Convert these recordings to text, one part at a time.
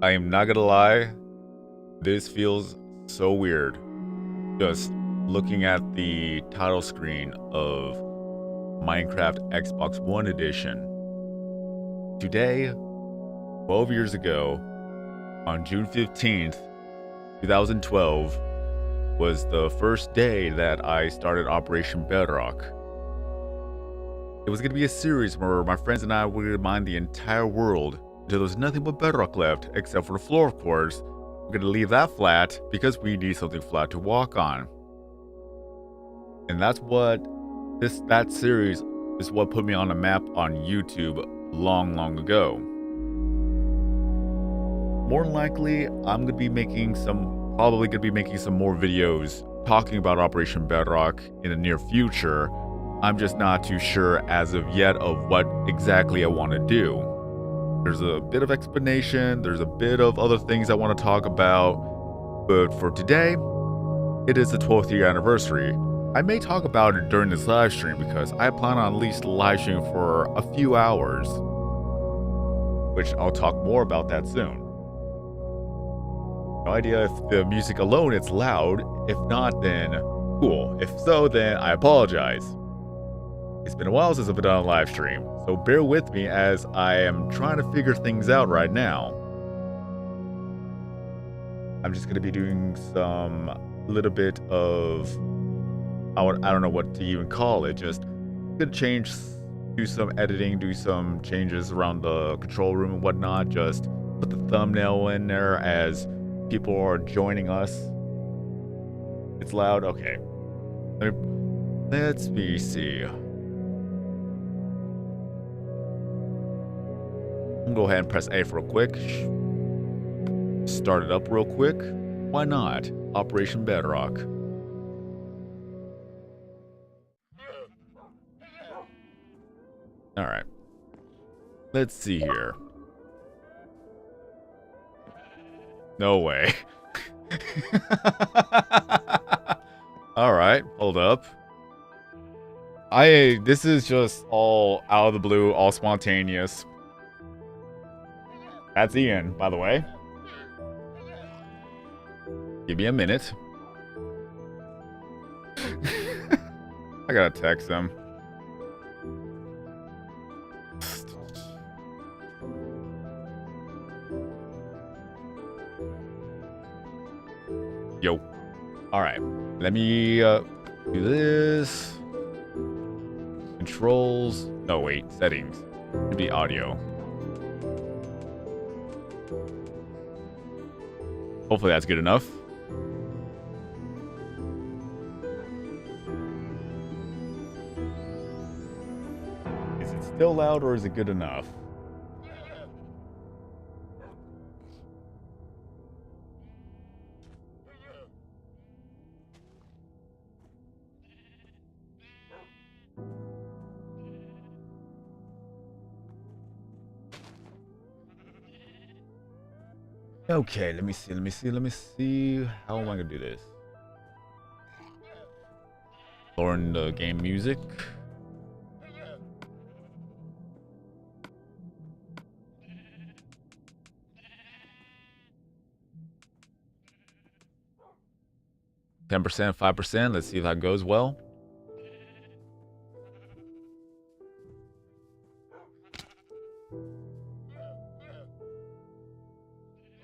I am not gonna lie, this feels so weird. Just looking at the title screen of Minecraft Xbox One Edition. Today, 12 years ago, on June 15th, 2012, was the first day that I started Operation Bedrock. It was going to be a series where my friends and I would mine the entire world until there was nothing but bedrock left, except for the floor, of course. We're going to leave that flat because we need something flat to walk on. And that's what that series is what put me on the map on YouTube long ago. More than likely, I'm going to be making probably going to be making some more videos talking about Operation Bedrock in the near future. I'm just not too sure as of yet of what exactly I want to do. There's a bit of explanation, there's a bit of other things I want to talk about, but for today, it is the 12th year anniversary. I may talk about it during this live stream because I plan on at least live streaming for a few hours, which I'll talk more about that soon. No idea if the music alone is loud. If not, then cool. If so, then I apologize. It's been a while since I've been on a live stream, so bear with me as I am trying to figure things out right now. I'm just going to be doing some little bit of, I don't know what to even call it, just gonna do some editing, do some changes around the control room and whatnot, just put the thumbnail in there as people are joining us. It's loud, okay. Let's see. I'm gonna go ahead and press A real quick. Start it up real quick. Why not? Operation Bedrock. Alright. Let's see here. No way. Alright, hold up. This is just all out of the blue, all spontaneous. That's Ian, by the way. Give me a minute. I gotta text him. Yo. Alright. Let me do this. Controls. No, wait. Settings. Should be audio. Hopefully that's good enough. Is it still loud or is it good enough? Okay, let me see. How am I gonna do this? Lowering the game music. %, 5%. Let's see if that goes well.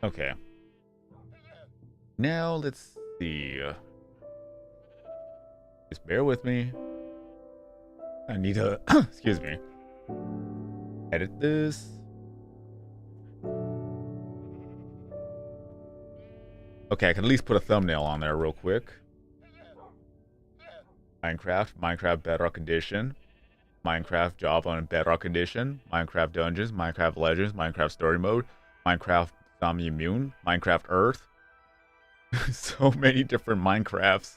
Okay. Now let's see. Just bear with me. I need to excuse me. Edit this. Okay, I can at least put a thumbnail on there real quick. Minecraft Bedrock Edition. Minecraft Java and Bedrock Edition. Minecraft Dungeons, Minecraft Legends, Minecraft Story Mode, Minecraft Zombie Immune, Minecraft Earth. So many different Minecrafts.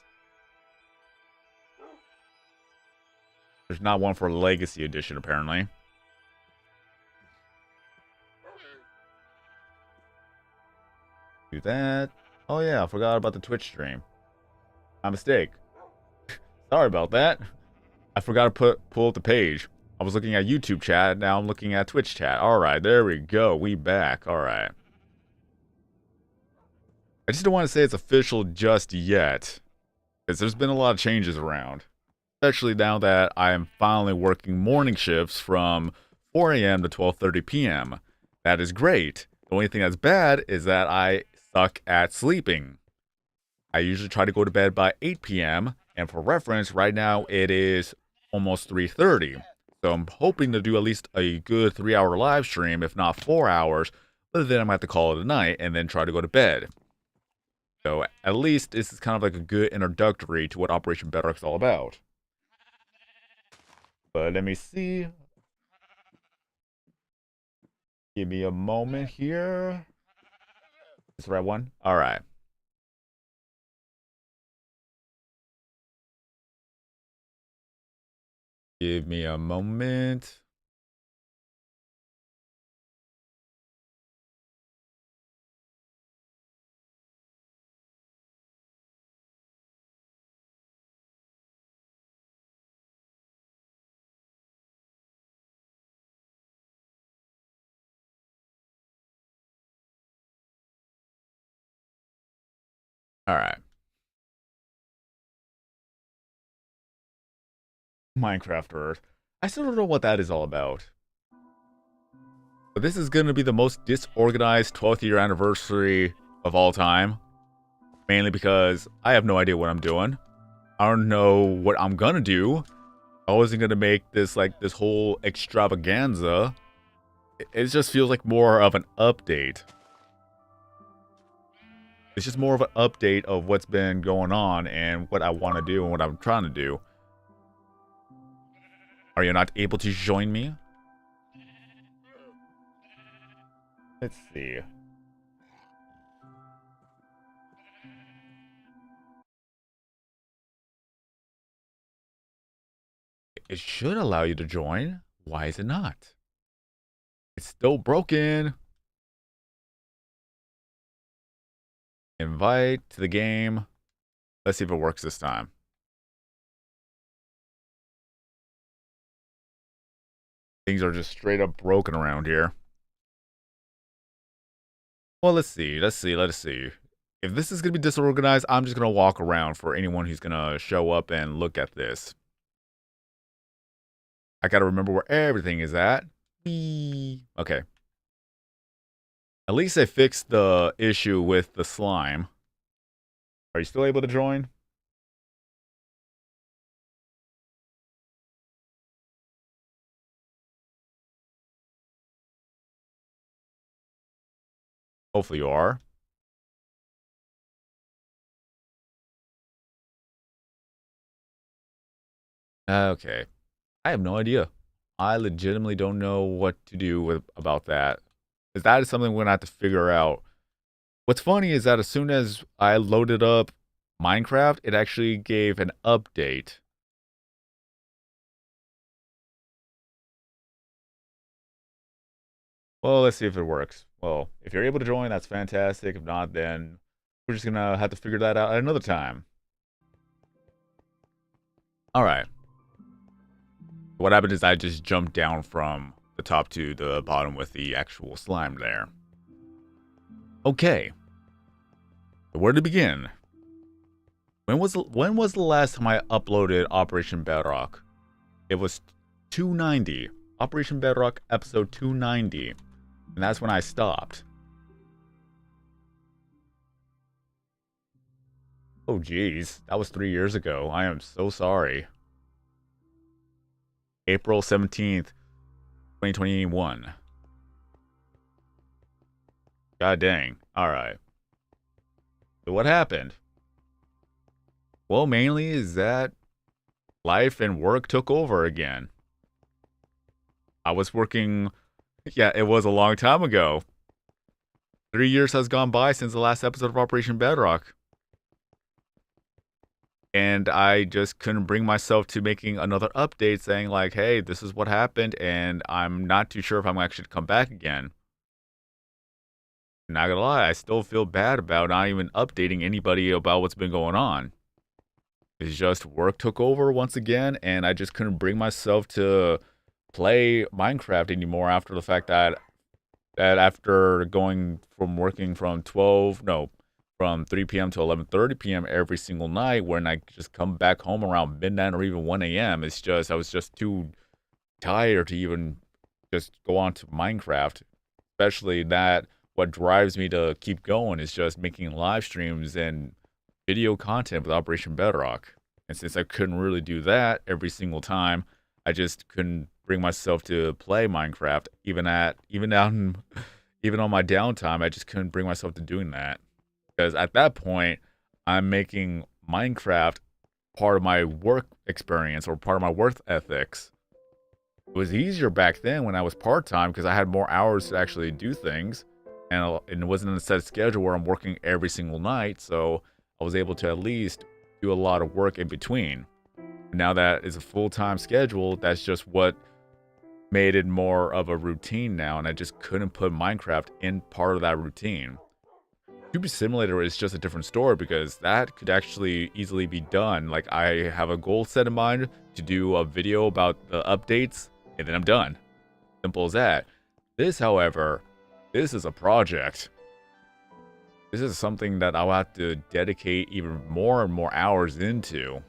There's not one for Legacy Edition, apparently. Do that. Oh yeah, I forgot about the Twitch stream. My mistake. Sorry about that. I forgot to pull up the page. I was looking at YouTube chat, now I'm looking at Twitch chat. Alright, there we go. We back. Alright. I just don't want to say it's official just yet, because there's been a lot of changes around. Especially now that I'm finally working morning shifts from 4 a.m. to 12:30 p.m. That is great. The only thing that's bad is that I suck at sleeping. I usually try to go to bed by 8 p.m. And for reference, right now it is almost 3:30. So I'm hoping to do at least a good 3-hour live stream, if not 4 hours. But then I'm going to have to call it a night and then try to go to bed. So at least this is kind of like a good introductory to what Operation Bedrock is all about. But let me see. Give me a moment here. Is the right one? All right. Give me a moment. All right. Minecraft Earth. I still don't know what that is all about. But this is going to be the most disorganized 12th year anniversary of all time. Mainly because I have no idea what I'm doing. I don't know what I'm going to do. I wasn't going to make this like this whole extravaganza. It just feels like more of an update. It's just more of an update of what's been going on and what I want to do and what I'm trying to do. Are you not able to join me? Let's see. It should allow you to join. Why is it not? It's still broken. Invite to the game. Let's see if it works this time. Things are just straight up broken around here. Well, let's see. Let's see. If this is going to be disorganized, I'm just going to walk around for anyone who's going to show up and look at this. I got to remember where everything is at. Okay. At least I fixed the issue with the slime. Are you still able to join? Hopefully you are. Okay. I have no idea. I legitimately don't know what to do about that. Because that is something we're going to have to figure out. What's funny is that as soon as I loaded up Minecraft, it actually gave an update. Well, let's see if it works. Well, if you're able to join, that's fantastic. If not, then we're just going to have to figure that out at another time. All right. What happened is I just jumped down from the top to the bottom with the actual slime there. Okay. Where to begin? When was the last time I uploaded Operation Bedrock? It was 290. Operation Bedrock episode 290. And that's when I stopped. Oh geez, that was 3 years ago. I am so sorry. April 17th, 2021. God dang. Alright. So what happened? Well, mainly is that life and work took over again. I was working... Yeah, it was a long time ago. 3 years has gone by since the last episode of Operation Bedrock. And I just couldn't bring myself to making another update saying like, hey, this is what happened and I'm not too sure if I'm actually to come back again. Not gonna lie, I still feel bad about not even updating anybody about what's been going on. It's just work took over once again and I just couldn't bring myself to play Minecraft anymore after the fact that after going from working from from 3 p.m. to 11:30 p.m. every single night when I just come back home around midnight or even 1 a.m. It's just, I was just too tired to even just go on to Minecraft. Especially that what drives me to keep going is just making live streams and video content with Operation Bedrock. And since I couldn't really do that every single time, I just couldn't bring myself to play Minecraft. Even on my downtime, I just couldn't bring myself to doing that. Because at that point, I'm making Minecraft part of my work experience or part of my work ethics. It was easier back then when I was part-time because I had more hours to actually do things, and it wasn't a set schedule where I'm working every single night, so I was able to at least do a lot of work in between. Now that it's a full-time schedule, that's just what made it more of a routine now, and I just couldn't put Minecraft in part of that routine. Cube Simulator is just a different story because that could actually easily be done. Like, I have a goal set in mind to do a video about the updates, and then I'm done. Simple as that. This, however, this is a project. This is something that I'll have to dedicate even more and more hours into.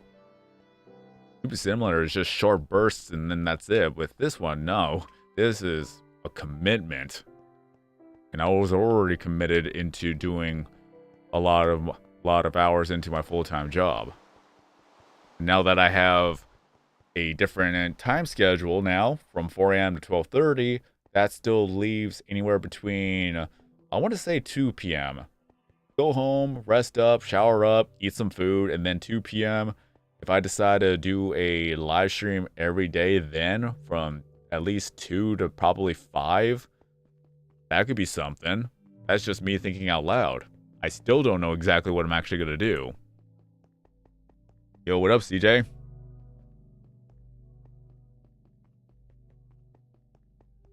Super Simulator is just short bursts and then that's it. With this one, no. This is a commitment. And I was already committed into doing a lot of hours into my full-time job. Now that I have a different time schedule now from 4 a.m. to 12:30, that still leaves anywhere between, I want to say 2 p.m. Go home, rest up, shower up, eat some food, and then 2 p.m. If I decide to do a live stream every day then from at least 2 to probably 5, that could be something. That's just me thinking out loud. I still don't know exactly what I'm actually going to do. Yo, what up, CJ?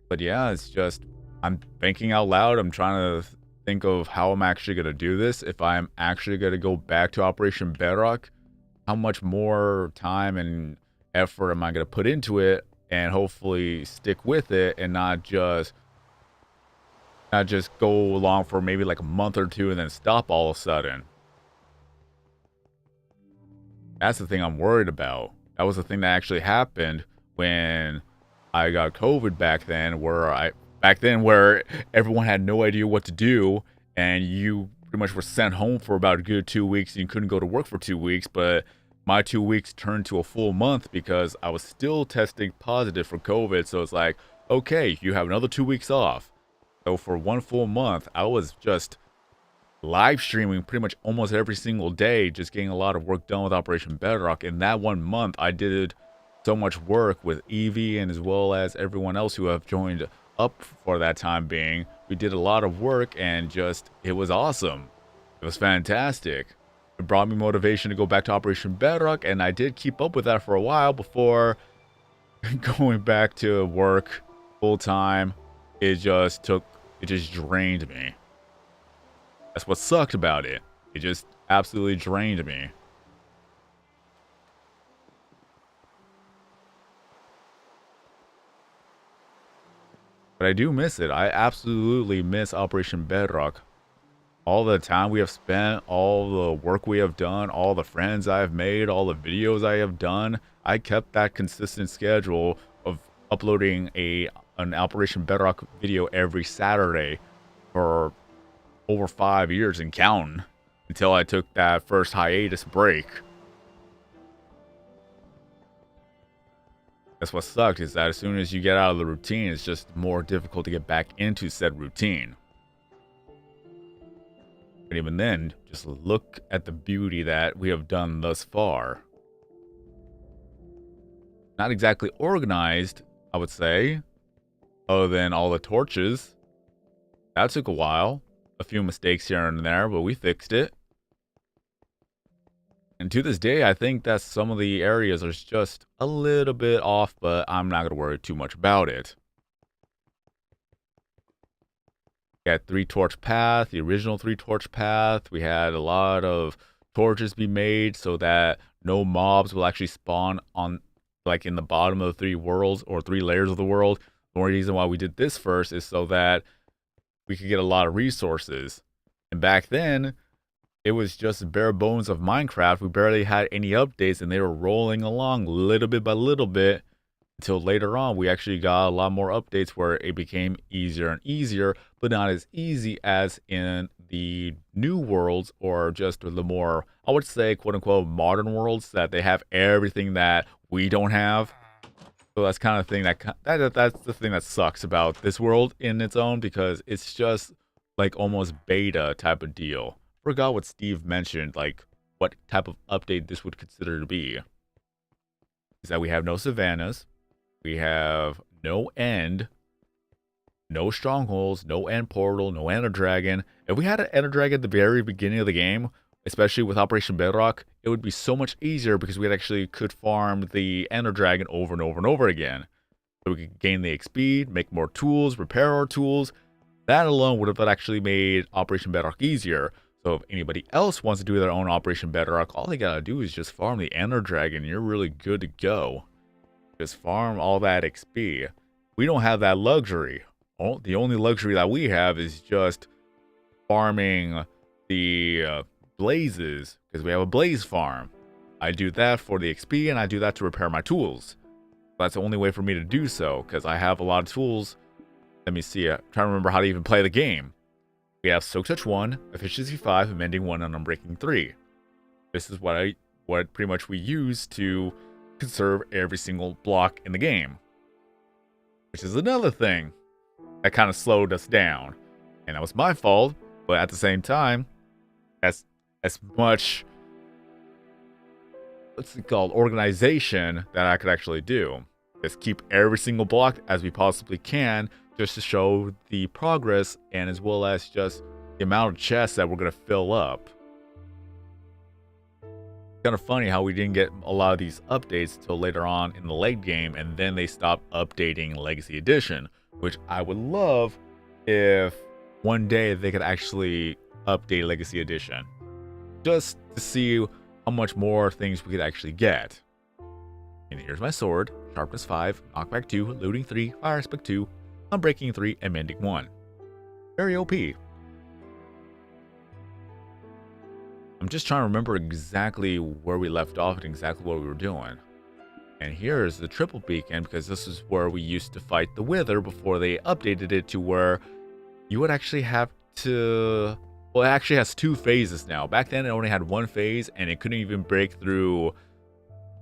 But yeah, it's just, I'm thinking out loud. I'm trying to think of how I'm actually going to do this. If I'm actually going to go back to Operation Bedrock, how much more time and effort am I going to put into it and hopefully stick with it and not just go along for maybe like a month or two and then stop all of a sudden. That's the thing I'm worried about. That was the thing that actually happened when I got COVID back then, where everyone had no idea what to do, and you pretty much were sent home for about a good 2 weeks, and you couldn't go to work for 2 weeks, but my 2 weeks turned to a full month because I was still testing positive for COVID, so it's like, okay, you have another 2 weeks off. So for 1 full month, I was just live streaming pretty much almost every single day, just getting a lot of work done with Operation Bedrock. In that 1 month, I did so much work with Evie and as well as everyone else who have joined up for that time being. We did a lot of work and just, it was awesome. It was fantastic. It brought me motivation to go back to Operation Bedrock, and I did keep up with that for a while before going back to work full time. It just drained me. That's what sucked about it. It just absolutely drained me. But I do miss it. I absolutely miss Operation Bedrock. All the time we have spent, all the work we have done, all the friends I have made, all the videos I have done. I kept that consistent schedule of uploading an Operation Bedrock video every Saturday for over 5 years and counting until I took that first hiatus break. That's what sucked, is that as soon as you get out of the routine, it's just more difficult to get back into said routine. But even then, just look at the beauty that we have done thus far. Not exactly organized, I would say, other than all the torches. That took a while. A few mistakes here and there, but we fixed it. And to this day, I think that some of the areas are just a little bit off, but I'm not going to worry too much about it. We had 3-torch path, the original 3-torch path. We had a lot of torches be made so that no mobs will actually spawn on, like, in the bottom of the 3 worlds or 3 layers of the world. The only reason why we did this first is so that we could get a lot of resources. And back then, it was just bare bones of Minecraft. We barely had any updates, and they were rolling along little bit by little bit until later on we actually got a lot more updates where it became easier and easier, but not as easy as in the new worlds or just the more, I would say, quote unquote, modern worlds that they have everything that we don't have. So that's kind of thing that's the thing that sucks about this world in its own, because it's just like almost beta type of deal. Forgot what Steve mentioned, like what type of update this would consider to be. Is that we have no savannas, we have no end, no strongholds, no end portal, no ender dragon. If we had an ender dragon at the very beginning of the game, especially with Operation Bedrock, it would be so much easier because we actually could farm the ender dragon over and over and over again. So we could gain the XP, make more tools, repair our tools. That alone would have actually made Operation Bedrock easier. So if anybody else wants to do their own Operation Bedrock, all they gotta do is just farm the ender dragon. You're really good to go. Just farm all that XP. We don't have that luxury. The only luxury that we have is just farming the blazes, because we have a blaze farm. I do that for the XP, and I do that to repair my tools. That's the only way for me to do so, because I have a lot of tools. Let me see. I'm trying to remember how to even play the game. We have Soak Touch 1, Efficiency 5, Mending 1, and Unbreaking 3. This is what pretty much we use to conserve every single block in the game. Which is another thing that kind of slowed us down. And that was my fault, but at the same time, as much, what's it called, organization that I could actually do. Just keep every single block as we possibly can, just to show the progress, and as well as just the amount of chests that we're going to fill up. It's kind of funny how we didn't get a lot of these updates till later on in the late game, and then they stopped updating Legacy Edition, which I would love if one day they could actually update Legacy Edition, just to see how much more things we could actually get. And here's my sword: Sharpness 5, Knockback 2, Looting 3, Fire Aspect 2, Unbreaking 3, and Mending 1. Very OP. I'm just trying to remember exactly where we left off and exactly what we were doing. And here's the triple beacon, because this is where we used to fight the Wither before they updated it to where you would actually have to... Well, it actually has 2 phases now. Back then, it only had 1 phase, and it couldn't even break through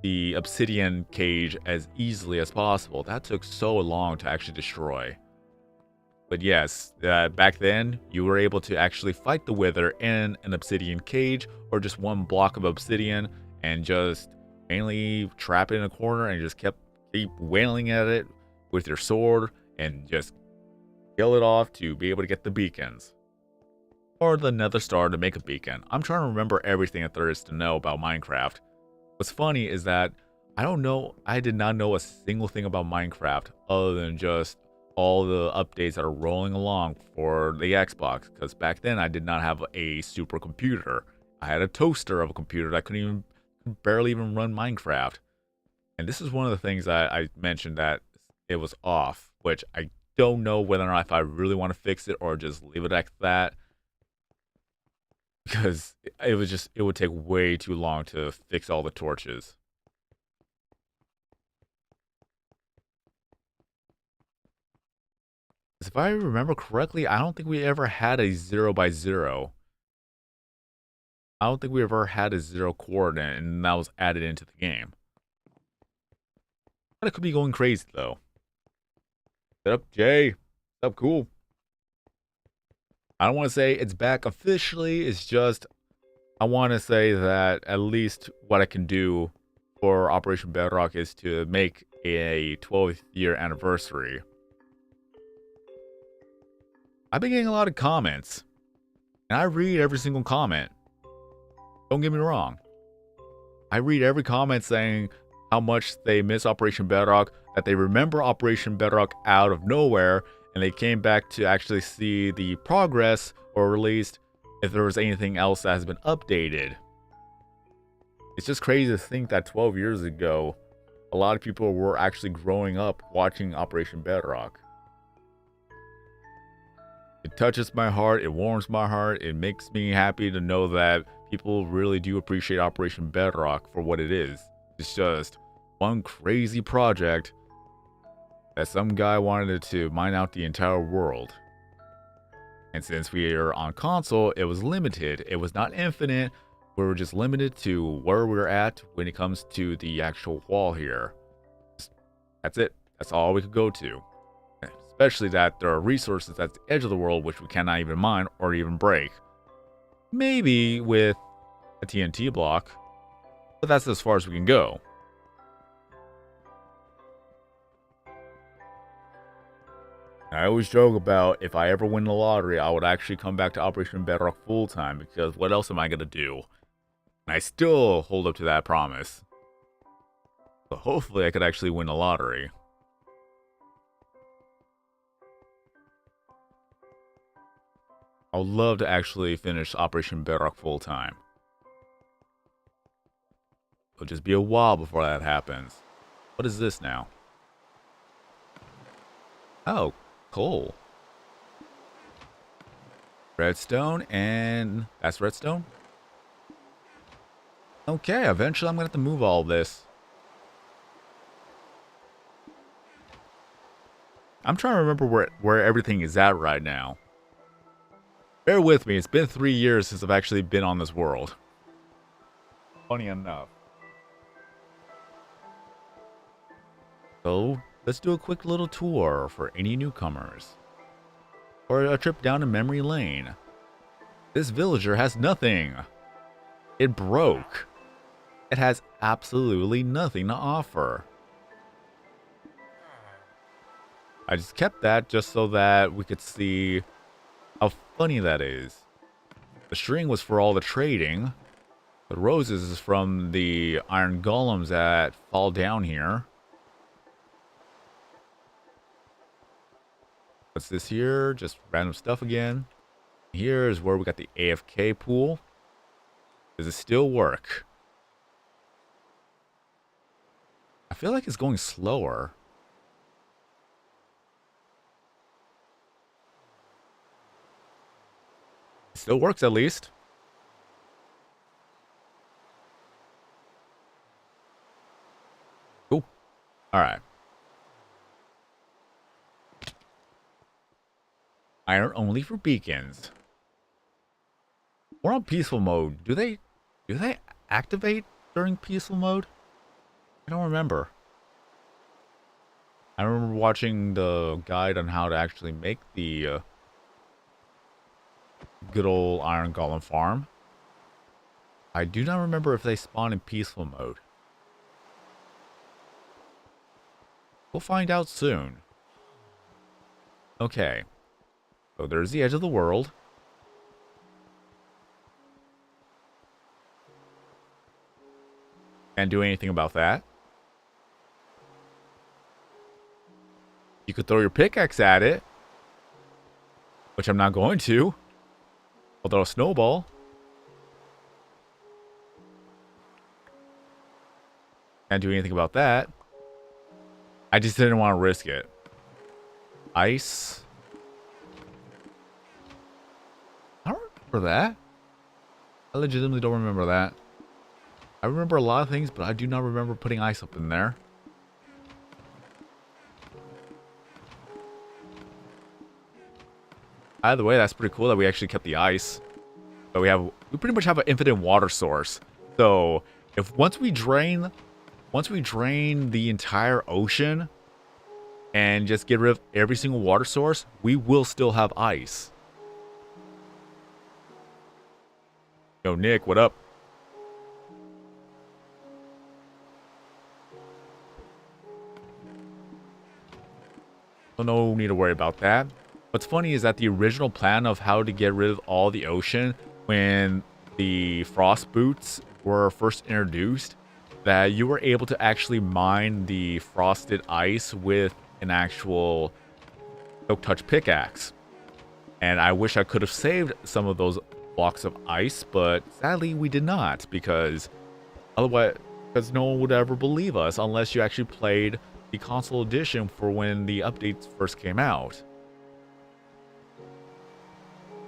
the obsidian cage as easily as possible. That took so long to actually destroy. But yes, back then, you were able to actually fight the Wither in an obsidian cage, or just 1 block of obsidian, and just mainly trap it in a corner and just keep wailing at it with your sword and just kill it off to be able to get the beacons. Or the nether star to make a beacon. I'm trying to remember everything that there is to know about Minecraft. What's funny is that I did not know a single thing about Minecraft other than just all the updates that are rolling along for the Xbox, because back then I did not have a supercomputer. I had a toaster of a computer that couldn't barely even run Minecraft. And this is one of the things that I mentioned that it was off, which I don't know whether or not if I really want to fix it or just leave it like that, because it would take way too long to fix all the torches. If I remember correctly, I don't think we ever had a 0x0. I don't think we ever had a 0 coordinate, and that was added into the game. But it could be going crazy, though. Set up, Jay. Set up, cool. I don't want to say it's back officially. It's just, I want to say that at least what I can do for Operation Bedrock is to make a 12th year anniversary. I've been getting a lot of comments, and I read every single comment. Don't get me wrong. I read every comment saying how much they miss Operation Bedrock, that they remember Operation Bedrock out of nowhere, and they came back to actually see the progress, or at least if there was anything else that has been updated. It's just crazy to think that 12 years ago, a lot of people were actually growing up watching Operation Bedrock. It touches my heart, it warms my heart, it makes me happy to know that people really do appreciate Operation Bedrock for what it is. It's just one crazy project that some guy wanted to mine out the entire world. And since we are on console, it was limited. It was not infinite. We were just limited to where we're at when it comes to the actual wall here. That's it. That's all we could go to. Especially that there are resources at the edge of the world which we cannot even mine or even break. Maybe with a TNT block, but that's as far as we can go. I always joke about if I ever win the lottery, I would actually come back to Operation Bedrock full time, because what else am I going to do? And I still hold up to that promise. So hopefully I could actually win the lottery. I would love to actually finish Operation Bedrock full time. It'll just be a while before that happens. What is this now? Oh, coal. Redstone, and that's redstone? Okay, eventually I'm gonna have to move all this. I'm trying to remember where everything is at right now. Bear with me, it's been 3 years since I've actually been on this world. Funny enough. So, let's do a quick little tour for any newcomers. Or a trip down to memory lane. This villager has nothing. It broke. It has absolutely nothing to offer. I just kept that just so that we could see how funny that is. The string was for all the trading. The roses is from the iron golems that fall down here. What's this here? Just random stuff again. Here is where we got the AFK pool. Does it still work? I feel like it's going slower. It still works at least. Cool. Alright. Iron only for beacons. We're on peaceful mode. Do they activate during peaceful mode? I don't remember. I remember watching the guide on how to actually make the good old iron golem farm. I do not remember if they spawn in peaceful mode. We'll find out soon. Okay. So there's the edge of the world. Can't do anything about that. You could throw your pickaxe at it, which I'm not going to. I'll throw a snowball. Can't do anything about that. I just didn't want to risk it. Ice. I don't remember that. I legitimately don't remember that. I remember a lot of things, but I do not remember putting ice up in there. Either way, that's pretty cool that we actually kept the ice. But we pretty much have an infinite water source. So if once we drain the entire ocean and just get rid of every single water source, we will still have ice. Yo, Nick, what up? So no need to worry about that. What's funny is that the original plan of how to get rid of all the ocean when the frost boots were first introduced, that you were able to actually mine the frosted ice with an actual silk touch pickaxe. And I wish I could have saved some of those blocks of ice, but sadly we did not, because otherwise, because no one would ever believe us unless you actually played the console edition for when the updates first came out.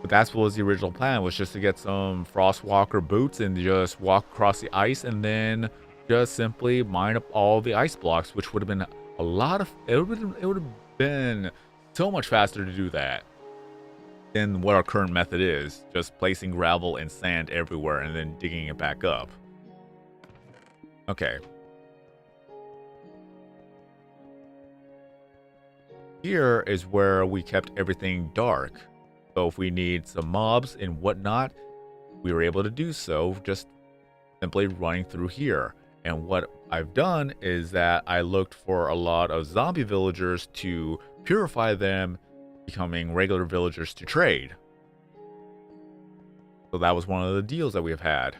But that's what was the original plan, was just to get some Frostwalker boots and just walk across the ice and then just simply mine up all the ice blocks, which would have been a lot of... It would have been so much faster to do that than what our current method is, just placing gravel and sand everywhere and then digging it back up. Okay. Here is where we kept everything dark. So if we need some mobs and whatnot, we were able to do so just simply running through here. And what I've done is that I looked for a lot of zombie villagers to purify them, becoming regular villagers to trade. So that was one of the deals that we've had.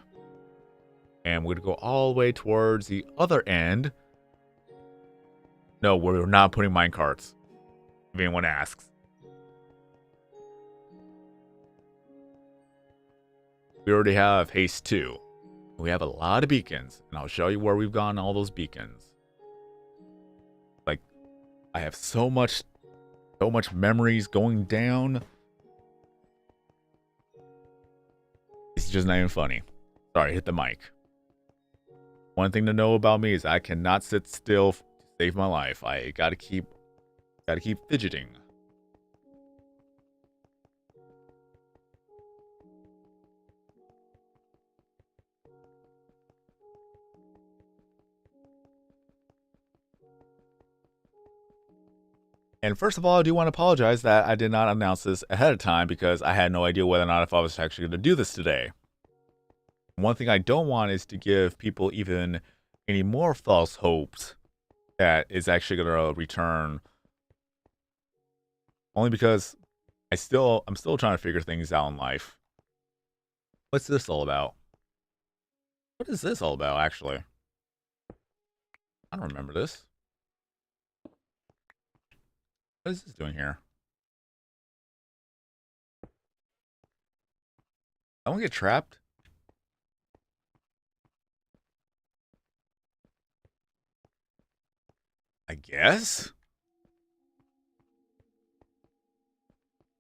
And we're going to go all the way towards the other end. No, we're not putting minecarts, if anyone asks. We already have haste 2. We have a lot of beacons, and I'll show you where we've gotten all those beacons. Like, I have so much memories going down. It's just not even funny. Sorry, hit the mic. One thing to know about me is I cannot sit still to save my life. I gotta keep fidgeting. And first of all, I do want to apologize that I did not announce this ahead of time because I had no idea whether or not if I was actually going to do this today. One thing I don't want is to give people even any more false hopes that it's actually going to return. Only because I'm still trying to figure things out in life. What's this all about? What is this all about, actually? I don't remember this. What is this doing here? I won't get trapped. I guess?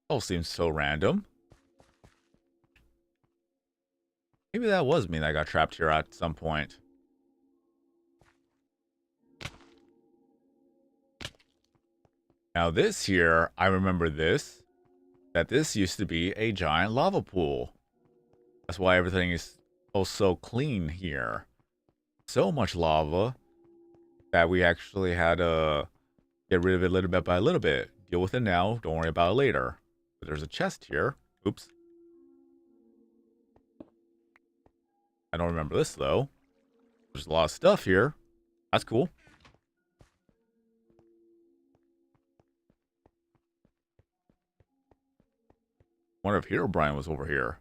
Oh, seems so random. Maybe that was me that got trapped here at some point. Now this here, I remember this. That this used to be a giant lava pool. That's why everything is so clean here. So much lava that we actually had to get rid of it little bit by little bit. Deal with it now, don't worry about it later. But there's a chest here. Oops. I don't remember this though. There's a lot of stuff here. That's cool. Wonder if Herobrine was over here.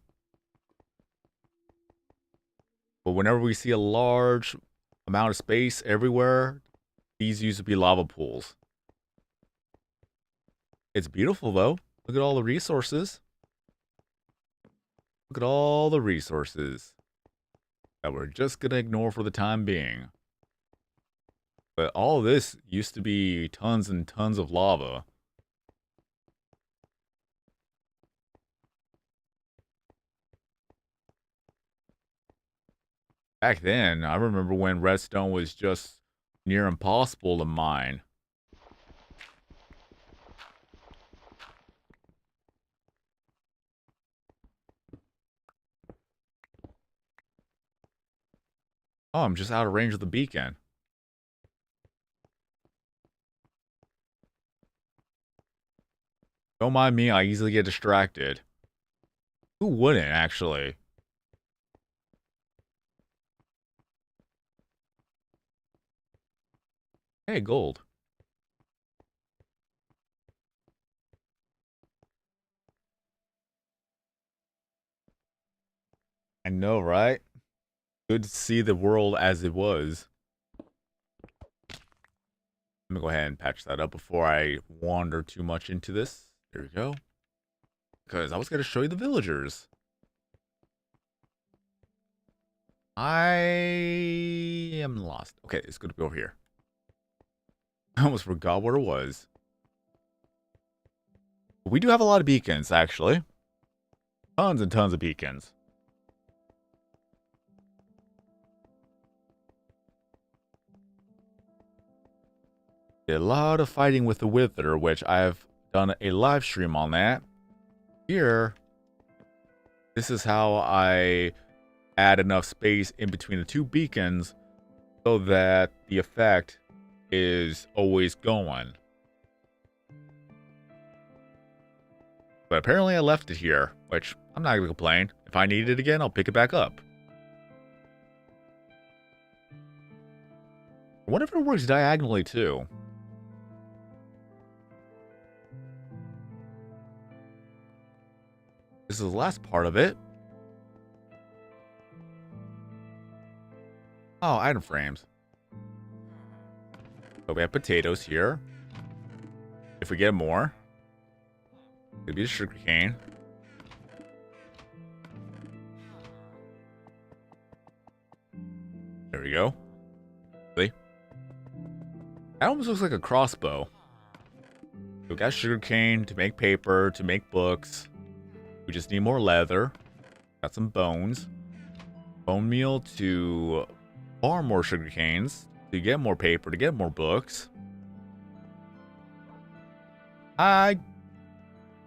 But whenever we see a large amount of space everywhere, these used to be lava pools. It's beautiful though. Look at all the resources. Look at all the resources that we're just gonna ignore for the time being. But all this used to be tons and tons of lava. Back then, I remember when redstone was just near impossible to mine. Oh, I'm just out of range of the beacon. Don't mind me, I easily get distracted. Who wouldn't, actually? Hey, gold. I know, right? Good to see the world as it was. Let me go ahead and patch that up before I wander too much into this. There we go. Because I was going to show you the villagers. I am lost. Okay, it's good to be over here. I almost forgot what it was. We do have a lot of beacons, actually. Tons and tons of beacons. A lot of fighting with the Wither, which I've done a live stream on that. Here, this is how I add enough space in between the two beacons so that the effect is always going. But apparently I left it here, which I'm not going to complain. If I need it again, I'll pick it back up. I wonder if it works diagonally too. This is the last part of it. Oh, item frames. So we have potatoes here. If we get more, it'll be a sugar cane. There we go. See? That almost looks like a crossbow. We got sugar cane to make paper, to make books. We just need more leather. Got some bones. Bone meal to farm more sugar canes. To get more paper, to get more books. I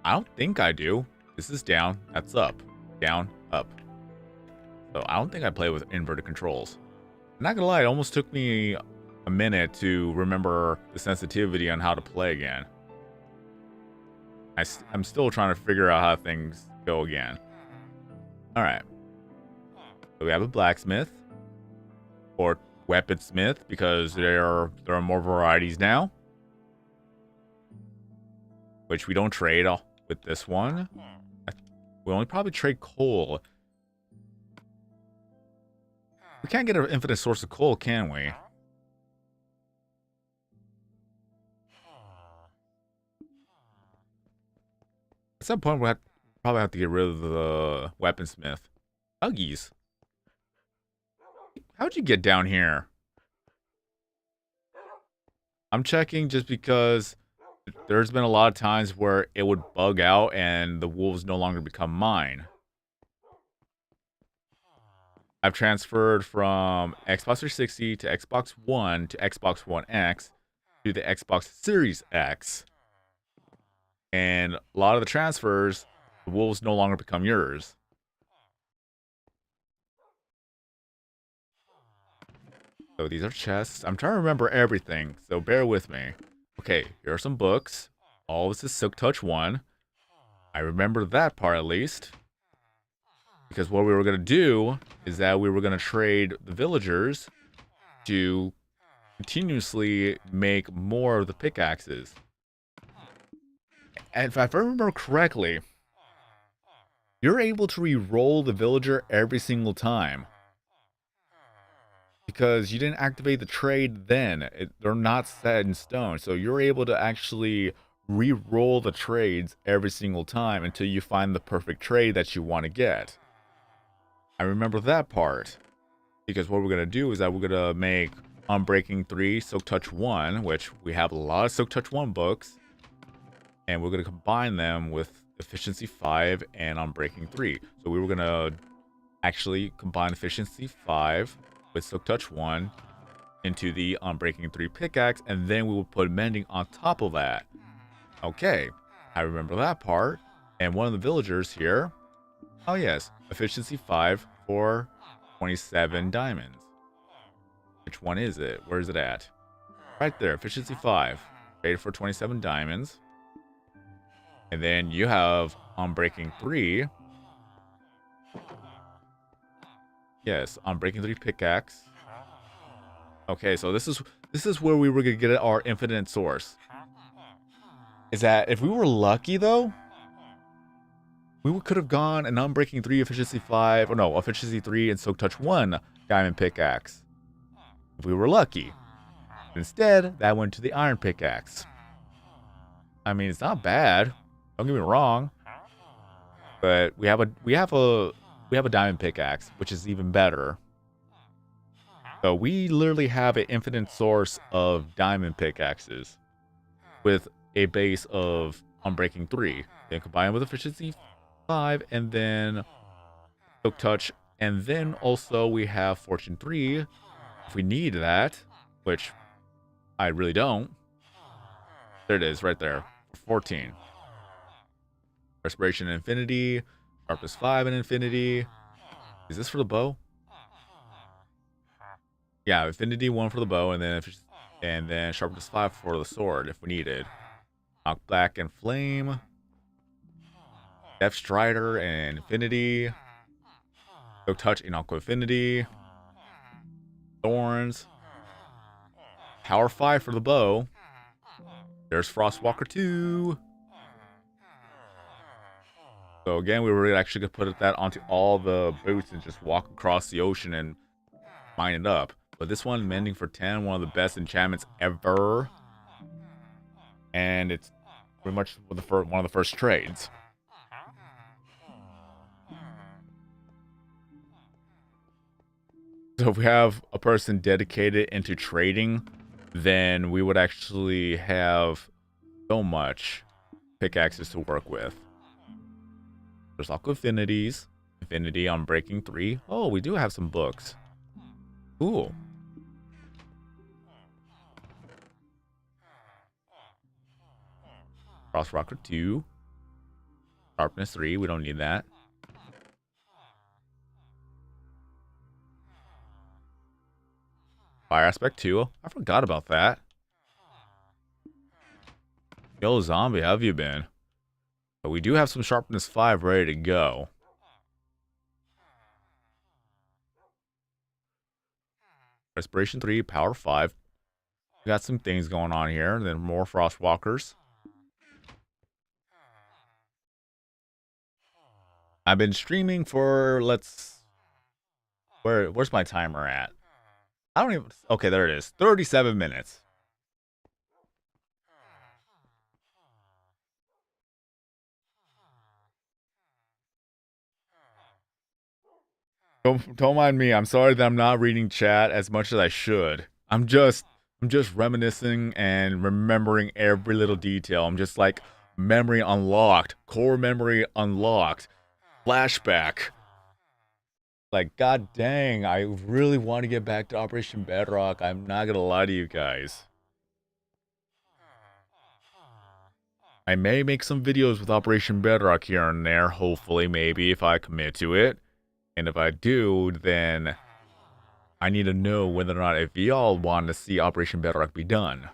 don't think I do. This is down. That's up. Down. Up. So I don't think I play with inverted controls. I'm not gonna lie, it almost took me a minute to remember the sensitivity on how to play again. I'm still trying to figure out how things go again. Alright. So we have a blacksmith. Or weaponsmith, because there are more varieties now. Which we don't trade with this one. We only probably trade coal. We can't get an infinite source of coal, can we? At some point, we'll probably have to get rid of the weaponsmith. Huggies. How'd you get down here? I'm checking just because there's been a lot of times where it would bug out and the wolves no longer become mine. I've transferred from Xbox 360 to Xbox One to Xbox One X to the Xbox Series X. And a lot of the transfers, the wolves no longer become yours. So these are chests. I'm trying to remember everything, so bear with me. Okay, here are some books. All this is Silk Touch 1. I remember that part at least. Because what we were going to do is that we were going to trade the villagers to continuously make more of the pickaxes. And if I remember correctly, you're able to re-roll the villager every single time. Because you didn't activate the trade then. They're not set in stone. So you're able to actually re-roll the trades every single time until you find the perfect trade that you want to get. I remember that part. Because what we're going to do is that we're going to make Unbreaking 3 Silk Touch 1, which we have a lot of Silk Touch 1 books. And we're going to combine them with Efficiency 5 and Unbreaking 3. So we were going to actually combine Efficiency 5 with Silk Touch 1 into the Unbreaking 3 pickaxe, and then we will put Mending on top of that. Okay, I remember that part. And one of the villagers here, oh yes, Efficiency 5 for 27 diamonds. Which one is it? Where is it at? Right there, Efficiency 5. Traded for 27 diamonds. And then you have Unbreaking 3. Yes, Unbreaking 3 pickaxe. Okay, so this is where we were gonna get our infinite source. Is that if we were lucky though, we could have gone an Unbreaking 3 Efficiency 5, or no, Efficiency 3 and Silk Touch 1 diamond pickaxe. If we were lucky. Instead, that went to the iron pickaxe. I mean, it's not bad. Don't get me wrong. But we have a diamond pickaxe, which is even better. So we literally have an infinite source of diamond pickaxes with a base of Unbreaking 3. Then combine with Efficiency 5, and then Silk Touch, and then also we have Fortune 3 if we need that, which I really don't. There it is, right there. 14. Respiration Infinity. Sharpness 5 in Infinity. Is this for the bow? Yeah, Infinity 1 for the bow, and then Sharpness 5 for the sword if we needed. Knock Black and Flame. Death Strider and Infinity. Silk Touch and Aqua Infinity. Thorns. Power 5 for the bow. There's Frostwalker 2. So again, we were actually going to put that onto all the boots and just walk across the ocean and mine it up. But this one, Mending for 10, one of the best enchantments ever. And it's pretty much one of the first trades. So if we have a person dedicated into trading, then we would actually have so much pickaxes to work with. There's Aqua Affinities. Infinity on Breaking 3. Oh, we do have some books. Cool. Frost Rocker 2. Sharpness 3. We don't need that. Fire Aspect 2. I forgot about that. Yo, zombie, how have you been? But we do have some Sharpness 5 ready to go. Respiration 3, Power 5. We got some things going on here. And then more Frostwalkers. I've been streaming for, where's my timer at? I don't even, okay, there it is. 37 minutes. Don't mind me. I'm sorry that I'm not reading chat as much as I should. I'm just reminiscing and remembering every little detail. I'm just like memory unlocked, core memory unlocked, flashback. Like, god dang, I really want to get back to Operation Bedrock. I'm not gonna lie to you guys. I may make some videos with Operation Bedrock here and there, hopefully, maybe, if I commit to it. And if I do, then I need to know whether or not if y'all want to see Operation Bedrock be done.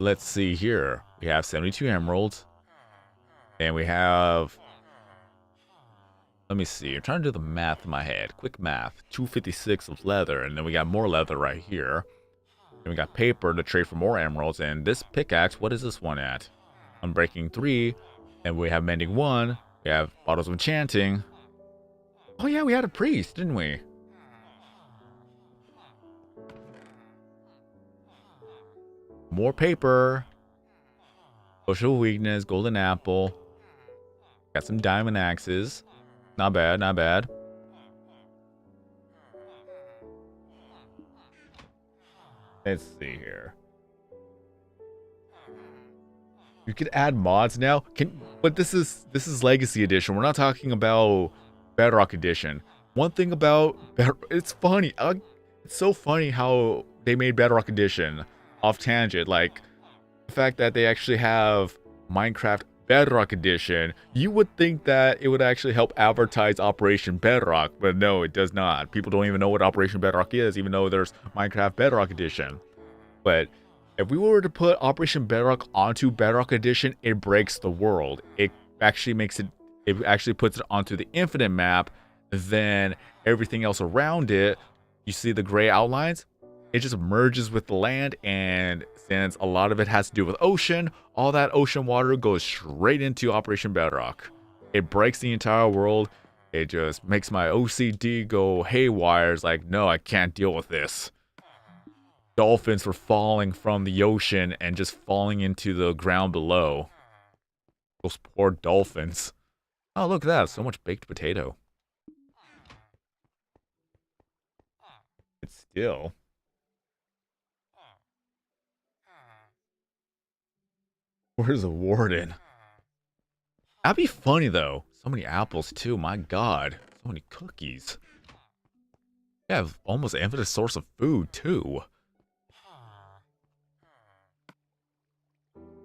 Let's see here. We have 72 emeralds. And we have... Let me see. I'm trying to do the math in my head. Quick math. 256 of leather. And then we got more leather right here. And we got paper to trade for more emeralds. And this pickaxe, what is this one at? Unbreaking 3. And we have Mending 1. We have Bottles of Enchanting. Oh yeah, we had a priest, didn't we? More paper. Social Weakness, Golden Apple. Got some diamond axes. Not bad, not bad. Let's see here. You can add mods now. But this is Legacy Edition. We're not talking about Bedrock Edition. One thing about it's funny. It's so funny how they made Bedrock Edition off tangent. Like the fact that they actually have Minecraft Bedrock Edition. You would think that it would actually help advertise Operation Bedrock, but no, it does not. People don't even know what Operation Bedrock is, even though there's Minecraft Bedrock Edition. But if we were to put Operation Bedrock onto Bedrock Edition, it breaks the world. It actually makes it, it actually puts it onto the Infinite map. Then everything else around it, you see the gray outlines, it just merges with the land. And since a lot of it has to do with ocean, all that ocean water goes straight into Operation Bedrock. It breaks the entire world. It just makes my OCD go haywire. It's like, no, I can't deal with this. Dolphins were falling from the ocean and just falling into the ground below. Those poor dolphins. Oh, look at that. So much baked potato. It's still... Where's the warden? That'd be funny though. So many apples too. My God, so many cookies. Yeah, almost infinite source of food too.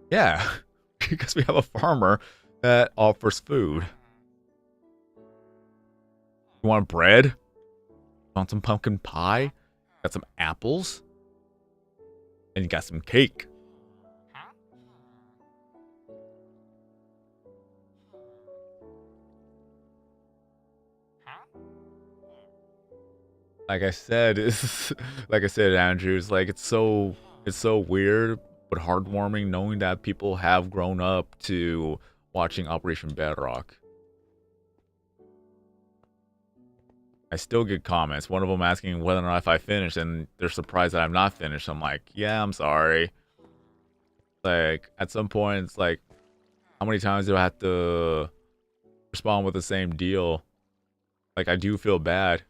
Yeah, because we have a farmer that offers food. You want bread? Want some pumpkin pie? Got some apples? And you got some cake. Like I said, like I said, Andrews, like it's so weird but heartwarming knowing that people have grown up to watching Operation Bedrock. I still get comments. One of them asking whether or not if I finished, and they're surprised that I'm not finished. I'm like, yeah, I'm sorry. Like at some point, it's like, how many times do I have to respond with the same deal? Like I do feel bad.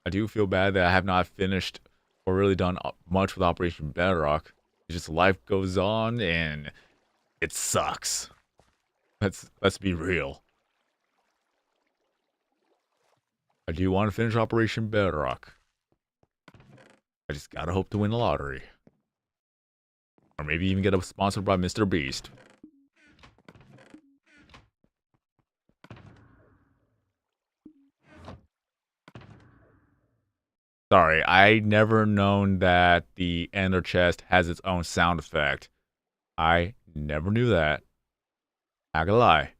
I do feel bad that I have not finished or really done much with Operation Bedrock. It's just life goes on and it sucks. Let's be real. I do want to finish Operation Bedrock. I just gotta hope to win the lottery. Or maybe even get a sponsored by Mr. Beast. Sorry, I never known that the ender chest has its own sound effect. I never knew that. Not gonna lie.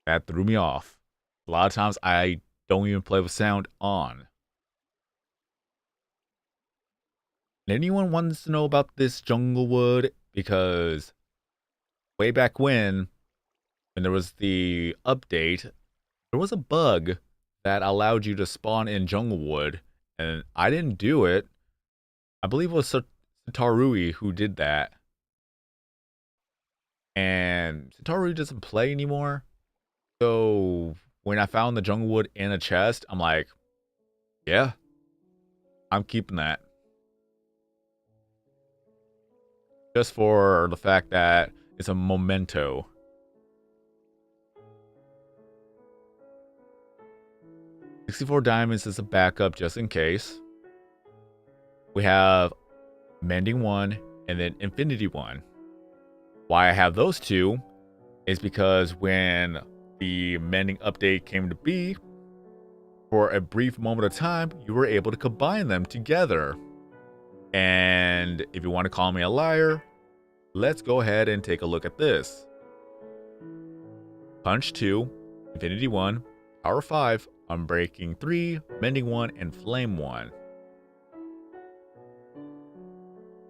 That threw me off. A lot of times I don't even play with sound on. Anyone wants to know about this Junglewood? Because way back when there was the update, there was a bug that allowed you to spawn in Junglewood, and I didn't do it. I believe it was Satarui who did that. And Satarui doesn't play anymore. So when I found the Junglewood in a chest, I'm like, yeah, I'm keeping that. Just for the fact that it's a memento. $64 diamonds is a backup just in case. We have Mending 1 and then Infinity 1. Why I have those two is because when the Mending update came to be, for a brief moment of time, you were able to combine them together. And if you want to call me a liar, let's go ahead and take a look at this. Punch 2, Infinity 1, Power 5, Unbreaking 3, Mending 1, and Flame 1.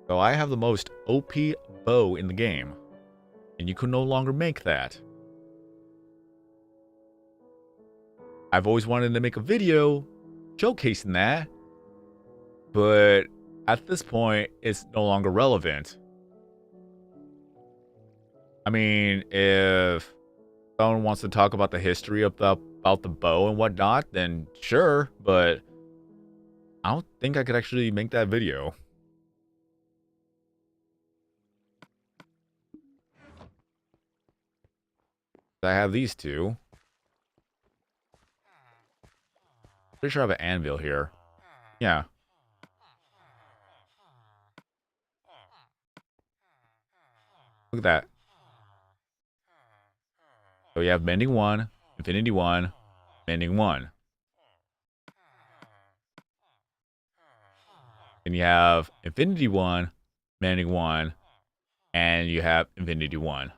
So I have the most OP bow in the game. And you can no longer make that. I've always wanted to make a video showcasing that. But at this point, it's no longer relevant. I mean, if someone wants to talk about the history of about the bow and whatnot, then sure, but I don't think I could actually make that video. I have these two. Pretty sure I have an anvil here. Yeah. Look at that. So we have Mending 1, Infinity 1, Mending 1. Then you have Infinity 1, Mending 1, and you have Infinity 1.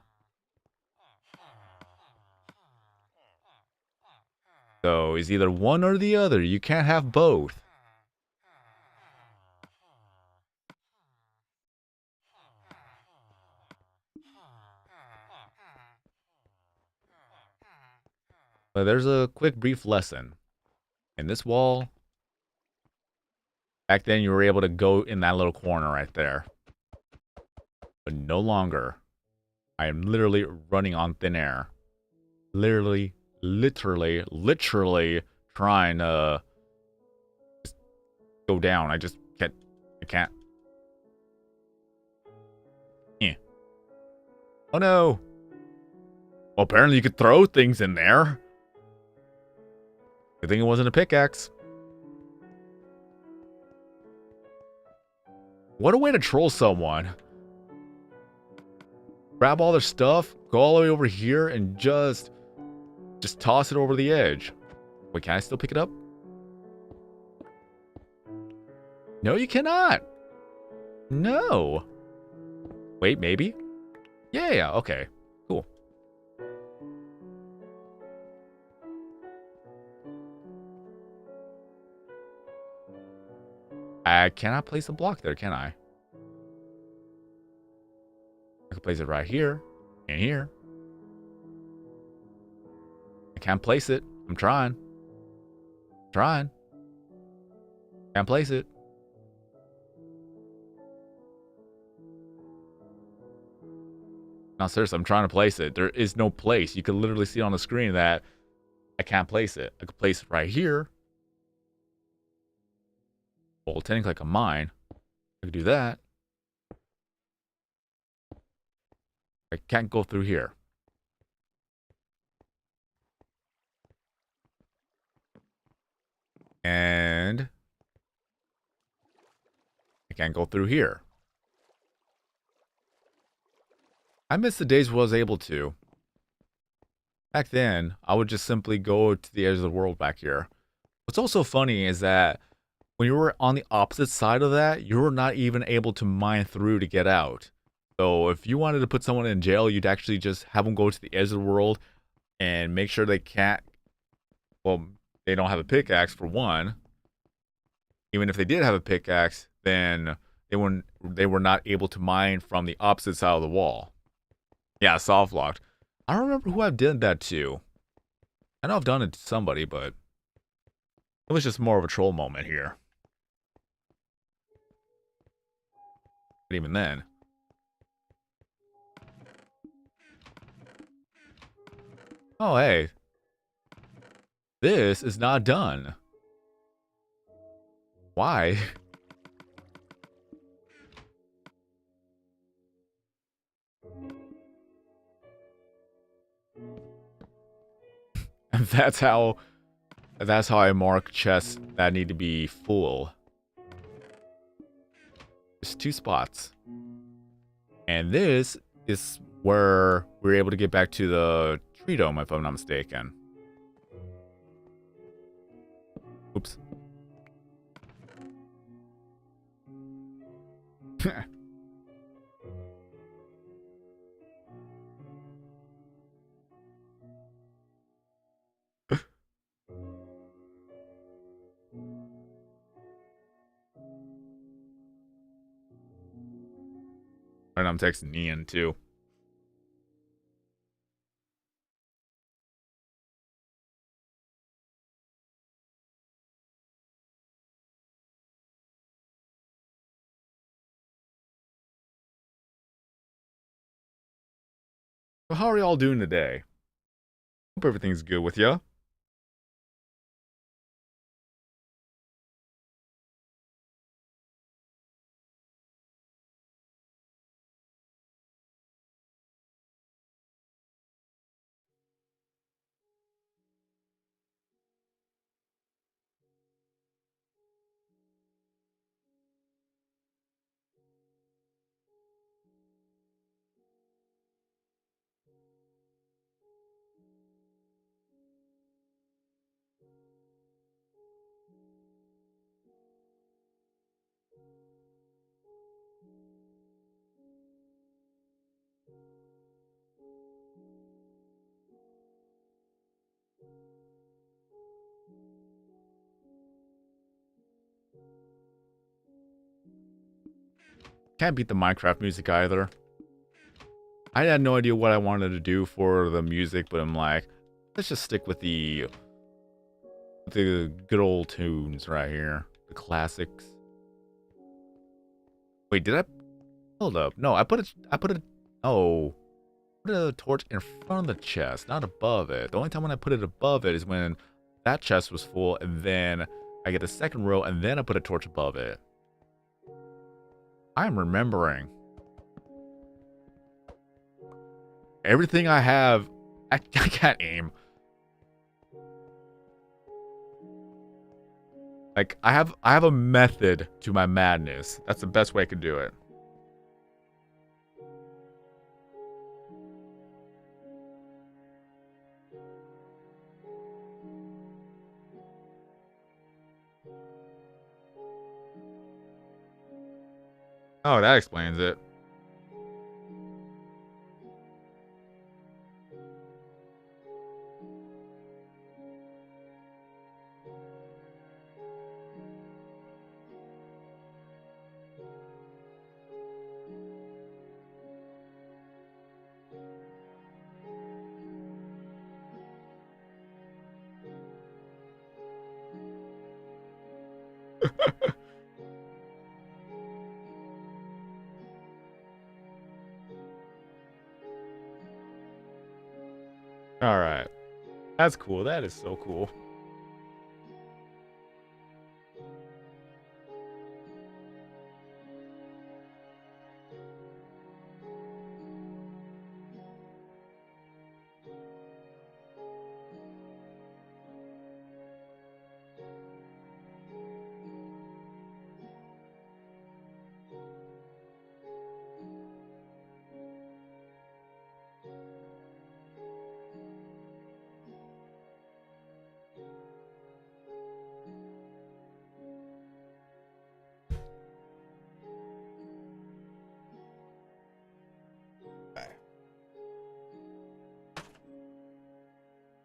So it's either one or the other. You can't have both. But there's a quick brief lesson. In this wall, back then you were able to go in that little corner right there. But no longer. I am literally running on thin air. Literally trying to just go down. I can't. Yeah. Oh no. Well, apparently you could throw things in there. Good thing it wasn't a pickaxe. What a way to troll someone. Grab all their stuff, go all the way over here, and just toss it over the edge. Wait, can I still pick it up? No, you cannot. No. Wait, maybe? Yeah, okay. Cool. I cannot place a block there, can I? I can place it right here and here. I can't place it. I'm trying. Can't place it. No, seriously, I'm trying to place it. There is no place. You can literally see on the screen that I can't place it. I could place it right here. Well, technically like a mine. I could do that. I can't go through here. And I can't go through here. I miss the days where I was able to. Back then, I would just simply go to the edge of the world back here. What's also funny is that when you were on the opposite side of that, you were not even able to mine through to get out. So if you wanted to put someone in jail, you'd actually just have them go to the edge of the world and make sure they can't, well, they don't have a pickaxe for one. Even if they did have a pickaxe, then they were not able to mine from the opposite side of the wall. Yeah, soft locked. I don't remember who I've done that to. I know I've done it to somebody, but it was just more of a troll moment here. But even then. Oh, hey. This is not done. Why? And that's how I mark chests that need to be full. Just 2 spots. And this is where we're able to get back to the tree dome, if I'm not mistaken. Oops. And I'm texting Ian too. So how are y'all doing today? Hope everything's good with ya. Can't beat the Minecraft music either. I had no idea what I wanted to do for the music, but I'm like, let's just stick with the good old tunes right here. The classics. Wait, did I? Hold up. No, I put a torch in front of the chest, not above it. The only time when I put it above it is when that chest was full, and then I get the second row, and then I put a torch above it. I'm remembering. everything I have, I can't aim. Like, I have a method to my madness. That's the best way I could do it. Oh, that explains it. All right. That's cool. That is so cool.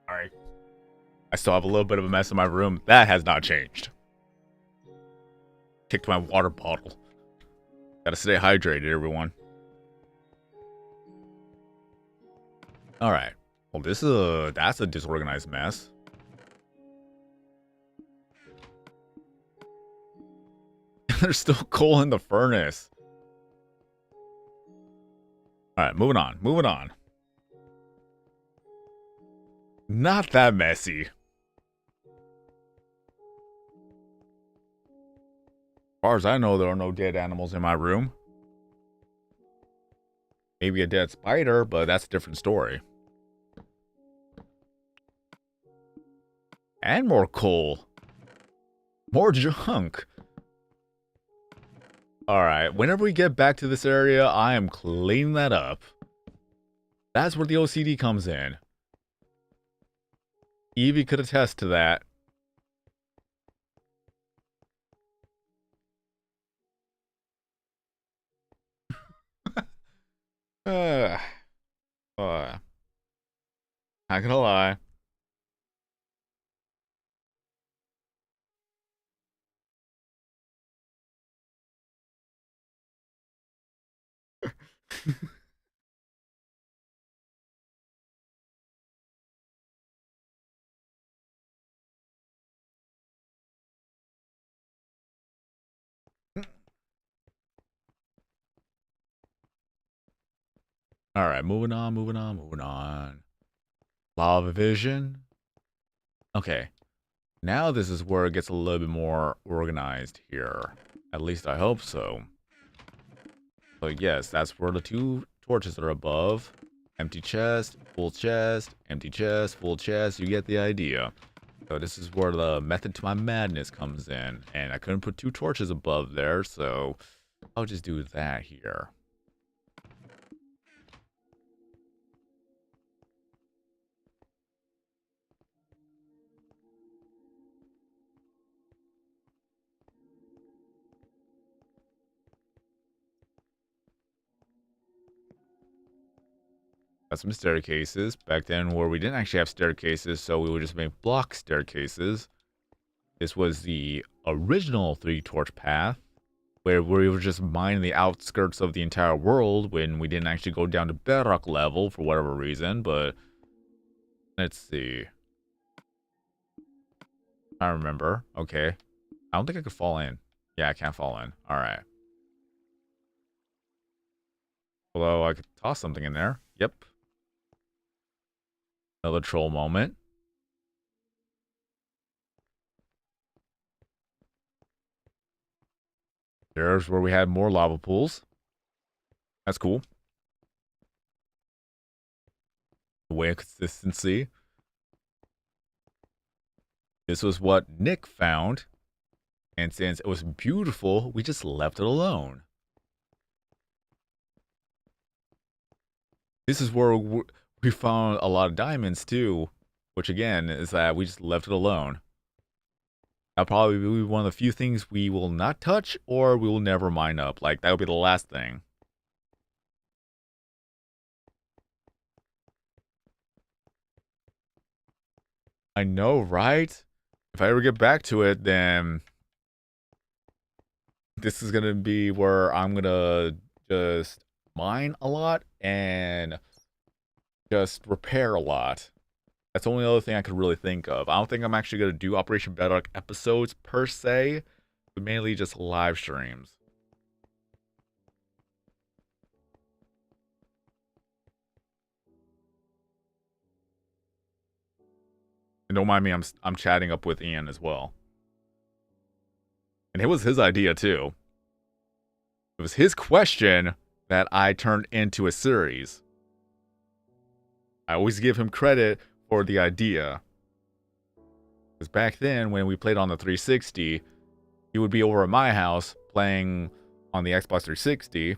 All right. I still have a little bit of a mess in my room. That has not changed. Kicked my water bottle. Gotta stay hydrated, everyone. All right. Well, that's a disorganized mess. There's still coal in the furnace. All right, moving on. Moving on. Not that messy. As far as I know, there are no dead animals in my room. Maybe a dead spider, but that's a different story. And more coal. More junk. Alright, whenever we get back to this area, I am cleaning that up. That's where the OCD comes in. Evie could attest to that. uh, not gonna lie. Alright, moving on, moving on, moving on. Lava vision. Okay. Now this is where it gets a little bit more organized here. At least I hope so. So yes, that's where the two torches are above. Empty chest, empty chest, full chest. You get the idea. So this is where the method to my madness comes in. And I couldn't put two torches above there, so I'll just do that here. Got some staircases. Back then where we didn't actually have staircases, so we would just make block staircases. This was the original 3-torch path, where we were just mining the outskirts of the entire world when we didn't actually go down to Bedrock level for whatever reason, but let's see. I remember. Okay. I don't think I could fall in. Yeah, I can't fall in. Alright. Although I could toss something in there. Yep. Another troll moment. There's where we had more lava pools. That's cool. the way of consistency. This was what Nick found, and since it was beautiful, we just left it alone. This is where we found a lot of diamonds too, which again is that we just left it alone. That'll probably be one of the few things we will not touch or we will never mine up. Like, that'll be the last thing. I know, right? If I ever get back to it, then this is gonna be where I'm gonna just mine a lot and just repair a lot. That's the only other thing I could really think of. I don't think I'm actually gonna do Operation Bedrock episodes per se, but mainly just live streams. And don't mind me, I'm chatting up with Ian as well. And it was his idea too. It was his question that I turned into a series. I always give him credit for the idea. Because back then, when we played on the 360, he would be over at my house playing on the Xbox 360.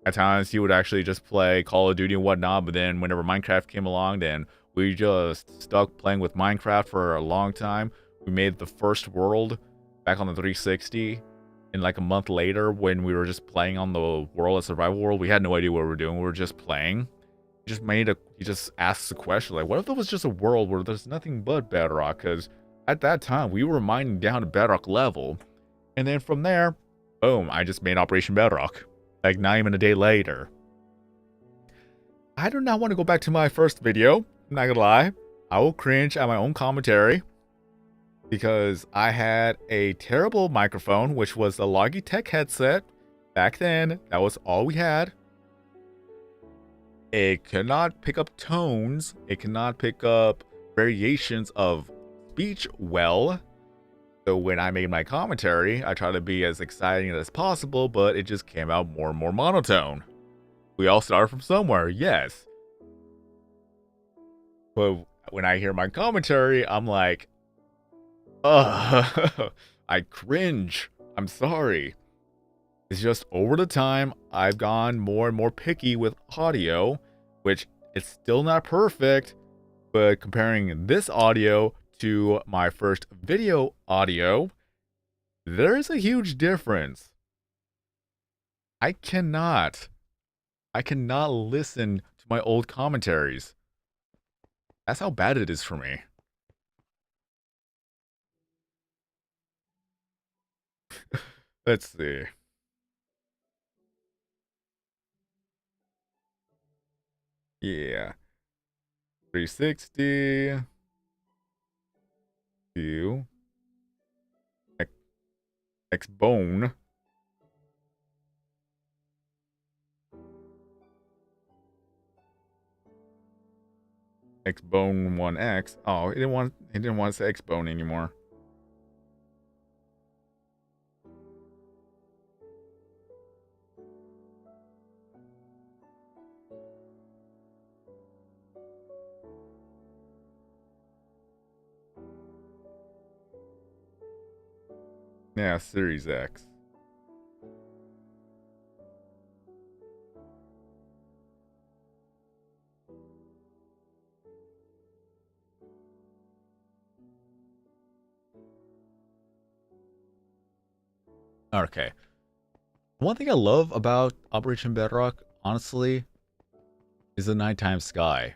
At times, he would actually just play Call of Duty and whatnot, but then whenever Minecraft came along, then we just stuck playing with Minecraft for a long time. We made the first world back on the 360. And like a month later, when we were just playing on the world, a survival world, we had no idea what we were doing. We were just playing. He just asks a question like, what if there was just a world where there's nothing but Bedrock? Because at that time, we were mining down to Bedrock level. And then from there, boom, I just made Operation Bedrock. Like, not even a day later. I do not want to go back to my first video. I'm not gonna lie. I will cringe at my own commentary. Because I had a terrible microphone, which was the Logitech headset. Back then, that was all we had. It cannot pick up tones. It cannot pick up variations of speech well. So when I made my commentary, I tried to be as exciting as possible, but it just came out more and more monotone. We all started from somewhere, yes. But when I hear my commentary, I'm like, ugh, I cringe. I'm sorry. It's just over the time, I've gone more and more picky with audio, which it's still not perfect, but comparing this audio to my first video audio, there's a huge difference. I cannot listen to my old commentaries. That's how bad it is for me. Let's see. Yeah. 360. To X-Bone. X-Bone 1X. Oh, he didn't want to say X-Bone anymore. Yeah, Series X. Okay. One thing I love about Operation Bedrock, honestly, is the nighttime sky.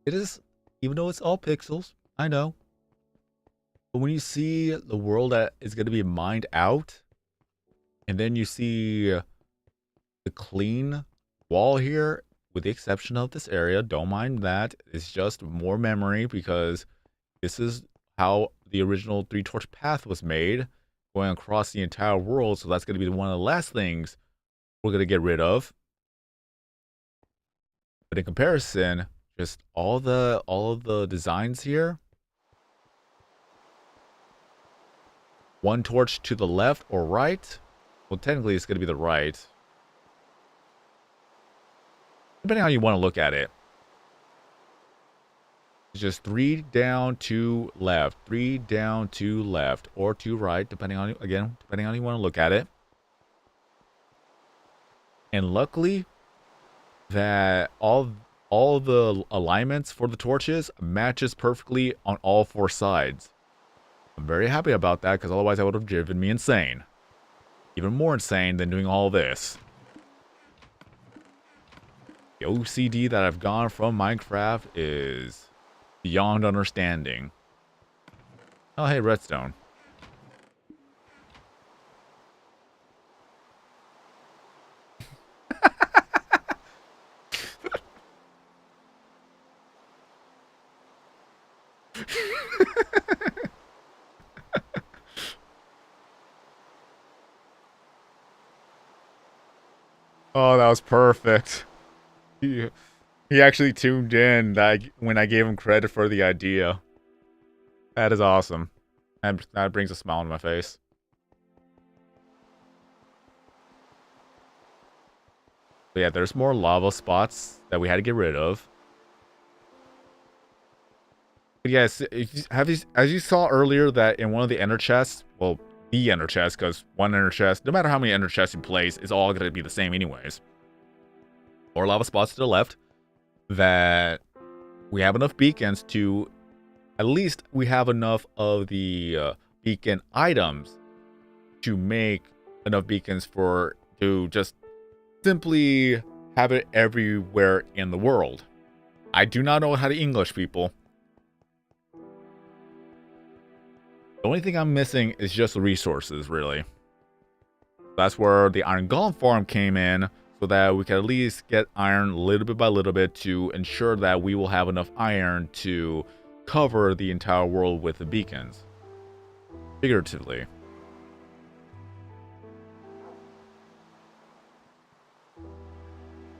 It is, even though it's all pixels, I know. But when you see the world that is going to be mined out, and then you see the clean wall here, with the exception of this area, don't mind that. It's just more memory because this is how the original 3-torch path was made, going across the entire world. So that's going to be one of the last things we're going to get rid of. But in comparison, just all of the designs here. One torch to the left or right. Well, technically it's going to be the right. Depending on how you want to look at it. It's just 3 down, 2 left, 3 down, 2 left, or 2 right, depending on, again, depending on how you want to look at it. And luckily, that all the alignments for the torches matches perfectly on all 4 sides. I'm very happy about that, because otherwise that would have driven me insane. Even more insane than doing all this. The OCD that I've gone from Minecraft is beyond understanding. Oh, hey, redstone. Oh, that was perfect. He actually tuned in when I gave him credit for the idea. That is awesome. That brings a smile on my face. But yeah, there's more lava spots that we had to get rid of. But yes, as you saw earlier that in one of the ender chests, well, the ender chest, because one ender chest, no matter how many ender chests you place, it's all going to be the same anyways. More lava spots to the left. That we have enough beacons to, at least we have enough of the beacon items to make enough beacons to just simply have it everywhere in the world. I do not know how to English, people. The only thing I'm missing is just resources, really. That's where the Iron Golem farm came in, so that we can at least get iron little bit by little bit to ensure that we will have enough iron to cover the entire world with the beacons. Figuratively.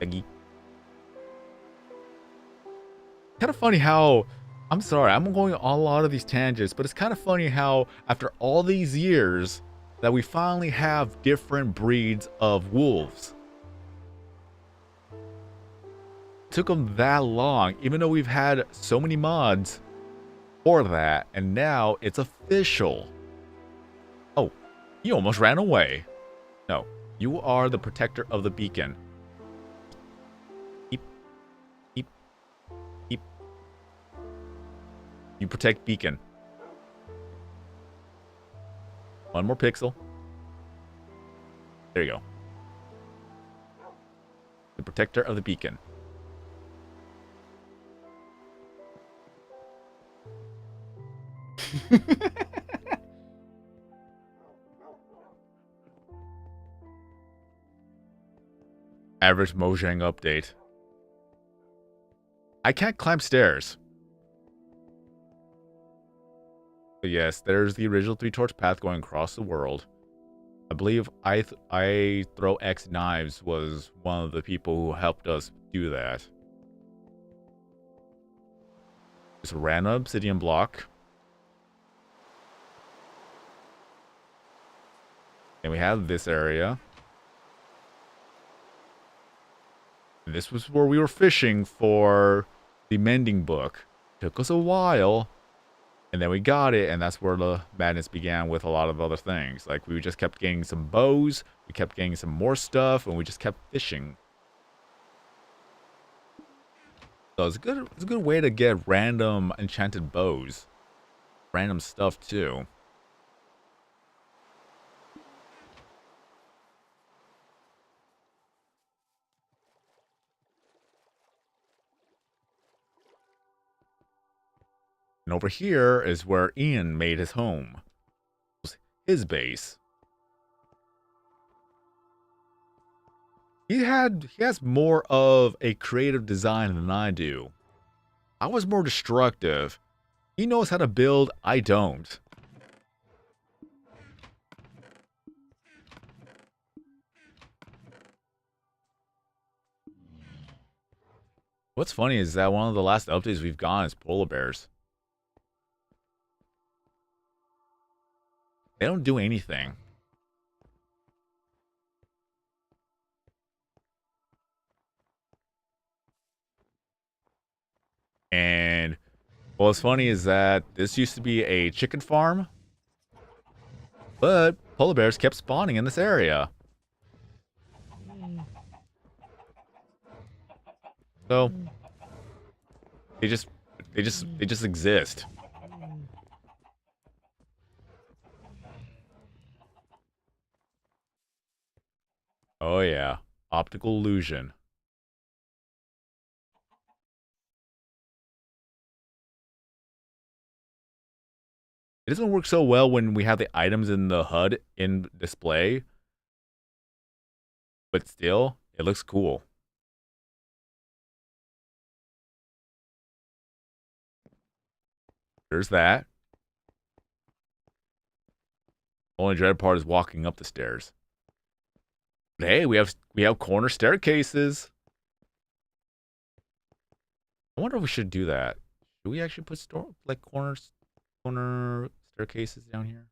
Kind of funny how, I'm sorry, I'm going on a lot of these tangents, but it's kind of funny how after all these years that we finally have different breeds of wolves. It took them that long, even though we've had so many mods for that, and now it's official. Oh, you almost ran away. No, you are the protector of the beacon. Keep. You protect beacon. One more pixel. There you go. The protector of the beacon. Average Mojang update. I can't climb stairs. But yes, there's the original 3-torch path going across the world. I believe I Throw X Knives was one of the people who helped us do that. It's a random obsidian block. And we have this area. And this was where we were fishing for the mending book. Took us a while. And then we got it, and that's where the madness began with a lot of other things. Like, we just kept getting some bows, we kept getting some more stuff, and we just kept fishing. So it's a good way to get random enchanted bows. Random stuff, too. And over here is where Ian made his home. His base. He has more of a creative design than I do. I was more destructive. He knows how to build, I don't. What's funny is that one of the last updates we've gotten is polar bears. They don't do anything. And what's funny is that this used to be a chicken farm, but polar bears kept spawning in this area. So they just they just exist. Oh yeah, optical illusion. It doesn't work so well when we have the items in the HUD in display, but still, it looks cool. There's that. The only dread part is walking up the stairs. But hey, we have corner staircases. I wonder if we should do that. Should we actually put like corner staircases down here?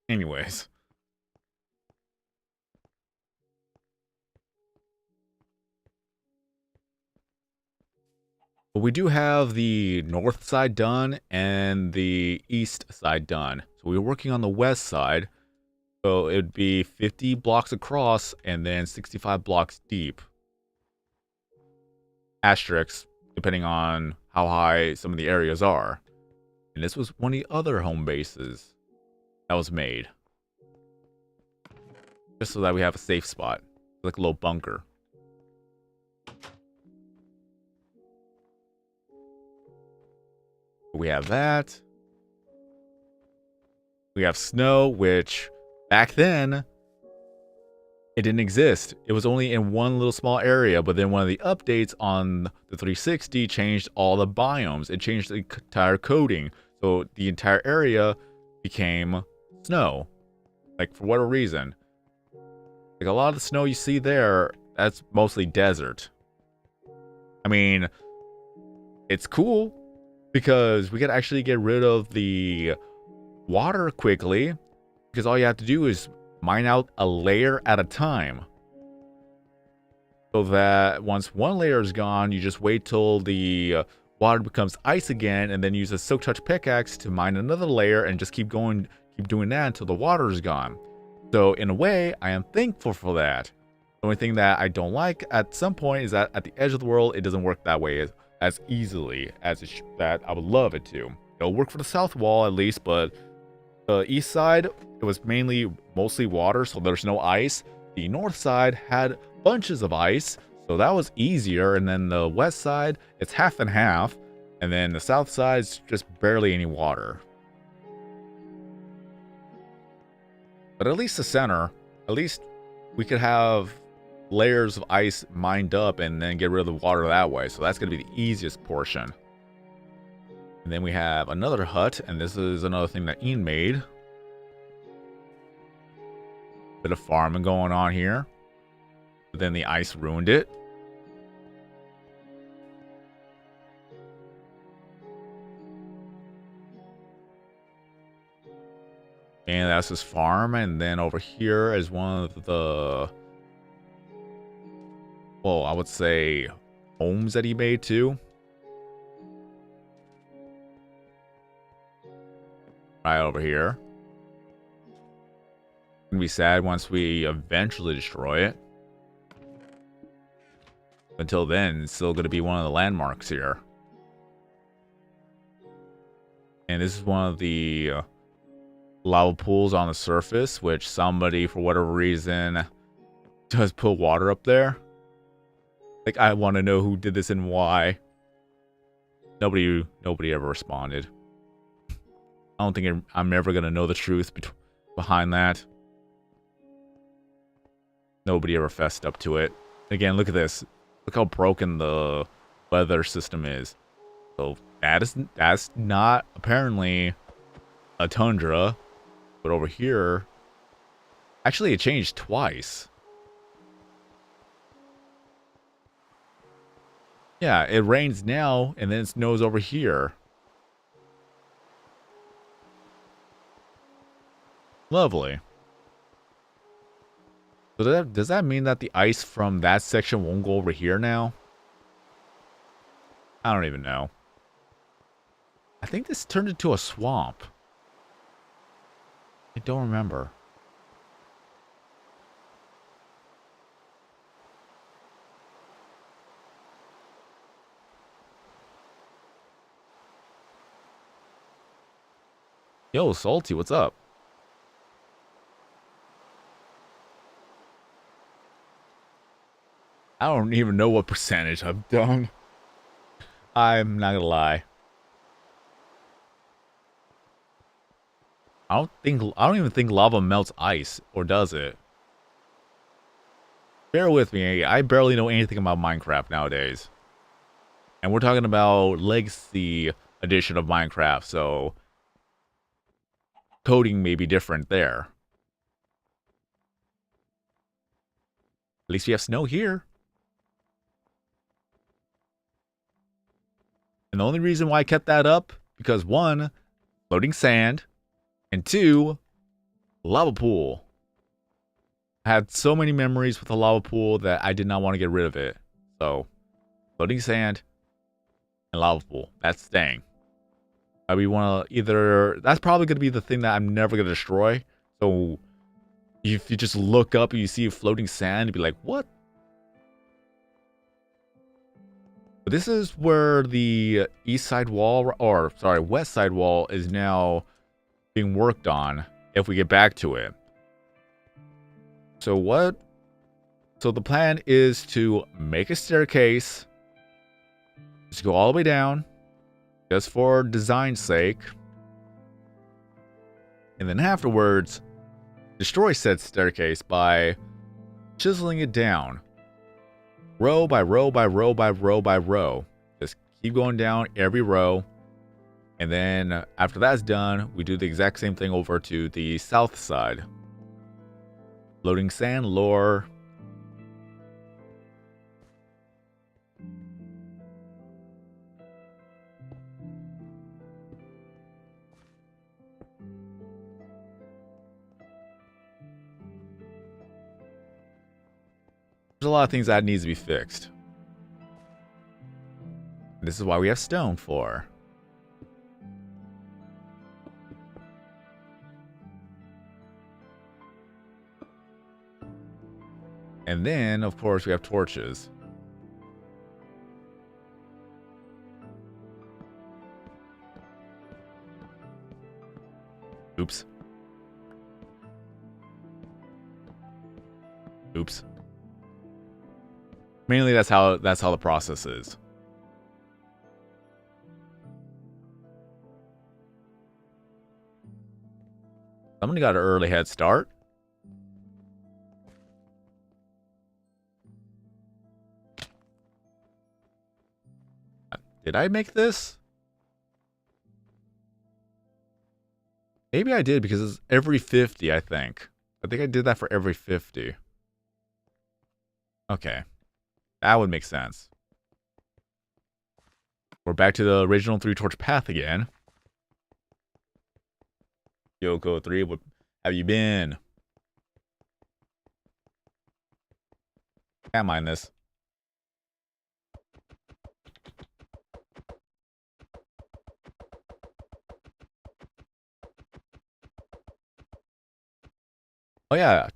Anyways. But we do have the north side done and the east side done. So we're working on the west side. So it'd be 50 blocks across and then 65 blocks deep. Asterisks, depending on how high some of the areas are. And this was one of the other home bases that was made. Just so that we have a safe spot. Like a little bunker. We have that. We have snow, which back then it didn't exist. It was only in one little small area, but then one of the updates on the 360 changed all the biomes. It changed the entire coding. So the entire area became snow. Like, for whatever reason. Like, a lot of the snow you see there, that's mostly desert. I mean, it's cool because we could actually get rid of the water quickly, because all you have to do is mine out a layer at a time. So that once one layer is gone, you just wait till the water becomes ice again, and then use a silk touch pickaxe to mine another layer and just keep doing that until the water is gone. So in a way, I am thankful for that. The only thing that I don't like at some point is that at the edge of the world, it doesn't work that way as easily as that I would love it to. It'll work for the south wall at least, but the east side, it was mostly water, so there's no ice. The north side had bunches of ice, so that was easier. And then the west side, it's half and half. And then the south side is just barely any water. But at least the center, at least we could have layers of ice mined up and then get rid of the water that way. So that's going to be the easiest portion. And then we have another hut, and this is another thing that Ian made. Bit of farming going on here. But then the ice ruined it. And that's his farm. And then over here is one of the, well, I would say homes that he made too. Right over here. Gonna be sad once we eventually destroy it. Until then, it's still gonna be one of the landmarks here. And this is one of the lava pools on the surface, which somebody, for whatever reason, does put water up there. Like, I want to know who did this and why. Nobody ever responded. I don't think I'm ever gonna know the truth behind that. Nobody ever fessed up to it. Again, look at this. Look how broken the weather system is. So that's not apparently a tundra, but over here, actually, it changed twice. Yeah, it rains now, and then it snows over here. Lovely. So does that mean that the ice from that section won't go over here now? I don't even know. I think this turned into a swamp. I don't remember. Yo, Salty, what's up? I don't even know what percentage I've done. I'm not gonna lie. I don't even think lava melts ice, or does it? Bear with me, I barely know anything about Minecraft nowadays. And we're talking about Legacy edition of Minecraft, so coding may be different there. At least we have snow here. And the only reason why I kept that up, because one, floating sand, and two, lava pool. I had so many memories with the lava pool that I did not want to get rid of it. So, floating sand and lava pool. That's staying. We want to either... That's probably going to be the thing that I'm never going to destroy. So, if you just look up and you see floating sand, you'd be like, what? But this is where the east side wall, or sorry, west side wall is now being worked on if we get back to it. So what? So the plan is to make a staircase, just go all the way down, just for design's sake. And then afterwards, destroy said staircase by chiseling it down. Row by row by row by row by row. Just keep going down every row. And then after that's done, we do the exact same thing over to the south side. Loading sand lore. There's a lot of things that needs to be fixed. This is why we have stone for. And then, of course, we have torches. Oops. Oops. Mainly that's how the process is. Somebody got an early head start. Did I make this? Maybe I did because it's every 50, I think. I think I did that for every 50. Okay. That would make sense. We're back to the original 3-torch path again. Yoko 3, what have you been? Can't mind this. Oh yeah,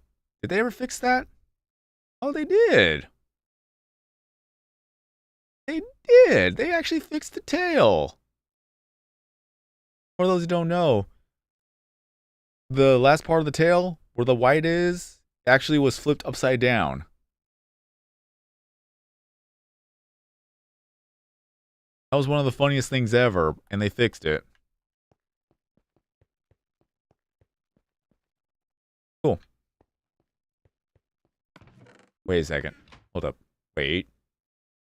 did they ever fix that? Oh, they did. They did. They actually fixed the tail. For those who don't know, the last part of the tail, where the white is, actually was flipped upside down. That was one of the funniest things ever, and they fixed it. Cool. Wait a second. Hold up. Wait.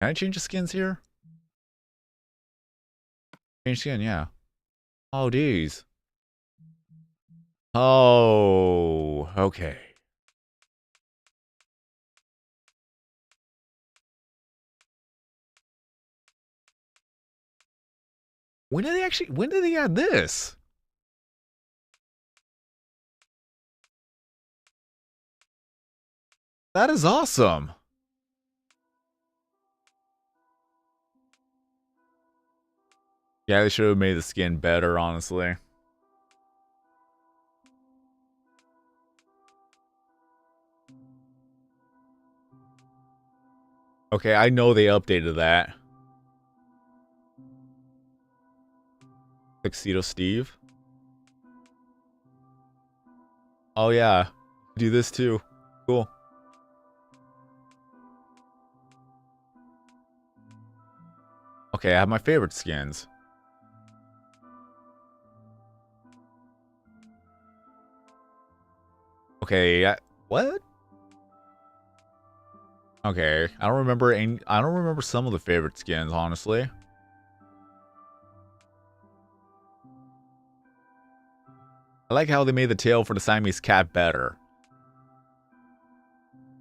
Can I change the skins here? Change skin, yeah. Oh, geez. Oh, okay. When did they add this? That is awesome. Yeah, they should have made the skin better, honestly. Okay, I know they updated that. Tuxedo Steve. Oh yeah, do this too. Cool. Okay, I have my favorite skins. Okay, what? Okay, I don't remember some of the favorite skins, honestly. I like how they made the tail for the Siamese cat better.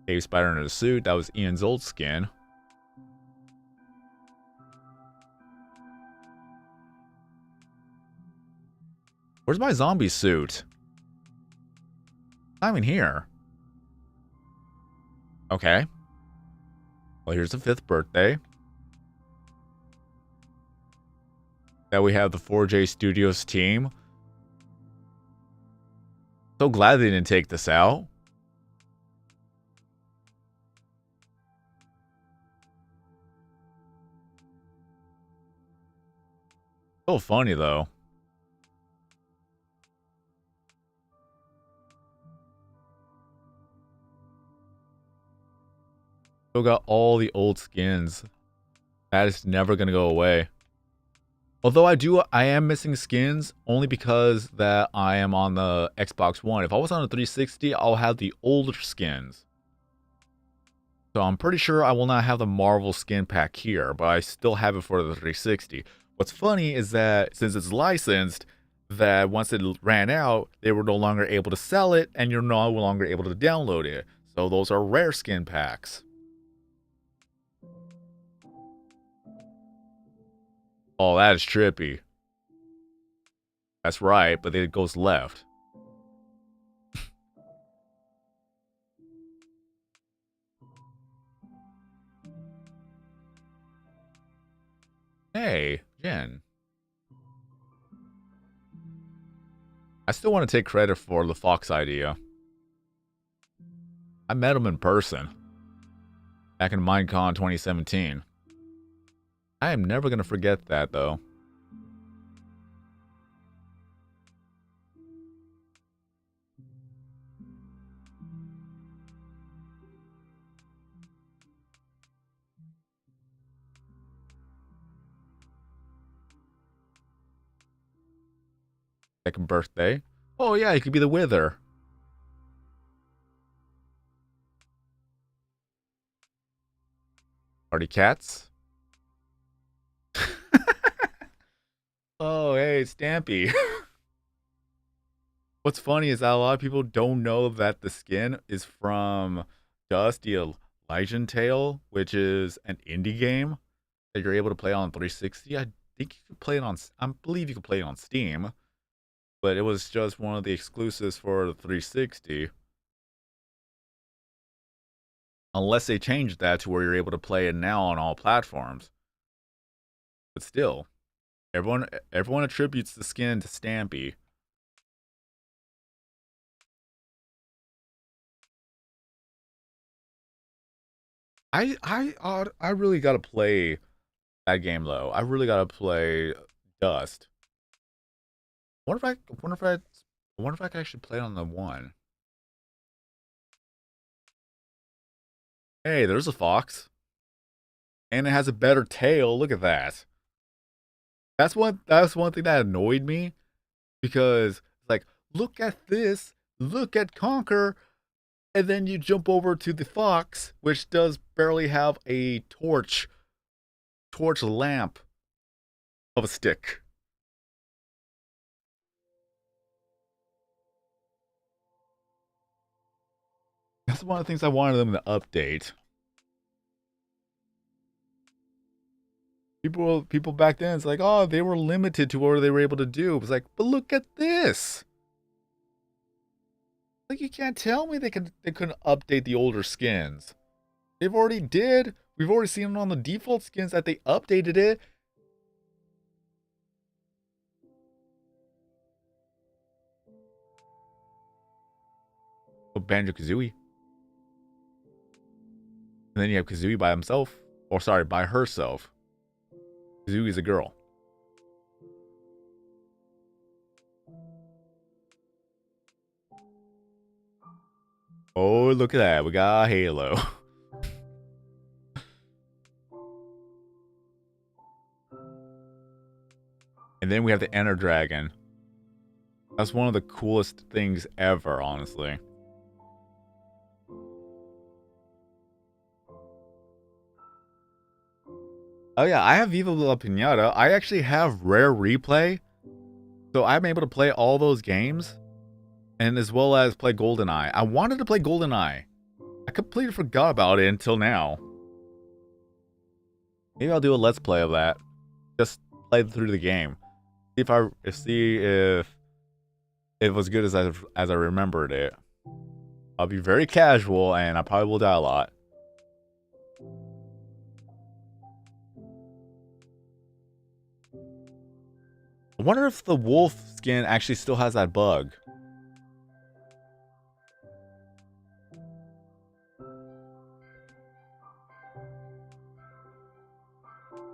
Cave spider in a suit, that was Ian's old skin. Where's my zombie suit? Not even here. Okay. Well, here's the 5th birthday. Now we have the 4J Studios team. So glad they didn't take this out. So funny, though. Still got all the old skins. That is never going to go away. Although I am missing skins only because that I am on the Xbox One. If I was on the 360, I'll have the older skins. So I'm pretty sure I will not have the Marvel skin pack here, but I still have it for the 360. What's funny is that since it's licensed, that once it ran out, they were no longer able to sell it, and you're no longer able to download it. So those are rare skin packs. Oh, that is trippy. That's right, but then it goes left. Hey, Jen. I still want to take credit for the Fox idea. I met him in person. Back in Minecon 2017. I am never going to forget that, though. Second birthday. Oh yeah, he could be the Wither. Party cats. Oh hey, Stampy. What's funny is that a lot of people don't know that the skin is from Dusty Legend Tale, which is an indie game that you're able to play on 360. I think you could play it on. I believe you could play it on Steam, but it was just one of the exclusives for the 360. Unless they changed that to where you're able to play it now on all platforms. But still, everyone attributes the skin to Stampy. I really gotta play that game though. I really gotta play Dust. I wonder if I could actually play it on the one. Hey, there's a fox. And it has a better tail. Look at that. That's one thing that annoyed me. Because like, look at this, look at Conquer, and then you jump over to the fox, which does barely have a torch lamp of a stick. That's one of the things I wanted them to update. People back then, it's like, oh, they were limited to what they were able to do. It was like, but look at this. Like, you can't tell me they couldn't update the older skins. They've already did. We've already seen it on the default skins that they updated it. Oh, Banjo-Kazooie. And then you have Kazooie by himself. Or sorry, by herself. Kazooie's a girl. Oh, look at that. We got Halo. And then we have the Ender Dragon. That's one of the coolest things ever, honestly. Oh yeah, I have Viva La Pinata. I actually have Rare Replay. So I'm able to play all those games. And as well as play GoldenEye. I wanted to play GoldenEye. I completely forgot about it until now. Maybe I'll do a Let's Play of that. Just play through the game. See if it was good as I remembered it. I'll be very casual and I probably will die a lot. I wonder if the wolf skin actually still has that bug.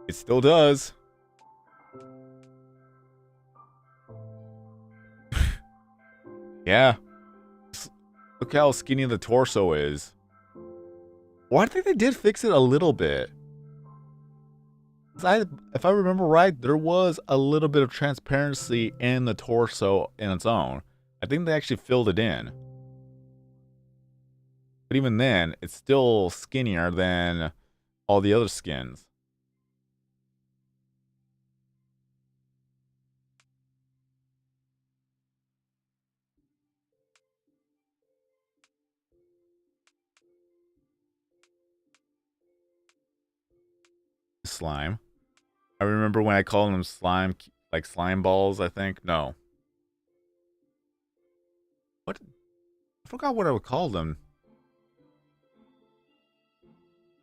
It still does. Yeah. Look how skinny the torso is. Well, I think they did fix it a little bit. If I remember right, there was a little bit of transparency in the torso in its own. I think they actually filled it in. But even then, it's still skinnier than all the other skins. Slime. I remember when I called them slime, like slime balls, I think. No. What? I forgot what I would call them.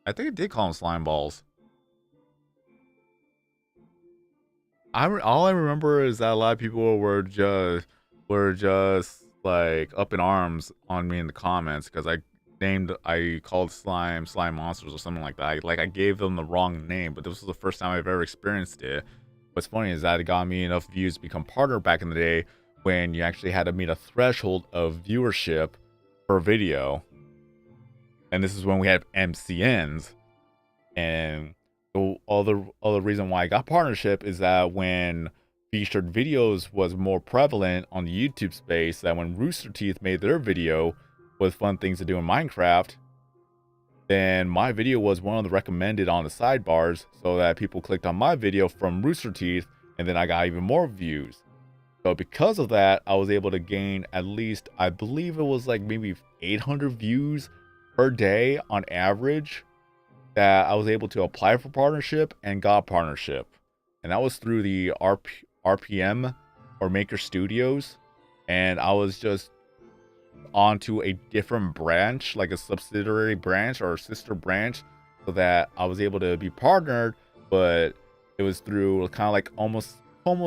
I think I did call them slime balls. All I remember is that a lot of people were just like up in arms on me in the comments because I called slime monsters or something like that. I gave them the wrong name, but this was the first time I've ever experienced it. What's funny is that it got me enough views to become partner back in the day when you actually had to meet a threshold of viewership per video. And this is when we had MCNs. And the other reason why I got partnership is that when featured videos was more prevalent on the YouTube space, that when Rooster Teeth made their video with fun things to do in Minecraft, then my video was one of the recommended on the sidebars, so that people clicked on my video from Rooster Teeth, and then I got even more views. So because of that, I was able to gain at least, I believe it was like maybe 800 views per day on average, that I was able to apply for partnership and got partnership. And that was through the RPM or Maker Studios. And I was just onto a different branch, like a subsidiary branch or a sister branch, so that I was able to be partnered, but it was through kind of like almost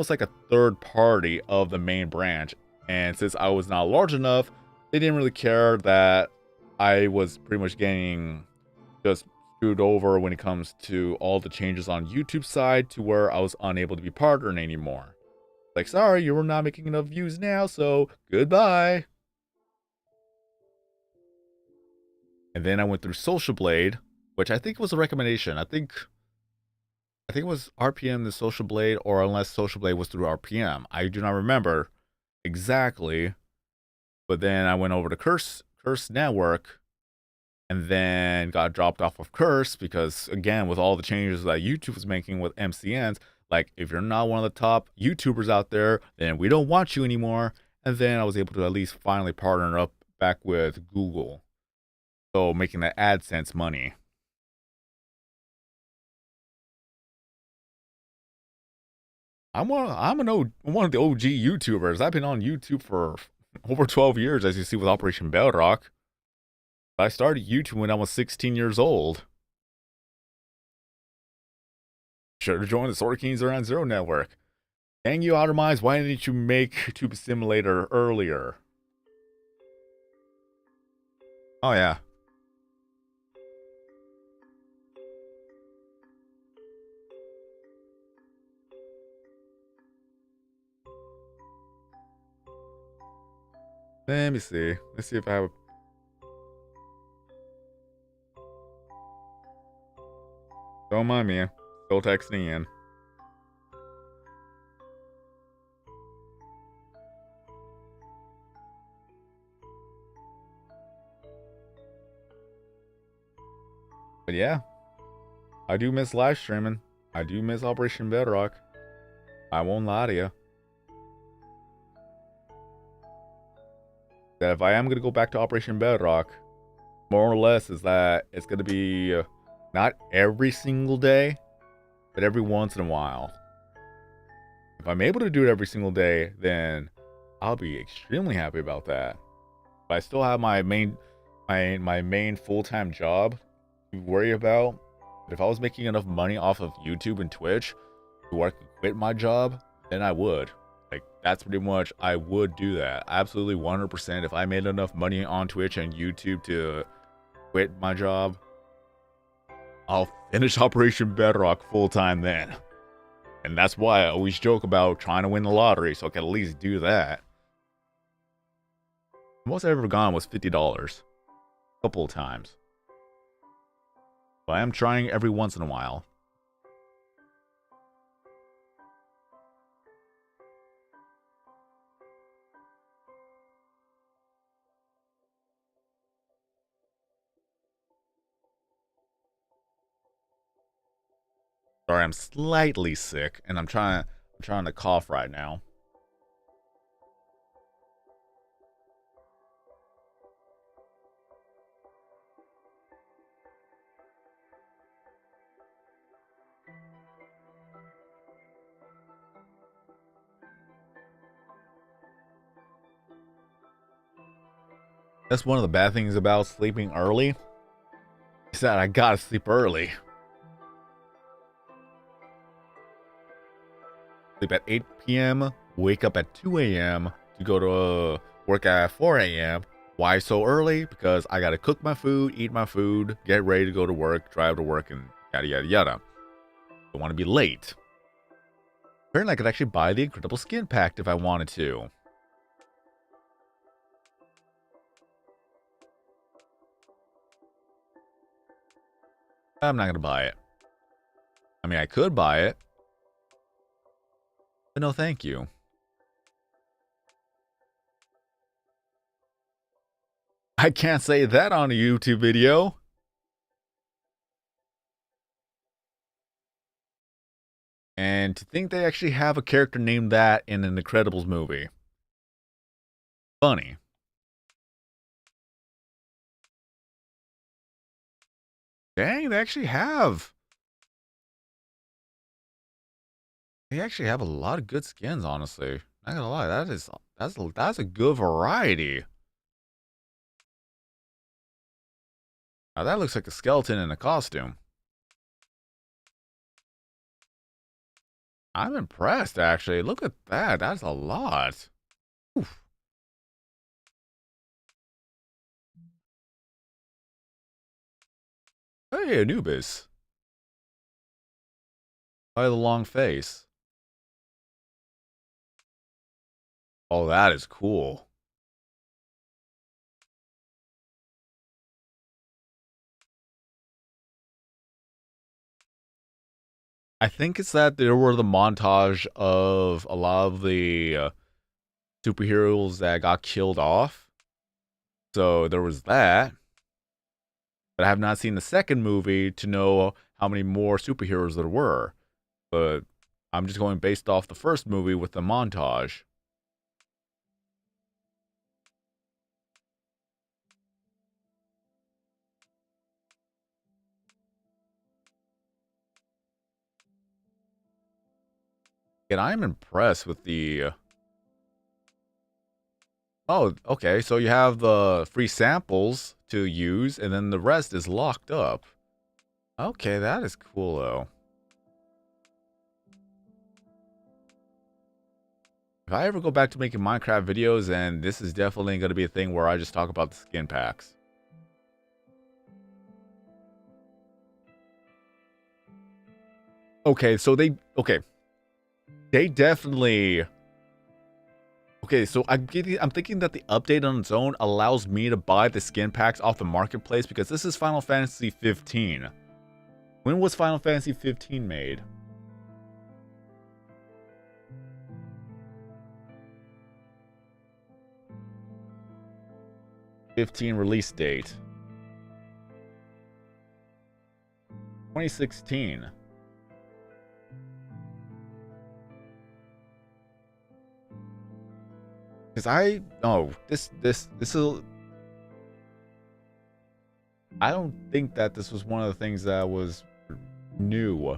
like a third party of the main branch. And since I was not large enough, they didn't really care that I was pretty much getting just screwed over when it comes to all the changes on YouTube side, to where I was unable to be partnered anymore. Like, sorry, you're not making enough views now, so goodbye. And then I went through Social Blade, which I think was a recommendation. I think it was RPM the Social Blade, or unless Social Blade was through RPM. I do not remember exactly. But then I went over to Curse Network, and then got dropped off of Curse because, again, with all the changes that YouTube was making with MCNs, like, if you're not one of the top YouTubers out there, then we don't want you anymore. And then I was able to at least finally partner up back with Google, so making that AdSense money. I'm one of the OG YouTubers. I've been on YouTube for over 12 years, as you see with Operation Bedrock. I started YouTube when I was 16 years old. Should have joined the Sword Kings Around Zero network. Dang you, Ottermize, why didn't you make Tube Simulator earlier? Oh, yeah. Let me see. Let's see if I have a... Don't mind me. Still texting in. But yeah, I do miss live streaming. I do miss Operation Bedrock. I won't lie to you. That if I am going to go back to Operation Bedrock, more or less is that it's going to be not every single day, but every once in a while. If I'm able to do it every single day, then I'll be extremely happy about that. But I still have my main full-time job to worry about. But if I was making enough money off of YouTube and Twitch to where I could quit my job, then I would. Like, that's pretty much, I would do that. Absolutely 100%. If I made enough money on Twitch and YouTube to quit my job, I'll finish Operation Bedrock full-time then. And that's why I always joke about trying to win the lottery, so I can at least do that. The most I've ever gone was $50. A couple of times. But I am trying every once in a while. Sorry, I'm slightly sick, and I'm trying to cough right now. That's one of the bad things about sleeping early. Is that I gotta sleep early. Sleep at 8 p.m., wake up at 2 a.m. to go to work at 4 a.m. Why so early? Because I gotta cook my food, eat my food, get ready to go to work, drive to work, and yada yada yada. Don't want to be late. Apparently I could actually buy the Incredible Skin Pack if I wanted to. I'm not gonna buy it. I mean, I could buy it. But no thank you. I can't say that on a YouTube video. And to think they actually have a character named that in an Incredibles movie. Funny. Dang, they actually have. They actually have a lot of good skins, honestly. Not gonna lie, that's a good variety. Now that looks like a skeleton in a costume. I'm impressed, actually. Look at that. That's a lot. Oof. Hey, Anubis. By the long face. Oh, that is cool. I think it's that there were the montage of a lot of the superheroes that got killed off. So there was that. But I have not seen the second movie to know how many more superheroes there were. But I'm just going based off the first movie with the montage. And I'm impressed with the Oh, okay. So you have the free samples to use, and then the rest is locked up. Okay, that is cool, though. If I ever go back to making Minecraft videos, and this is definitely going to be a thing where I just talk about the skin packs. Okay, so they definitely. Okay, so I'm thinking that the update on its own allows me to buy the skin packs off the marketplace because this is Final Fantasy 15. When was Final Fantasy 15 made? 15 release date. 2016. Because this is. I don't think that this was one of the things that was new.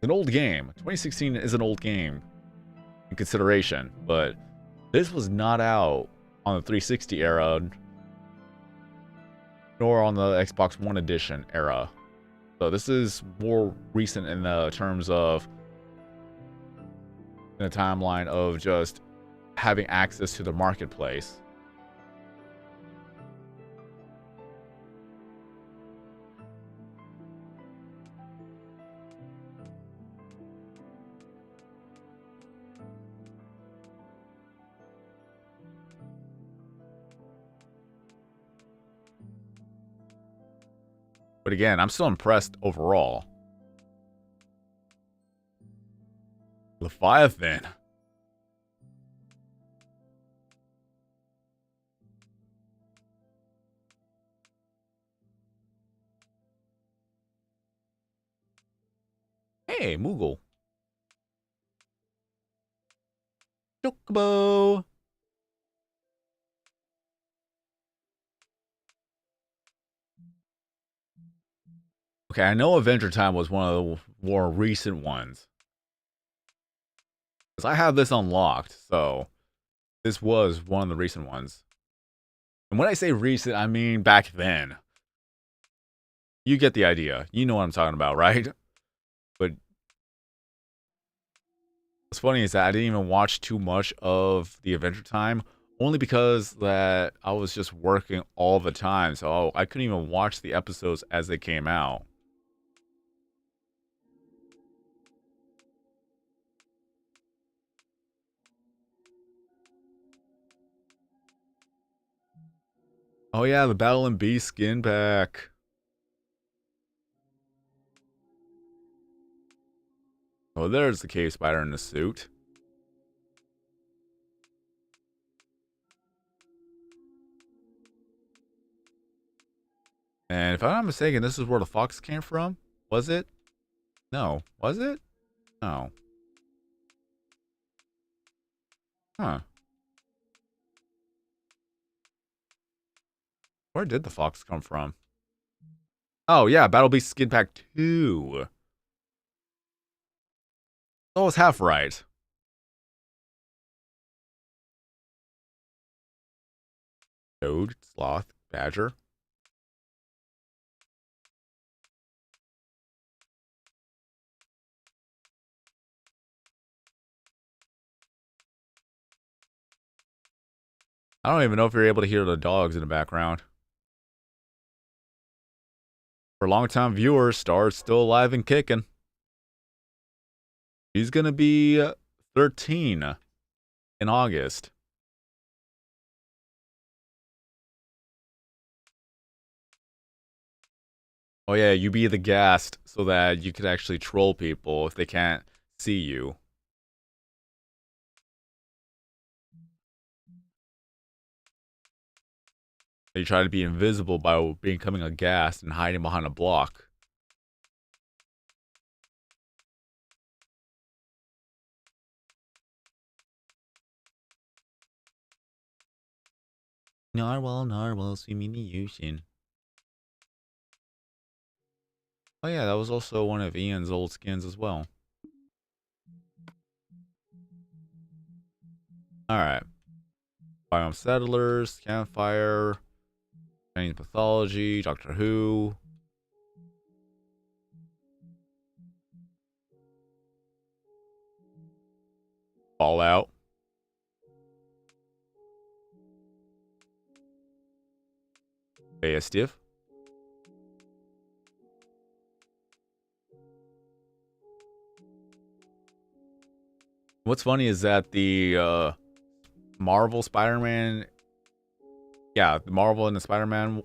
An old game. 2016 is an old game in consideration, but this was not out on the 360 era, nor on the Xbox One edition era. So this is more recent in the terms of in the timeline of just having access to the marketplace. But again, I'm still impressed overall. Leviathan. Hey, Moogle. Chocobo. Okay, I know Adventure Time was one of the more recent ones. Because I have this unlocked, so this was one of the recent ones. And when I say recent, I mean back then. You get the idea. You know what I'm talking about, right? But what's funny is that I didn't even watch too much of the Adventure Time, only because that I was just working all the time, so I couldn't even watch the episodes as they came out. Oh yeah, the Battle and Beast skin pack. Oh, there's the cave spider in the suit. And if I'm not mistaken, this is where the fox came from? Was it? No. Was it? No. Huh. Where did the fox come from? Oh, yeah, Battle Beast Skin Pack 2. Oh, it's half right. Toad, Sloth, Badger. I don't even know if you're able to hear the dogs in the background. For longtime viewers, Star's still alive and kicking. He's gonna be 13 in August. Oh yeah, you be the guest so that you could actually troll people if they can't see you. You try to be invisible by becoming a ghast and hiding behind a block. Narwhal, narwhal, swimming in the ocean. Oh yeah, that was also one of Ian's old skins as well. Alright. Biome Settlers, Campfire, Chinese Mythology, Doctor Who. Fallout. Abusive. What's funny is that the Marvel Spider-Man, the Marvel and the Spider-Man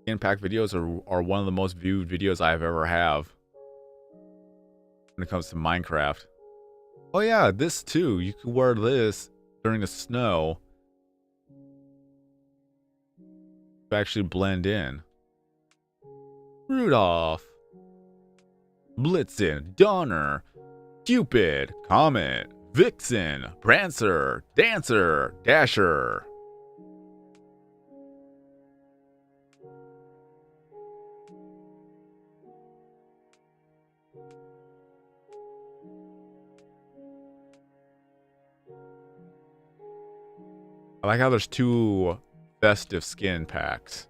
Impact videos are one of the most viewed videos I've ever have when it comes to Minecraft. Oh yeah, this too. You could wear this during the snow to actually blend in. Rudolph, Blitzen, Donner, Cupid, Comet, Vixen, Prancer, Dancer, Dasher. I like how there's two festive skin packs.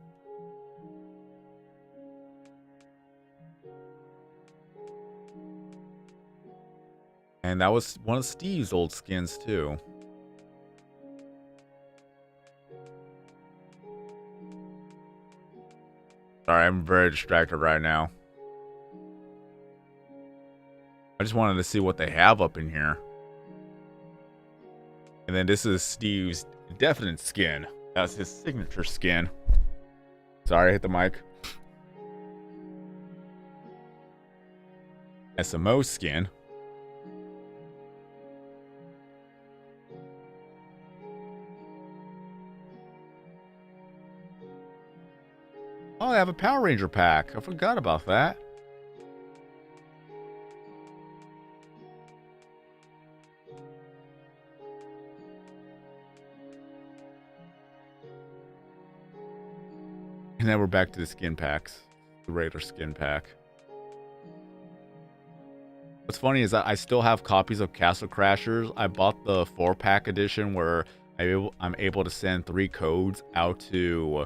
And that was one of Steve's old skins too. Sorry, I'm very distracted right now. I just wanted to see what they have up in here. And then this is Steve's definite skin. That's his signature skin. Sorry, I hit the mic. SMO skin. Oh, they have a Power Ranger pack. I forgot about that. And then we're back to the skin packs. The regular skin pack. What's funny is that I still have copies of Castle Crashers. I bought the 4-pack edition where I'm able to send 3 codes out to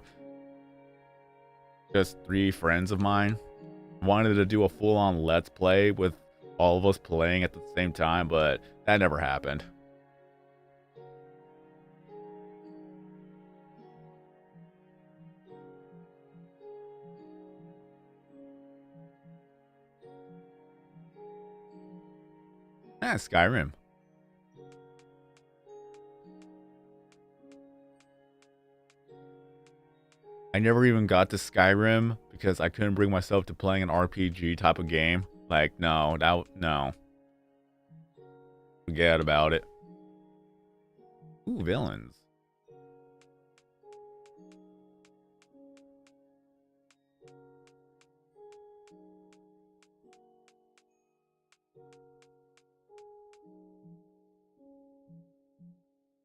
just 3 friends of mine. Wanted to do a full-on Let's Play with all of us playing at the same time, but that never happened. Skyrim. I never even got to Skyrim because I couldn't bring myself to playing an RPG type of game. Like, no. Forget about it. Ooh, villains.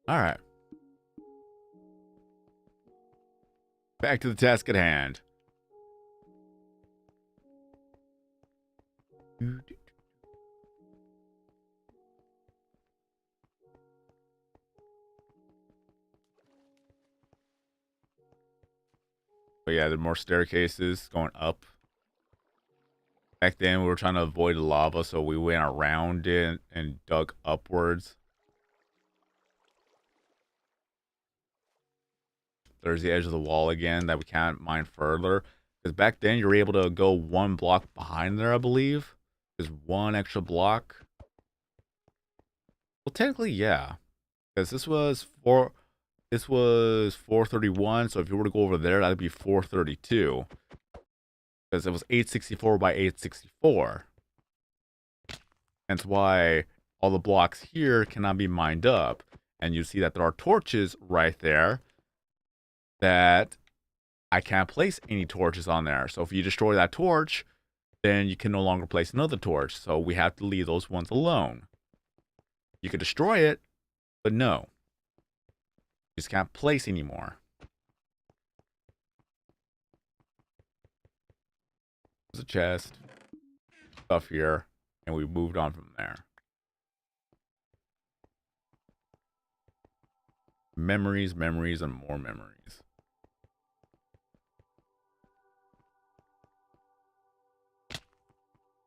Alright. Back to the task at hand. But yeah, there are more staircases going up. Back then, we were trying to avoid lava, so we went around it and dug upwards. There's the edge of the wall again that we can't mine further. Because back then, you were able to go 1 block behind there, I believe. There's 1 extra block. Well, technically, yeah. Because this was 431, so if you were to go over there, that'd be 432. Because it was 864 by 864. That's why all the blocks here cannot be mined up. And you see that there are torches right there that I can't place any torches on there. So if you destroy that torch, then you can no longer place another torch. So we have to leave those ones alone. You could destroy it, but no. You just can't place anymore. There's a chest. stuff here, and we moved on from there. Memories, memories, and more memories.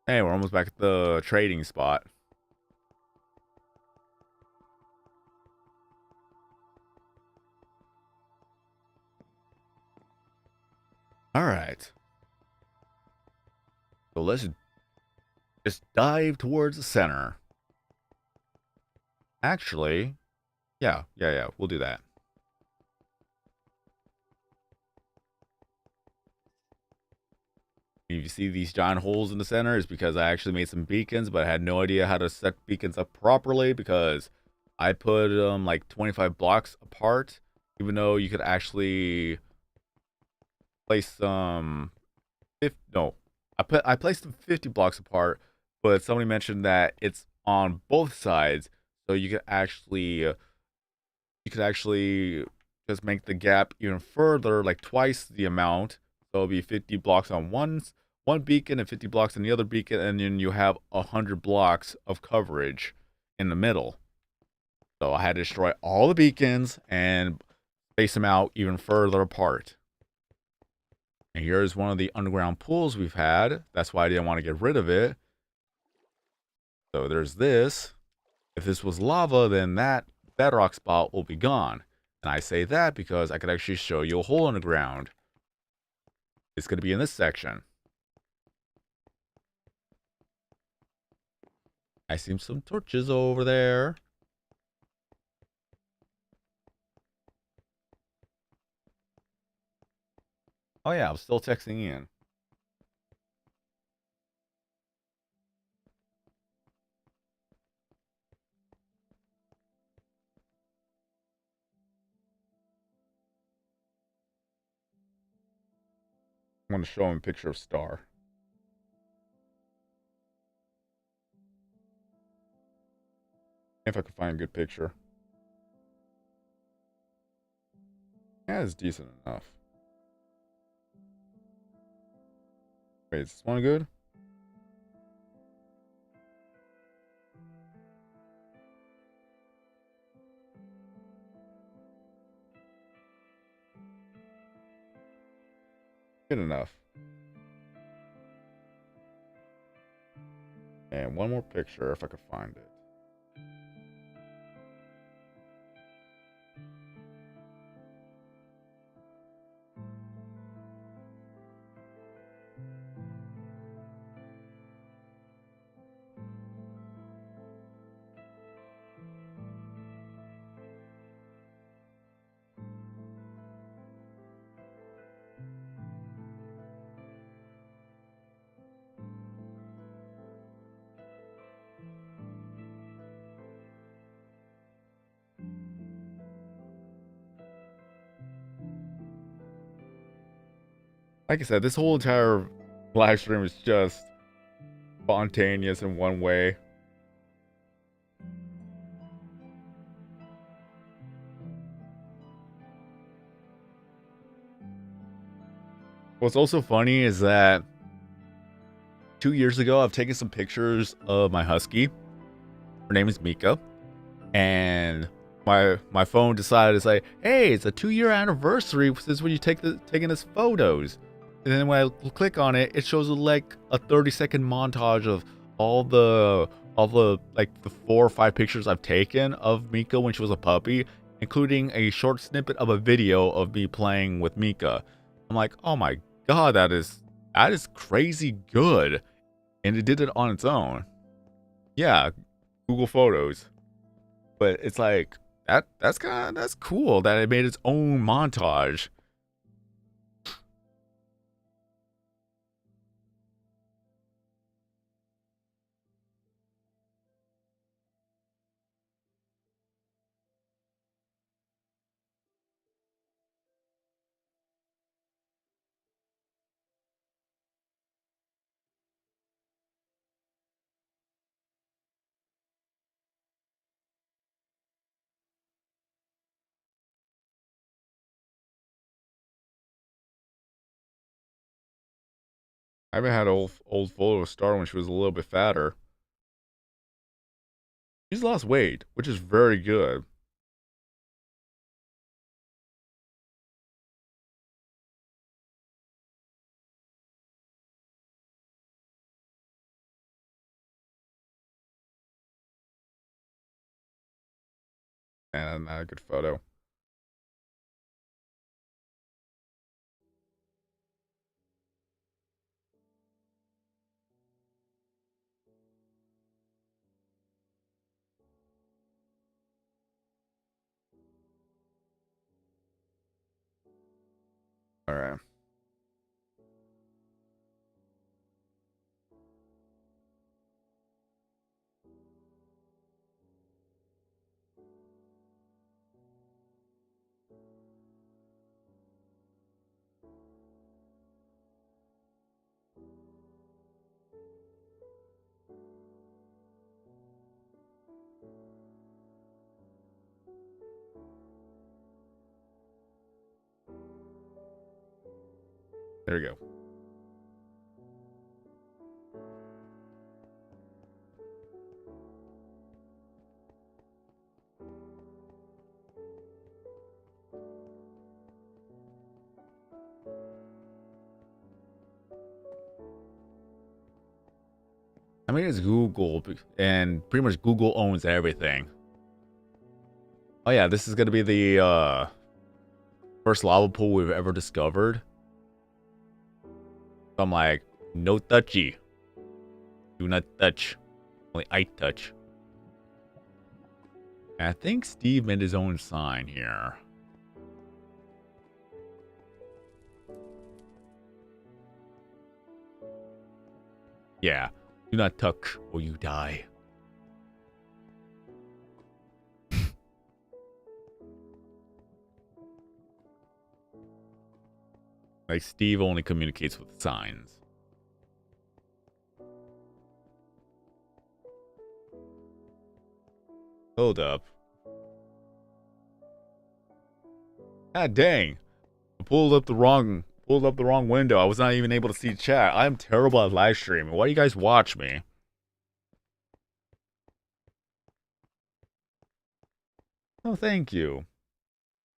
Hey, we're almost back at the trading spot. All right. So let's just dive towards the center. Actually, yeah, we'll do that. If you see these giant holes in the center, it's because I actually made some beacons, but I had no idea how to set beacons up properly because I put them like 25 blocks apart, even though you could actually place some. No, I placed them 50 blocks apart, but somebody mentioned that it's on both sides, so you could actually just make the gap even further, like twice the amount. So it'll be 50 blocks on one beacon and 50 blocks on the other beacon, and then you have 100 blocks of coverage in the middle. So I had to destroy all the beacons and space them out even further apart. And here's one of the underground pools we've had. That's why I didn't want to get rid of it. So there's this. If this was lava, then that bedrock spot will be gone. And I say that because I could actually show you a hole in the ground. It's going to be in this section. I see some torches over there. Oh yeah, I'm still texting Ian. I'm going to show him a picture of Star. If I could find a good picture. Yeah, it's decent enough. Wait, is this one good? Good enough. And one more picture if I could find it. Like I said, this whole entire live stream is just spontaneous in one way. What's also funny is that 2 years ago, I've taken some pictures of my husky. Her name is Mika, and my phone decided to say, "Hey, it's a 2-year anniversary since when you taking this photos." And then when I click on it, it shows like a 30-second montage of all the like the 4 or 5 pictures I've taken of Mika when she was a puppy, including a short snippet of a video of me playing with Mika. I'm like, oh my god, that is crazy good, and it did it on its own. Yeah, Google Photos. But it's like that's cool that it made its own montage. I haven't had an old photo of Star when she was a little bit fatter. She's lost weight, which is very good. And not a good photo. All right. There we go. I mean, it's Google, and pretty much Google owns everything. Oh yeah, this is gonna be the first lava pool we've ever discovered. So I'm like, no touchy. Do not touch. Only I touch. And I think Steve made his own sign here. Yeah. Do not tuck or you die. Like, Steve only communicates with signs. Hold up. Ah, dang. I pulled up the wrong window. I was not even able to see chat. I'm terrible at live streaming. Why do you guys watch me? Oh, thank you.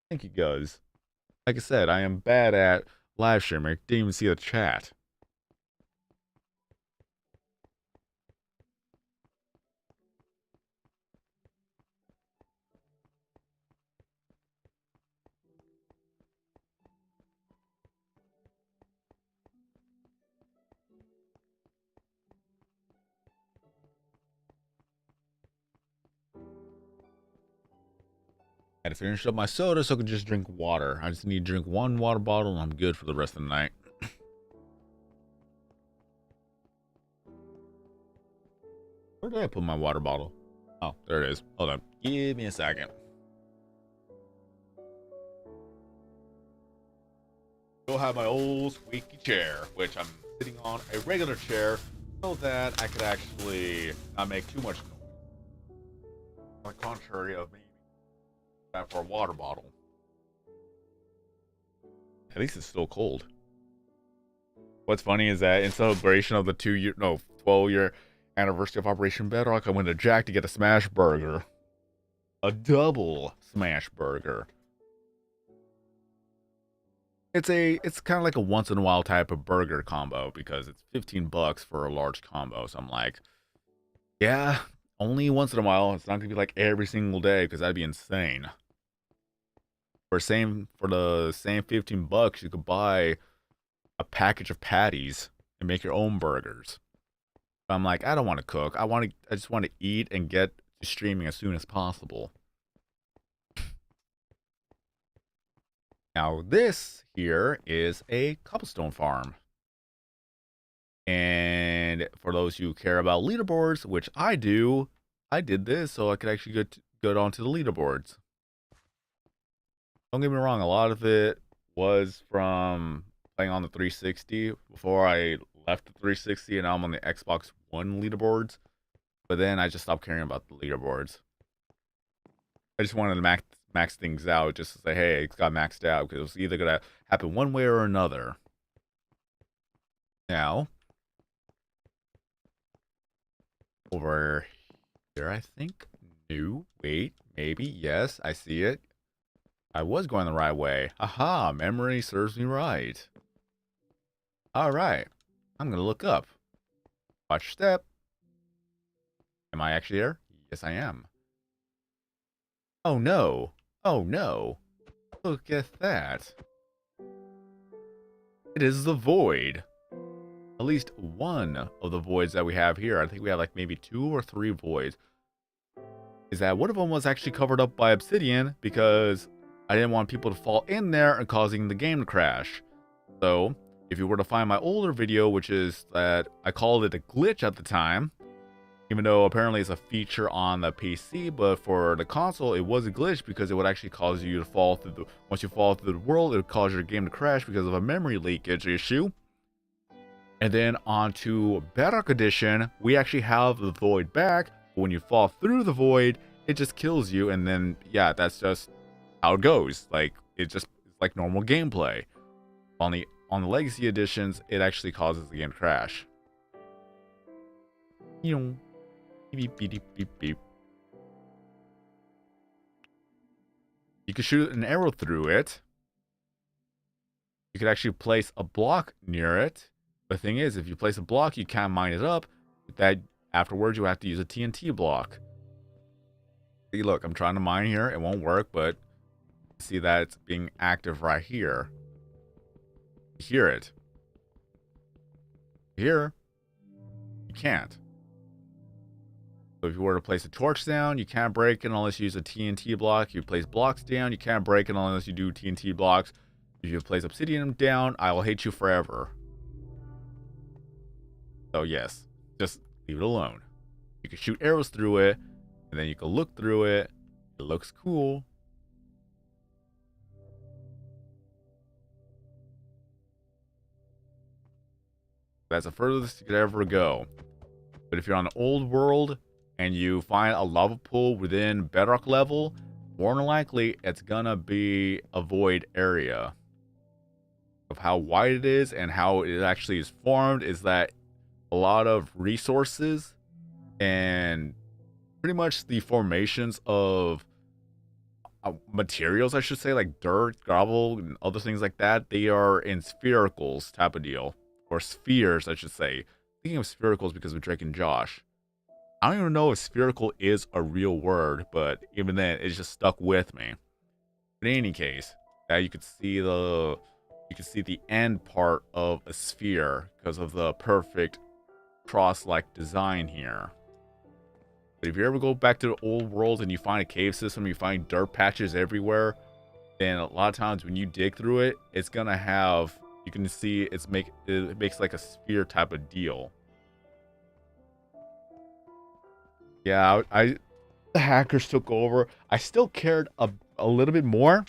Thank you, guys. Like I said, I am bad at live streaming. I didn't even see the chat. I had to finish up my soda so I could just drink water. I just need to drink one water bottle and I'm good for the rest of the night. Where did I put my water bottle? Oh, there it is. Hold on. Give me a second. Still have my old squeaky chair, which I'm sitting on a regular chair so that I could actually not make too much noise. On the contrary of me that for a water bottle. At least it's still cold. What's funny is that in celebration of the 12-year anniversary of Operation Bedrock, I went to Jack to get a smash burger. A double smash burger. It's kind of like a once in a while type of burger combo because it's $15 for a large combo. So I'm like, yeah, only once in a while. It's not gonna be like every single day because that'd be insane. For the same $15, you could buy a package of patties and make your own burgers. I'm like, I don't want to cook. I just want to eat and get to streaming as soon as possible. Now, this here is a cobblestone farm. And for those who care about leaderboards, which I do, I did this so I could actually go onto the leaderboards. Don't get me wrong, a lot of it was from playing on the 360 before I left the 360 and now I'm on the Xbox One leaderboards. But then I just stopped caring about the leaderboards. I just wanted to max things out just to say, hey, it's got maxed out because it was either going to happen one way or another. Now, Over here, I think. No, wait, maybe, yes, I see it. I was going the right way. Aha, memory serves me right. Alright, I'm gonna look up. Watch your step. Am I actually there? Yes, I am. Oh no. Oh no. Look at that. It is the void. At least one of the voids that we have here. I think we have like maybe 2 or 3 voids. Is that one of them was actually covered up by obsidian because I didn't want people to fall in there and causing the game to crash. So, if you were to find my older video, which is that I called it a glitch at the time, even though apparently it's a feature on the PC, but for the console, it was a glitch because it would actually cause you to fall through the... Once you fall through the world, it would cause your game to crash because of a memory leakage issue. And then onto Bedrock Edition, we actually have the void back. But when you fall through the void, it just kills you. And then, yeah, that's just how it goes. Like, it's like normal gameplay. On the Legacy Editions, it actually causes the game to crash. You know. Beep, beep, beep, beep. You could shoot an arrow through it. You could actually place a block near it. The thing is, if you place a block, you can't mine it up. That afterwards, you have to use a TNT block. See, look, I'm trying to mine here. It won't work, but see that it's being active right here. You hear it. Here, you can't. So if you were to place a torch down, you can't break it unless you use a TNT block. If you place blocks down, you can't break it unless you do TNT blocks. If you place obsidian down, I will hate you forever. So yes, just leave it alone. You can shoot arrows through it, and then you can look through it. It looks cool. That's the furthest you could ever go. But if you're on an old world and you find a lava pool within Bedrock level, more than likely it's gonna be a void area. Of how wide it is and how it actually is formed is that a lot of resources and pretty much the formations of materials, I should say, like dirt, gravel, and other things like that, they are in sphericals type of deal. Or spheres, I should say. Thinking of sphericals because of Drake and Josh. I don't even know if spherical is a real word, but even then, it's just stuck with me. But in any case, you could see the end part of a sphere because of the perfect cross-like design here. But if you ever go back to the old world and you find a cave system, you find dirt patches everywhere, then a lot of times when you dig through it, it's gonna have, you can see it makes like a sphere type of deal. Yeah, the hackers took over. I still cared a little bit more,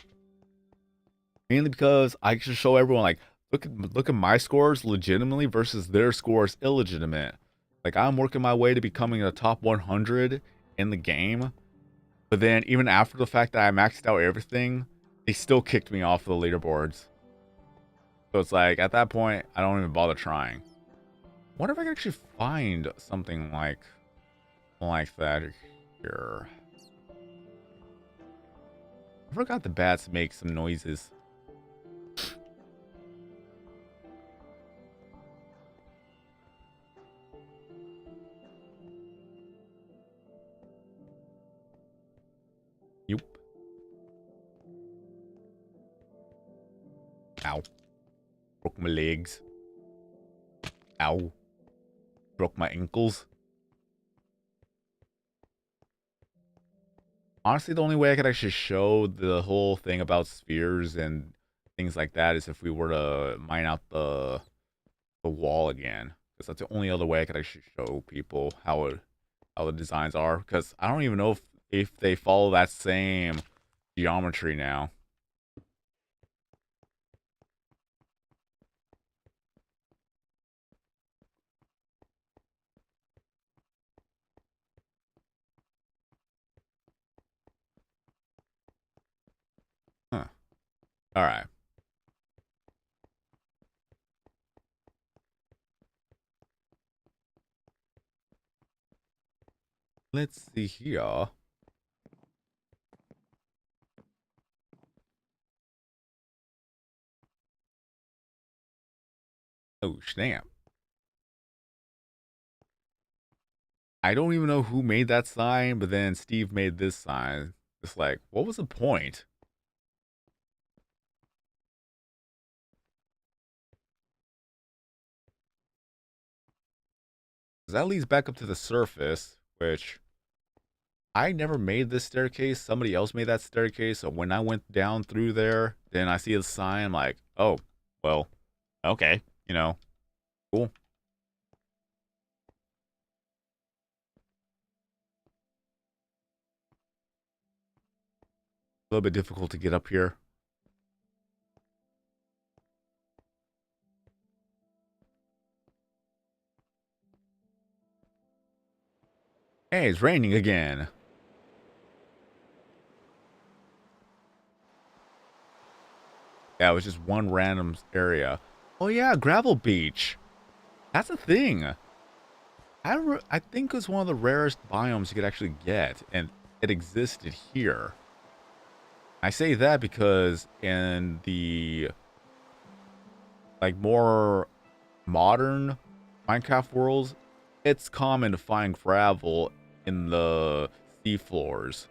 mainly because I could show everyone like, look at my scores legitimately versus their scores illegitimate. Like, I'm working my way to becoming a top 100 in the game, but then even after the fact that I maxed out everything, they still kicked me off of the leaderboards. So it's like, at that point, I don't even bother trying. What if I could actually find something like that here? I forgot the bats make some noises. Yup. Ow. Broke my legs. Ow. Broke my ankles. Honestly, the only way I could actually show the whole thing about spheres and things like that is if we were to mine out the wall again. Because that's the only other way I could actually show people how the designs are. Because I don't even know if they follow that same geometry now. Huh. Alright. Let's see here. Oh, snap. I don't even know who made that sign, but then Steve made this sign. It's like, what was the point? That leads back up to the surface, which I never made this staircase. Somebody else made that staircase. So when I went down through there, then I see a sign. I'm like, oh, well, okay, cool. A little bit difficult to get up here. Hey, it's raining again. Yeah, it was just one random area. Oh yeah, gravel beach. That's a thing. I think it's one of the rarest biomes you could actually get, and it existed here. I say that because in the like more modern Minecraft worlds, it's common to find gravel in the sea floors.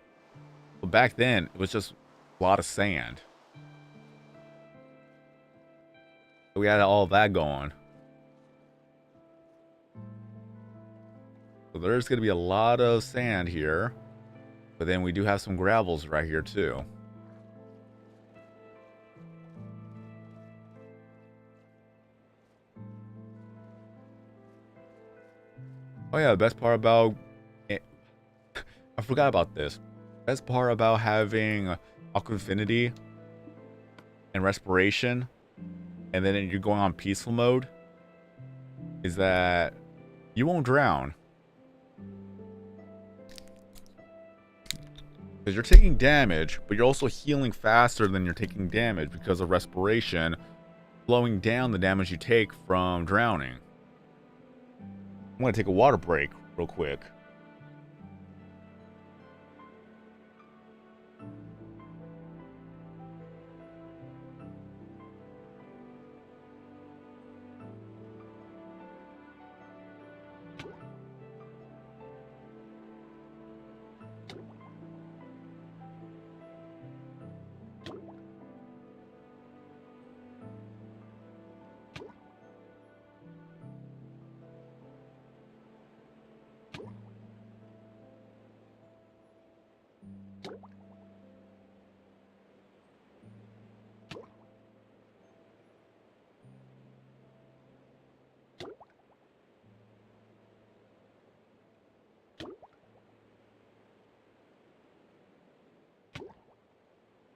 But back then, it was just a lot of sand. So we had all that going. So there's going to be a lot of sand here. But then we do have some gravels right here too. Oh yeah, the best part about it, I forgot about this. Best part about having Aqua Affinity and Respiration, and then you're going on peaceful mode, is that you won't drown. Because you're taking damage, but you're also healing faster than you're taking damage because of Respiration, slowing down the damage you take from drowning. I'm going to take a water break real quick.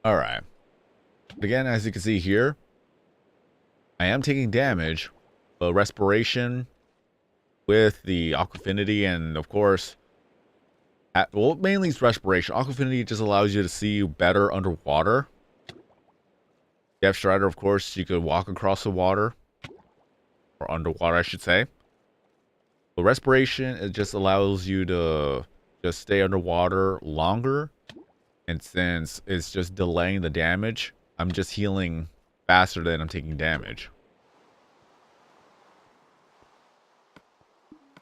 Alright. Again, as you can see here, I am taking damage, but Respiration with the Aqua Affinity and, of course, well, mainly it's Respiration. Aqua Affinity just allows you to see better underwater. You have Strider, of course, you could walk across the water. Or underwater, I should say. But Respiration, it just allows you to just stay underwater longer. And since it's just delaying the damage, I'm just healing faster than I'm taking damage.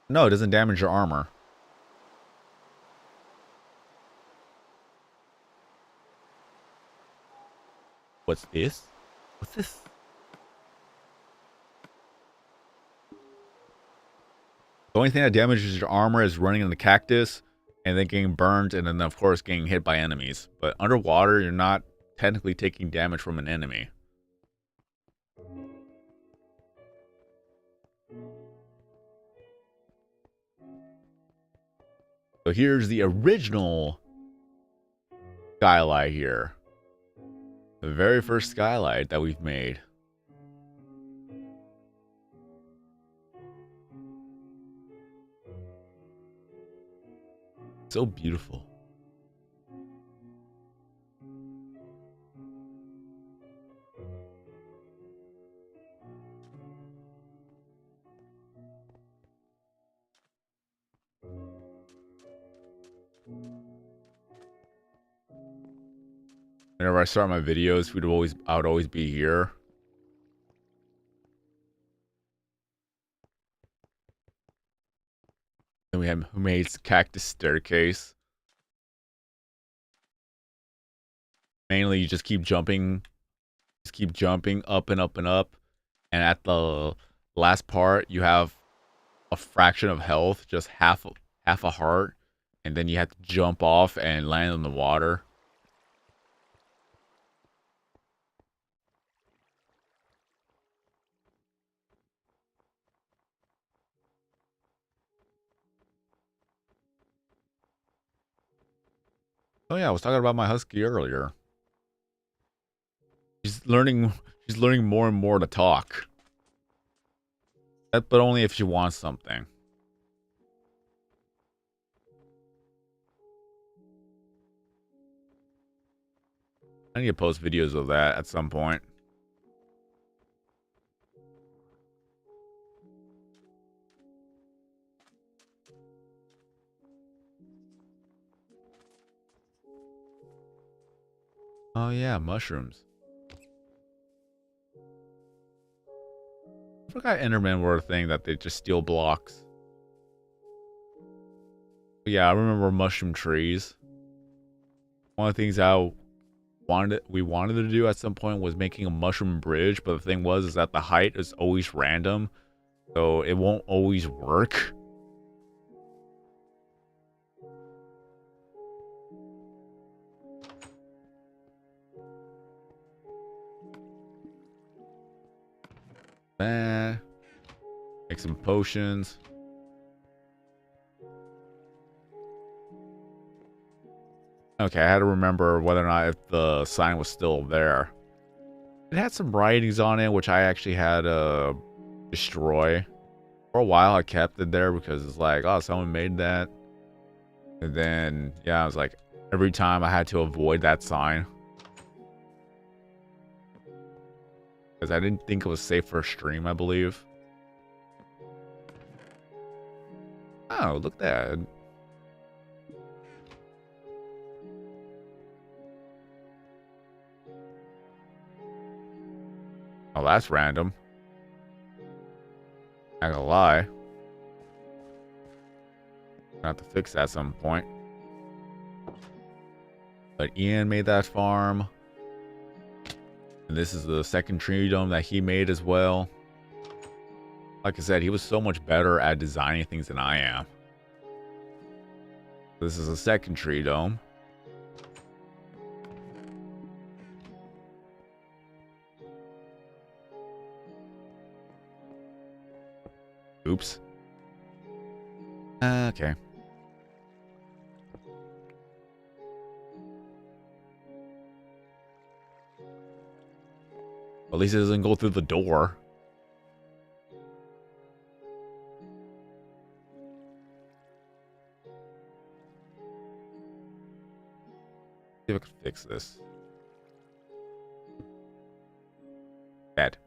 No, it doesn't damage your armor. What's this? What's this? The only thing that damages your armor is running in the cactus and then getting burned and then, of course, getting hit by enemies. But underwater, you're not technically taking damage from an enemy. So here's the original skylight here. The very first skylight that we've made. So beautiful. Whenever I start my videos, I would always be here. Then we had who made cactus staircase. Mainly, you just keep jumping up and up and up, and at the last part, you have a fraction of health, just half a heart, and then you have to jump off and land in the water. Oh yeah, I was talking about my husky earlier. She's learning more and more to talk. But only if she wants something. I need to post videos of that at some point. Oh yeah, mushrooms. I forgot Endermen were a thing that they just steal blocks. But yeah, I remember mushroom trees. One of the things we wanted to do at some point was making a mushroom bridge, but the thing is that the height is always random, so it won't always work. Make some potions. Okay, I had to remember whether or not if the sign was still there. It had some writings on it, which I actually had to destroy. For a while, I kept it there because it's like, oh, someone made that. And then, yeah, I was like, every time I had to avoid that sign. Because I didn't think it was safe for a stream, I believe. Oh, look at that. Oh, that's random. Not gonna lie. Gonna have to fix that at some point. But Ian made that farm. And this is the second tree dome that he made as well. Like I said, he was so much better at designing things than I am. This is the second tree dome. Oops. Okay. At least it doesn't go through the door. See if I can fix this. Bad.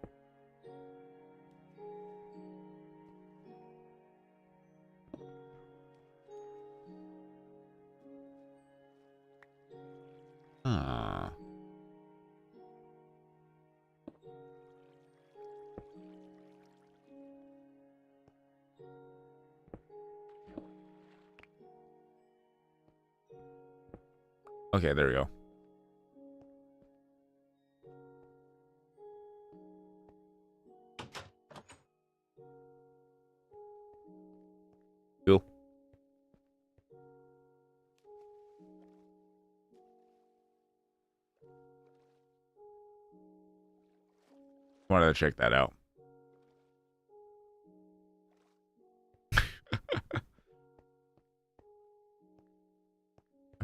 Ah. Okay, there we go. Cool. Wanted to check that out. I'm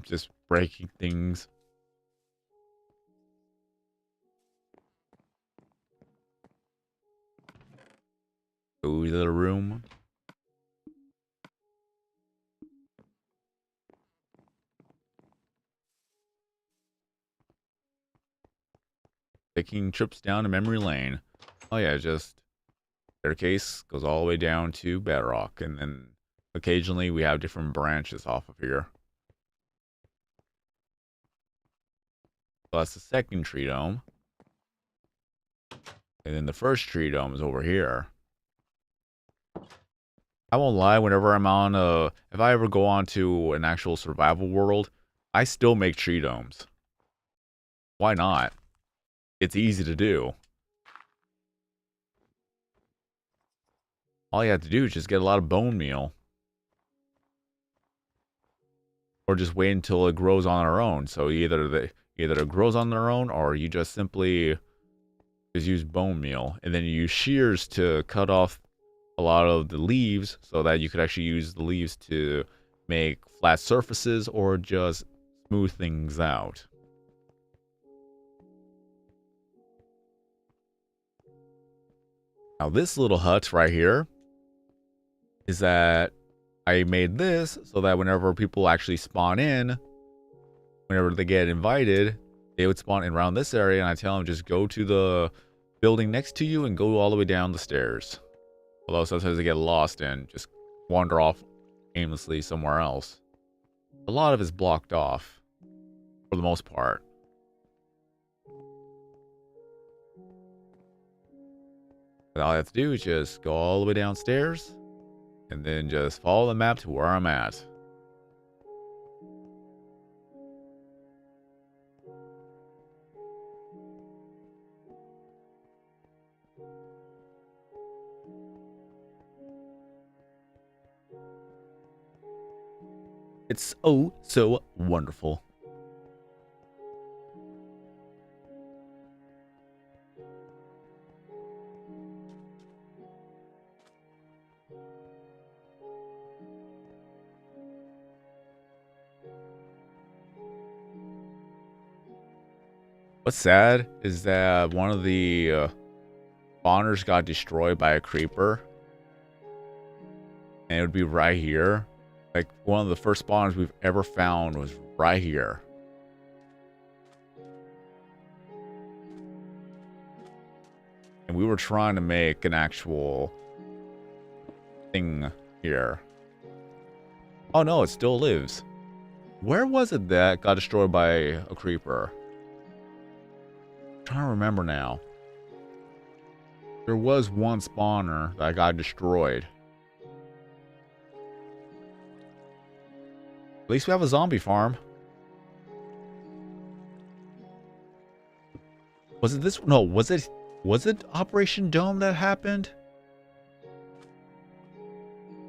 just breaking things. Go to the room. Taking trips down to memory lane. Oh yeah, just staircase goes all the way down to Bedrock, and then occasionally we have different branches off of here. So that's the second tree dome. And then the first tree dome is over here. I won't lie, whenever I'm on if I ever go on to an actual survival world, I still make tree domes. Why not? It's easy to do. All you have to do is just get a lot of bone meal. Or just wait until it grows on their own. So either it grows on their own, or you just simply just use bone meal. And then you use shears to cut off a lot of the leaves so that you could actually use the leaves to make flat surfaces or just smooth things out. Now this little hut right here is that I made this so that whenever people actually spawn in, whenever they get invited, they would spawn in around this area, and I tell them just go to the building next to you and go all the way down the stairs. Although sometimes they get lost and just wander off aimlessly somewhere else. A lot of it's blocked off, for the most part. But all I have to do is just go all the way downstairs, and then just follow the map to where I'm at. It's oh so wonderful. What's sad is that one of the spawners got destroyed by a creeper. And it would be right here. Like, one of the first spawners we've ever found was right here. And we were trying to make an actual thing here. Oh no, it still lives. Where was it that got destroyed by a creeper? I'm trying to remember now. There was one spawner that got destroyed. At least we have a zombie farm. Was it this? No, was it Operation Dome that happened?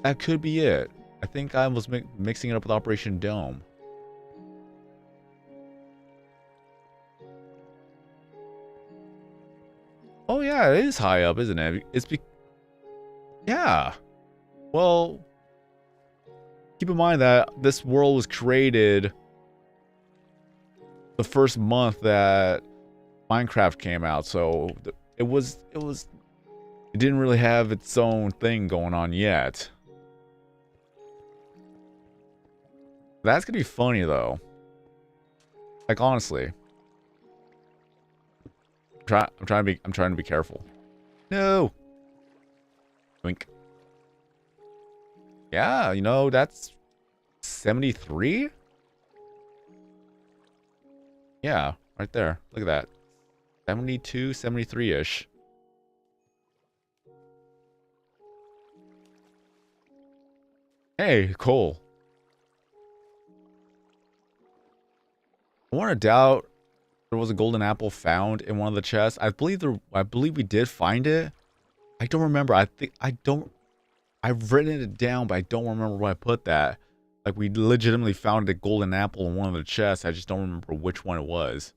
That could be it. I think I was mixing it up with Operation Dome. Oh yeah, it is high up, isn't it? Yeah. Well, keep in mind that this world was created the first month that Minecraft came out, so it didn't really have its own thing going on yet. That's gonna be funny though. Like, honestly. I'm trying to be careful. No. Wink. Yeah, you know, that's 73? Yeah, right there. Look at that. 72, 73-ish. Hey, cool. I want to doubt there was a golden apple found in one of the chests. I believe we did find it. I don't remember. I've written it down, but I don't remember where I put that. Like, we legitimately found a golden apple in one of the chests. I just don't remember which one it was.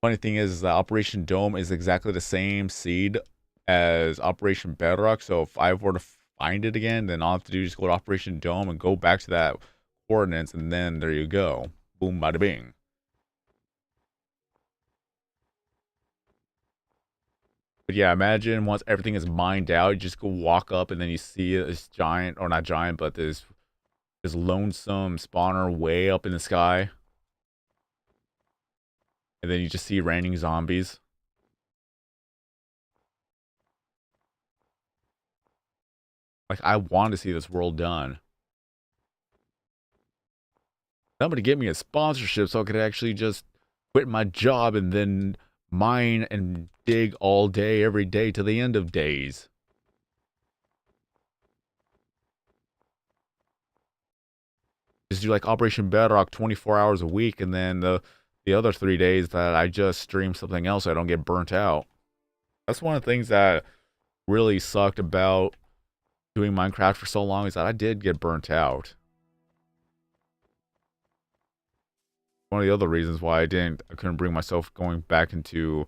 Funny thing is that Operation Dome is exactly the same seed as Operation Bedrock. So if I were to find it again, then all I have to do is just go to Operation Dome and go back to that coordinates, and then there you go. Boom, bada bing. But yeah, imagine once everything is mined out, you just go walk up and then you see this giant, or not giant, but this lonesome spawner way up in the sky. And then you just see raining zombies. Like, I want to see this world done. Somebody get me a sponsorship so I could actually just quit my job and then mine and dig all day, every day to the end of days. Just do like Operation Bedrock 24 hours a week, and then the other 3 days that I just stream something else so I don't get burnt out. That's one of the things that really sucked about doing Minecraft for so long, is that I did get burnt out. One of the other reasons why I couldn't bring myself going back into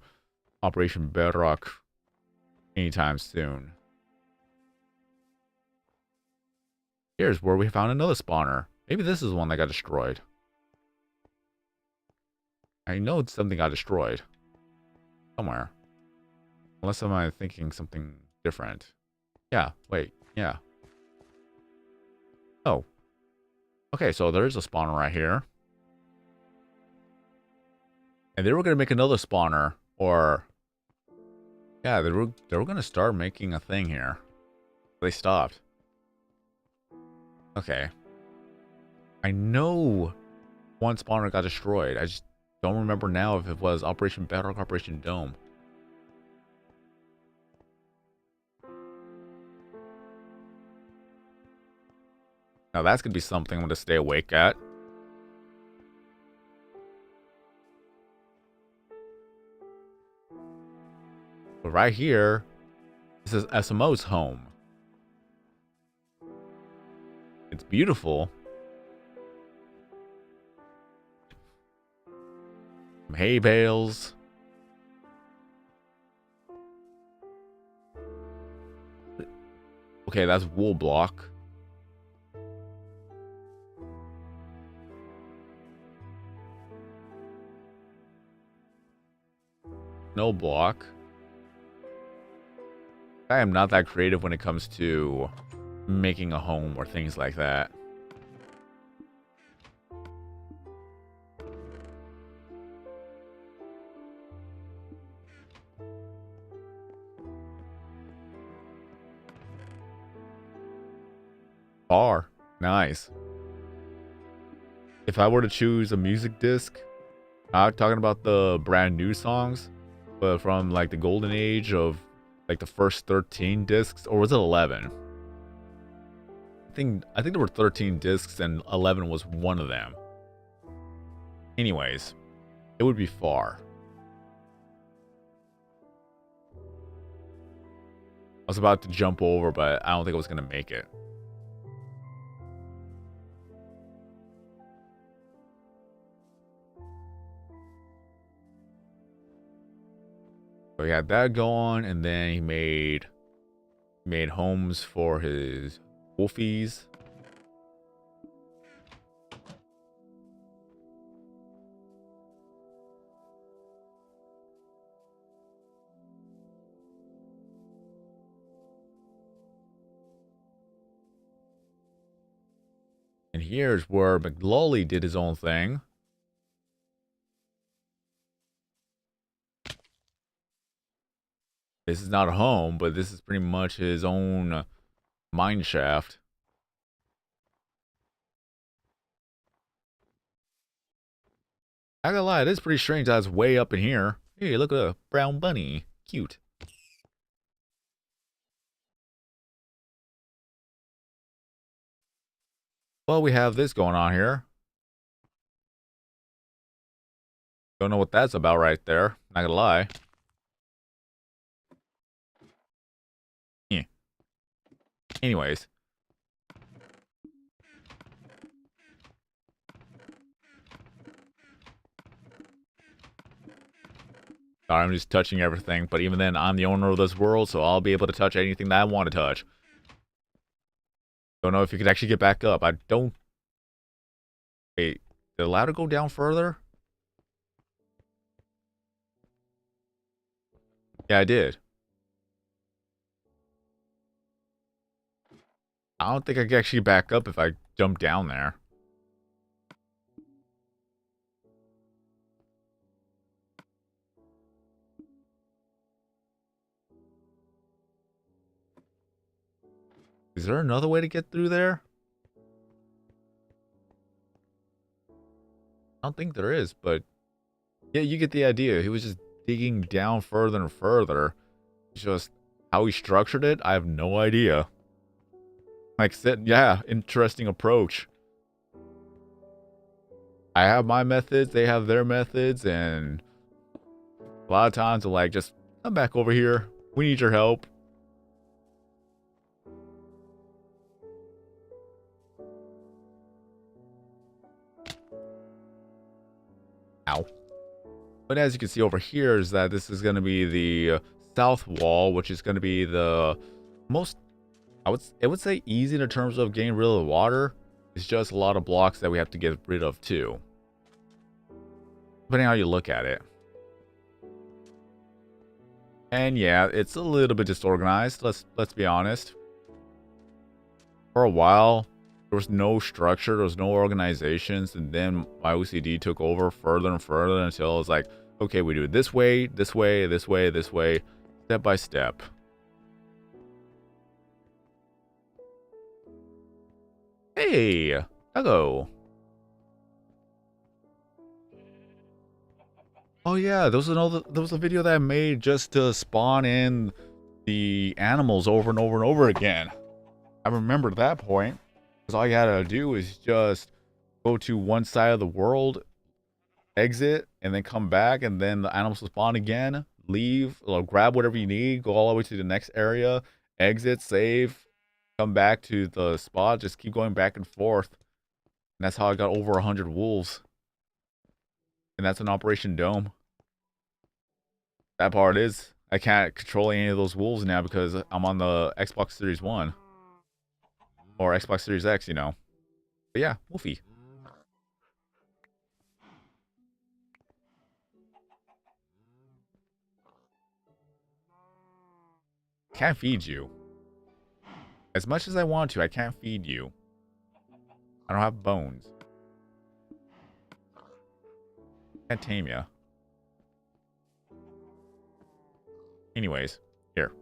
Operation Bedrock anytime soon. Here's where we found another spawner. Maybe this is the one that got destroyed. I know something got destroyed. Somewhere. Unless I'm thinking something different. Yeah, wait, yeah. Oh. Okay, so there's a spawner right here. And they were going to make another spawner. Or... yeah, they were going to start making a thing here. They stopped. Okay. I know one spawner got destroyed. I just don't remember now if it was Operation Bedrock or Operation Dome. Now that's going to be something I'm going to stay awake at. But right here, this is SMO's home. It's beautiful. Some hay bales. Okay, that's wool block. No block. I am not that creative when it comes to making a home or things like that. Bar. Nice. If I were to choose a music disc, not talking about the brand new songs, but from like the golden age of like the first 13 discs, or was it 11? I think there were 13 discs and 11 was one of them. Anyways, it would be Far. I was about to jump over, but I don't think I was going to make it. So he had that going, and then he made homes for his wolfies. And here's where McLolly did his own thing. This is not a home, but this is pretty much his own mine shaft. I gotta lie, it is pretty strange that it's way up in here. Hey, look at a brown bunny. Cute. Well, we have this going on here. Don't know what that's about right there. Not gonna lie. Yeah. Anyways. Sorry, I'm just touching everything, but even then, I'm the owner of this world, so I'll be able to touch anything that I want to touch. Don't know if you could actually get back up. I don't... Wait, did the ladder go down further? Yeah, I did. I don't think I can actually back up if I jump down there. Is there another way to get through there? I don't think there is, but Yeah, you get the idea. He was just digging down further and further. Just how he structured it, I have no idea. Like I said, yeah, interesting approach. I have my methods, they have their methods, and a lot of times they're like, just come back over here. We need your help. Ow. But as you can see over here is that this is going to be the south wall, which is going to be the most, it would say easy in terms of getting rid of the water. It's just a lot of blocks that we have to get rid of too. Depending on how you look at it. And yeah, it's a little bit disorganized, let's be honest. For a while, there was no structure, there was no organizations, and then my OCD took over further and further until it was like, okay, we do it this way, this way, this way, this way, step by step. Hey, hello. Oh yeah, there was a video that I made just to spawn in the animals over and over and over again. I remember that point, because all you had to do is just go to one side of the world, exit, and then come back, and then the animals will spawn again, leave, or grab whatever you need, go all the way to the next area, exit, save, come back to the spot, just keep going back and forth. And that's how I got over 100 wolves. And that's an Operation Dome. That part is, I can't control any of those wolves now because I'm on the Xbox Series 1. Or Xbox Series X, you know. But yeah, Wolfie. Can't feed you. As much as I want to, I can't feed you. I don't have bones. Can't tame ya. Anyways, here.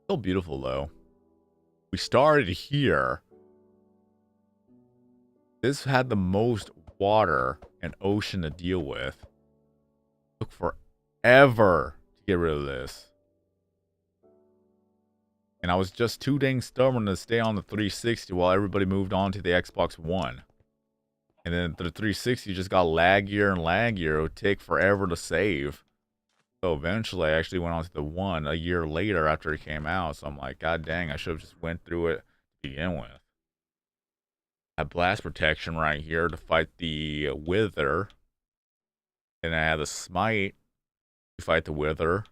So beautiful though. We started here. This had the most water and ocean to deal with. It took forever to get rid of this. And I was just too dang stubborn to stay on the 360 while everybody moved on to the Xbox One. And then the 360 just got laggier and laggier. It would take forever to save. So eventually I actually went on to the One a year later after it came out. So I'm like, god dang, I should have just went through it to begin with. I have blast protection right here to fight the Wither. And I have the Smite to fight the Wither.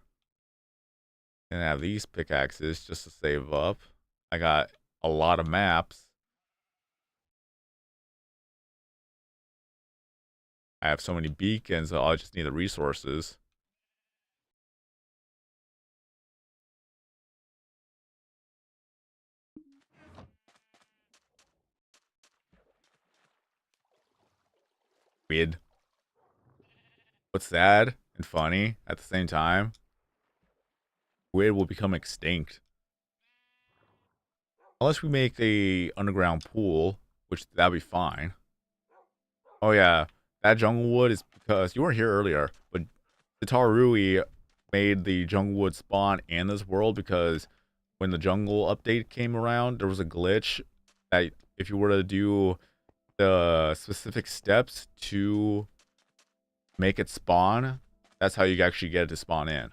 And I have these pickaxes just to save up. I got a lot of maps. I have so many beacons, so I just need the resources. Weird. What's sad and funny at the same time? Squid will become extinct. Unless we make a underground pool, which that'd be fine. Oh yeah, that jungle wood is because you weren't here earlier, but the Tarui made the jungle wood spawn in this world because when the jungle update came around, there was a glitch that if you were to do the specific steps to make it spawn, that's how you actually get it to spawn in.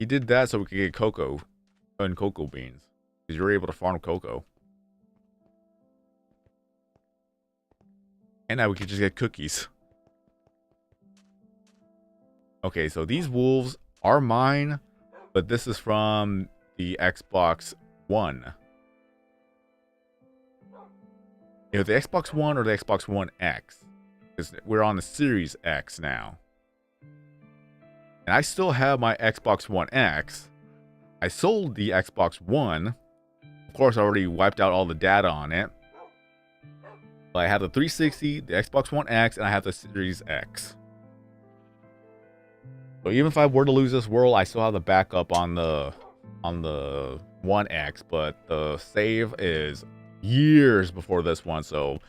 He did that so we could get cocoa and cocoa beans, because you're able to farm cocoa. And now we could just get cookies. Okay, so these wolves are mine, but this is from the Xbox One. You know, the Xbox One or the Xbox One X. Because we're on the Series X now. And I still have my Xbox One X. I sold the Xbox One. Of course, I already wiped out all the data on it. I have the 360, the Xbox One X, and I have the Series X. So even if I were to lose this world, I still have the backup on the One X, but the save is years before this one, so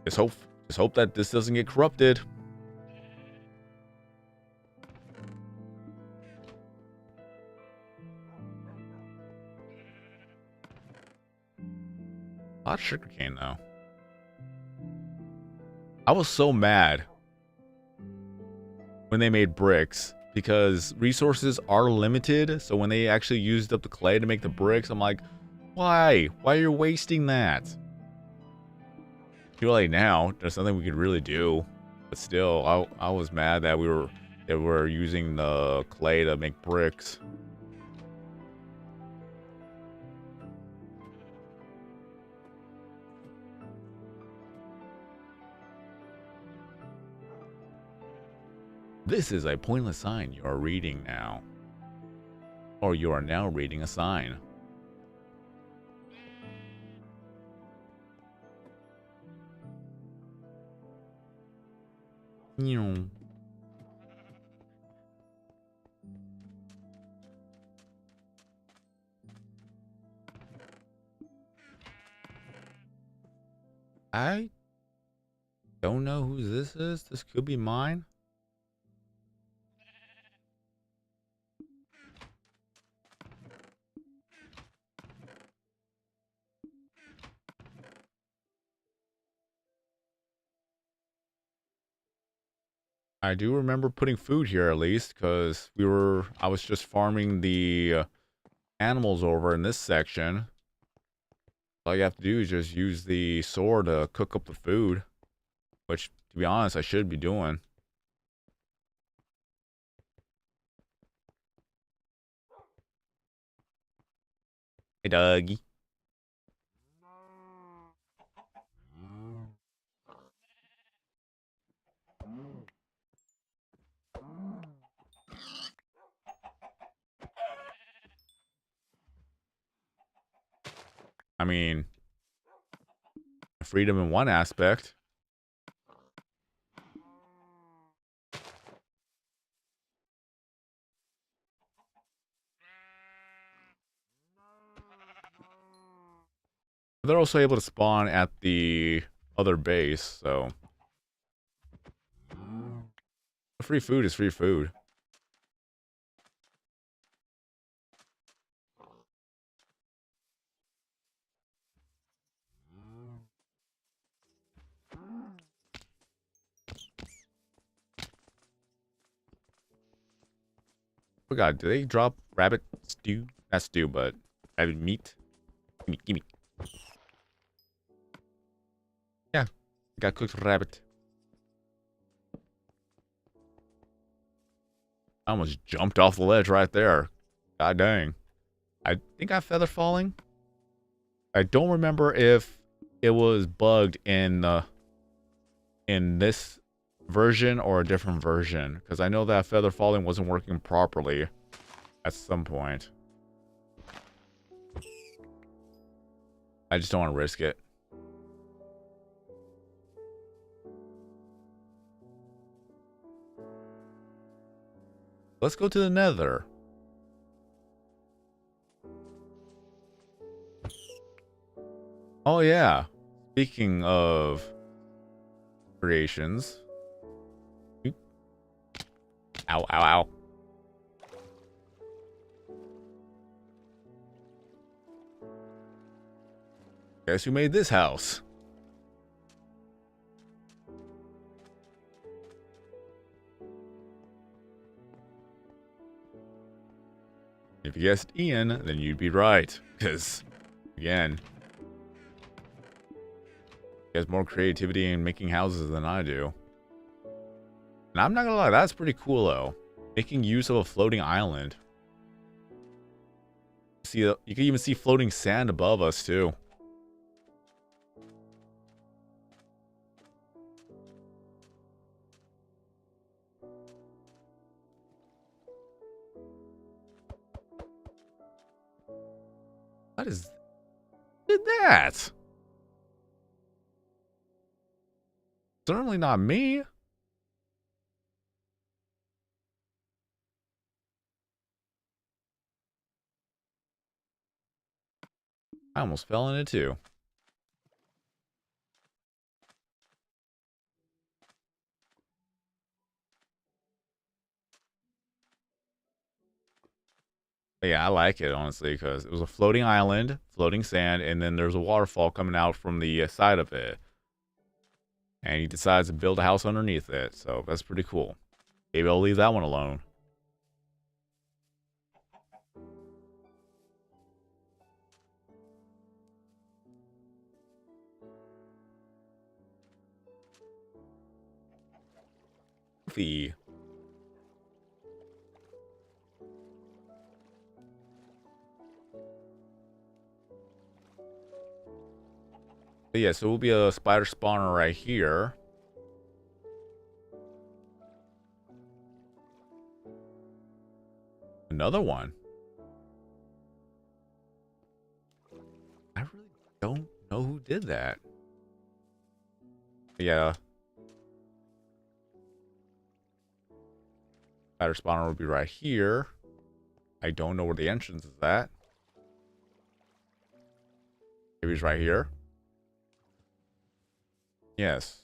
just hope that this doesn't get corrupted. A lot of sugarcane though. I was so mad when they made bricks because resources are limited. So when they actually used up the clay to make the bricks, I'm like, why? Why are you wasting that? Too late now. There's nothing we could really do. But still, I was mad that we were using the clay to make bricks. This is a pointless sign you are reading now. Or you are now reading a sign. I don't know who this is. This could be mine. I do remember putting food here at least, because I was just farming the animals over in this section. All you have to do is just use the sword to cook up the food, which, to be honest, I should be doing. Hey, Dougie. I mean, freedom in one aspect. They're also able to spawn at the other base, so free food is free food. Oh god, do they drop rabbit stew? Not stew, but rabbit meat? Gimme. Yeah, got cooked rabbit. I almost jumped off the ledge right there. God dang. I think I feather falling. I don't remember if it was bugged in this version or a different version, because I know that feather falling wasn't working properly at some point. I just don't want to risk it. Let's go to the Nether. Oh yeah. Speaking of creations. Ow, ow, ow. Guess who made this house? If you guessed Ian, then you'd be right. Because, again, he has more creativity in making houses than I do. And I'm not gonna lie, that's pretty cool though. Making use of a floating island. See, you can even see floating sand above us too. What is... What did that? Certainly not me. I almost fell in it too. But yeah, I like it, honestly, because it was a floating island, floating sand, and then there's a waterfall coming out from the side of it. And he decides to build a house underneath it, so that's pretty cool. Maybe I'll leave that one alone. The But yeah, so it will be a spider spawner right here. Another one. I really don't know who did that. But yeah. Spider spawner will be right here. I don't know where the entrance is at. Maybe it's right here. Yes.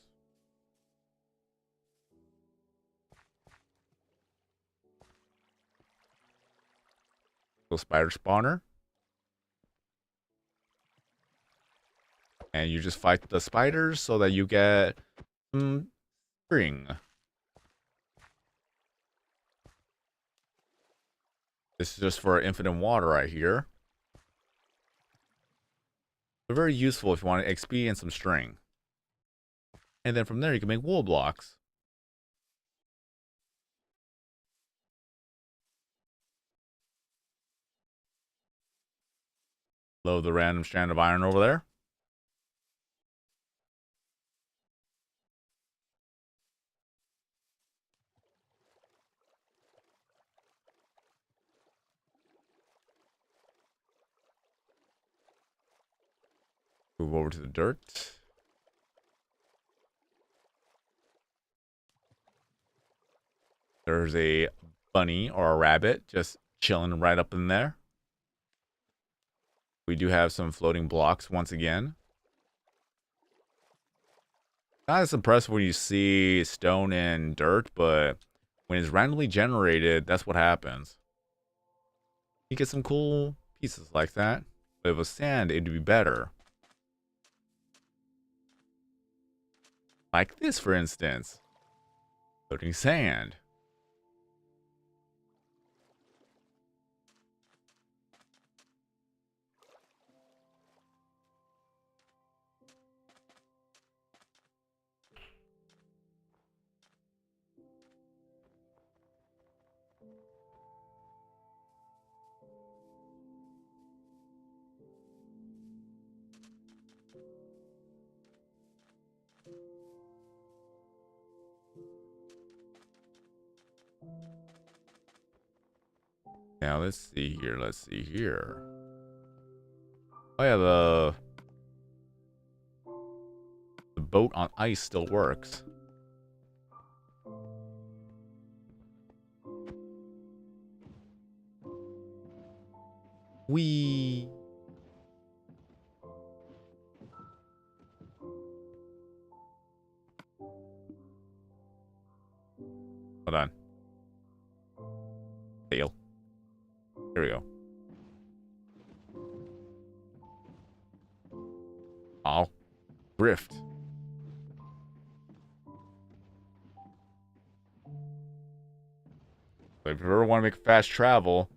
So spider spawner. And you just fight the spiders so that you get some string. This is just for infinite water right here. They're very useful if you want XP and some string. And then from there you can make wool blocks. Load the random strand of iron over there. Move over to the dirt. There's a bunny or a rabbit just chilling right up in there. We do have some floating blocks once again. Not as impressive when you see stone and dirt, but when it's randomly generated, that's what happens. You get some cool pieces like that. But if it was sand, it'd be better. Like this, for instance. Floating sand. Now let's see here. Let's see here. Oh yeah, the boat on ice still works. Whee! Hold on. Fail. There we go. Oh, drift. So if you ever want to make fast travel,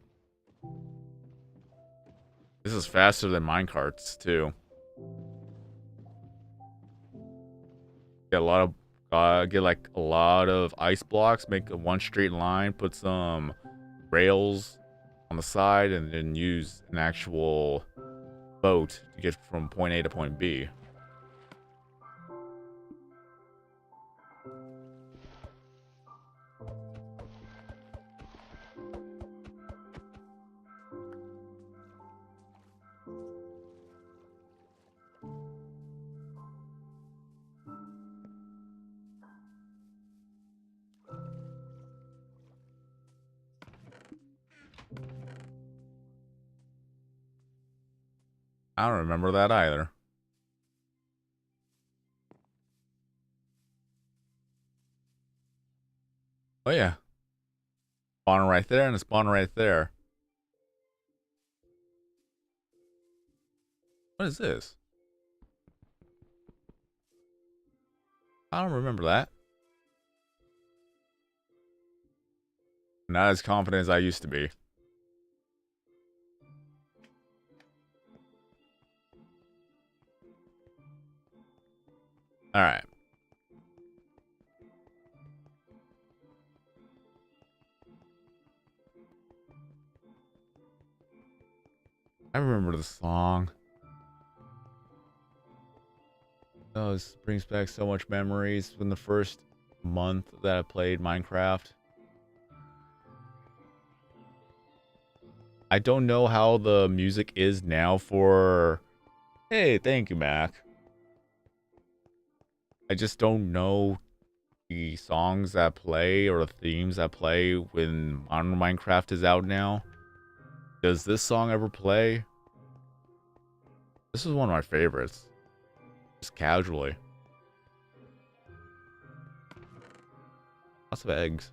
this is faster than minecarts too. Get a lot of get like a lot of ice blocks, make one straight line, put some rails on the side, and then use an actual boat to get from point A to point B. I don't remember that either. Oh yeah. Spawner right there and a spawner right there. What is this? I don't remember that. Not as confident as I used to be. Alright. I remember the song. Oh, this brings back so much memories from the first month that I played Minecraft. I don't know how the music is now for... Hey, thank you, Mac. I just don't know the songs that play or the themes that play when Modern Minecraft is out now. Does this song ever play? This is one of my favorites. Just casually. Lots of eggs.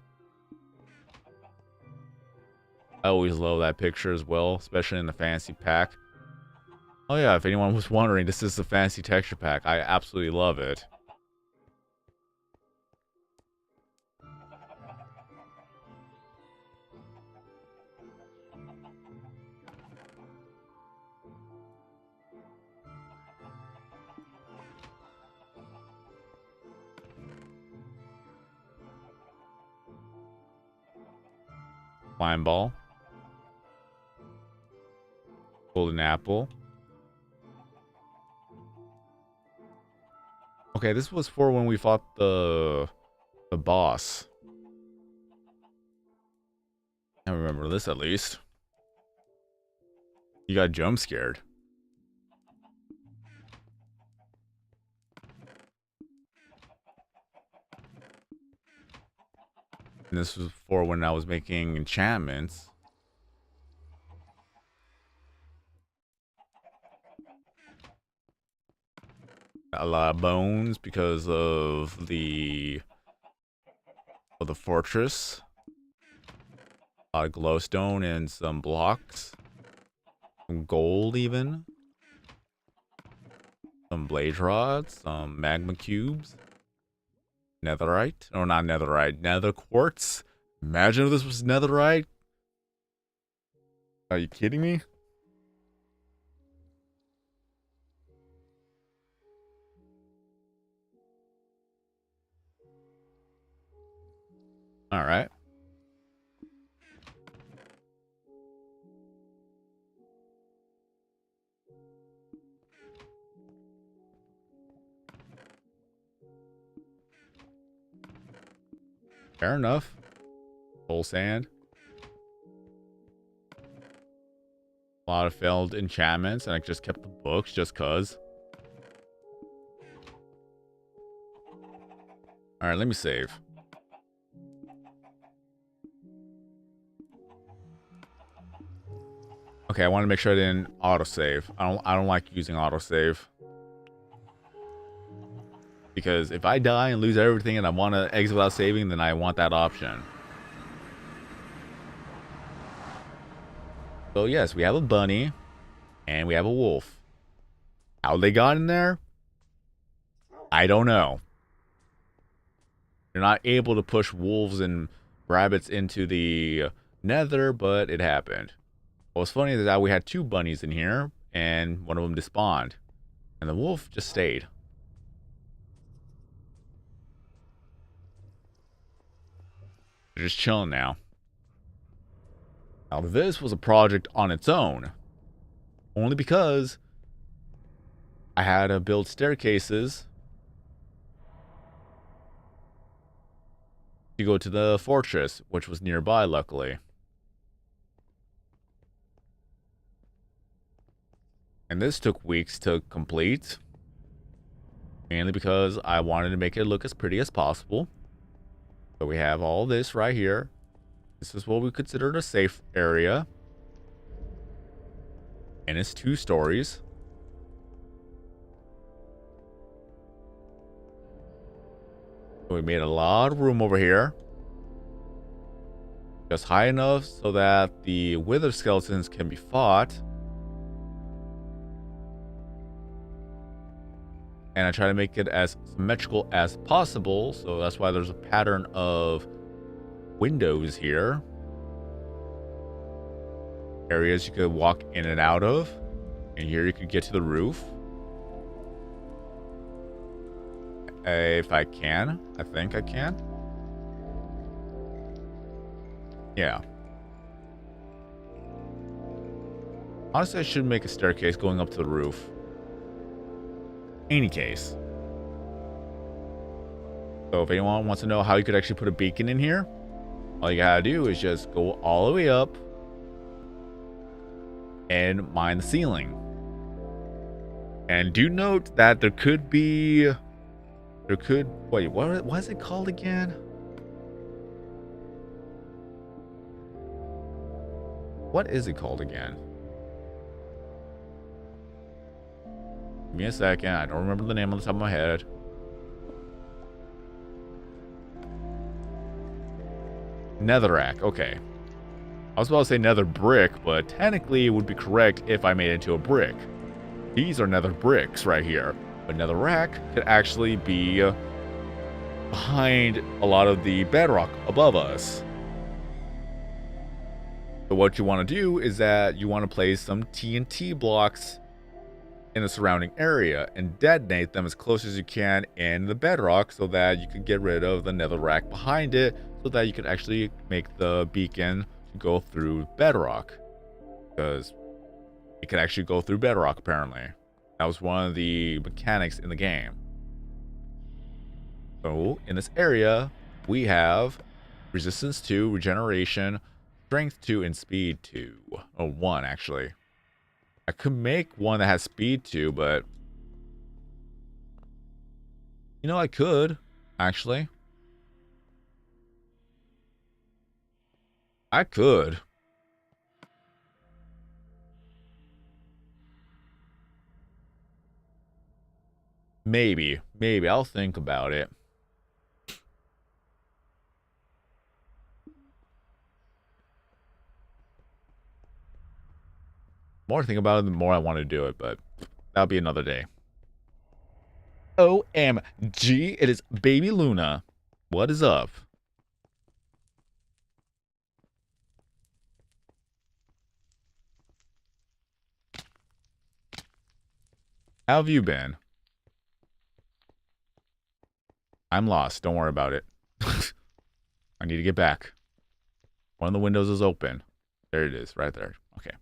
I always love that picture as well, especially in the fancy pack. Oh yeah, if anyone was wondering, this is the fancy texture pack. I absolutely love it. Slime ball. Golden apple. Okay, this was for when we fought the boss. I remember this at least. You got jump scared. And this was for when I was making enchantments. A lot of bones because of the fortress. A lot of glowstone and some blocks. Some gold even. Some blaze rods, some magma cubes. Netherite. Oh, not netherite. Nether quartz. Imagine if this was netherite. Are you kidding me? Alright. Fair enough. Soul sand. A lot of failed enchantments, and I just kept the books just cuz. Alright, let me save. Okay, I want to make sure I didn't autosave. I don't like using autosave. Because if I die and lose everything and I want to exit without saving, then I want that option. So yes, we have a bunny. And we have a wolf. How they got in there? I don't know. You're not able to push wolves and rabbits into the nether, but it happened. What's funny is that we had two bunnies in here, and one of them despawned. And the wolf just stayed. They're just chilling now. Now this was a project on its own. Only because I had to build staircases to go to the fortress, which was nearby, luckily. And this took weeks to complete. Mainly because I wanted to make it look as pretty as possible. So we have all this right here. This is what we considered a safe area. And it's 2 stories. We made a lot of room over here. Just high enough so that the wither skeletons can be fought. And I try to make it as symmetrical as possible. So that's why there's a pattern of windows here. Areas you could walk in and out of. And here you could get to the roof. If I can. I think I can. Yeah. Honestly, I should make a staircase going up to the roof. Any case. So if anyone wants to know how you could actually put a beacon in here, all you gotta do is just go all the way up and mine the ceiling. And do note that there could be... Wait, what is it called again? What is it called again? Give me a second. I don't remember the name on the top of my head. Netherrack. Okay. I was about to say nether brick, but technically it would be correct if I made it into a brick. These are nether bricks right here. But netherrack could actually be behind a lot of the bedrock above us. So what you want to do is that you want to place some TNT blocks in the surrounding area and detonate them as close as you can in the bedrock so that you can get rid of the netherrack behind it so that you can actually make the beacon to go through bedrock. Because it can actually go through bedrock apparently. That was one of the mechanics in the game. So in this area, we have resistance 2, regeneration, strength 2, and speed 2. Oh, 1 actually. I could make one that has speed 2, but you know I could actually. I could. Maybe I'll think about it. The more I think about it, the more I want to do it, but that'll be another day. OMG, it is Baby Luna. What is up? How have you been? I'm lost. Don't worry about it. I need to get back. One of the windows is open. There it is, right there. Okay.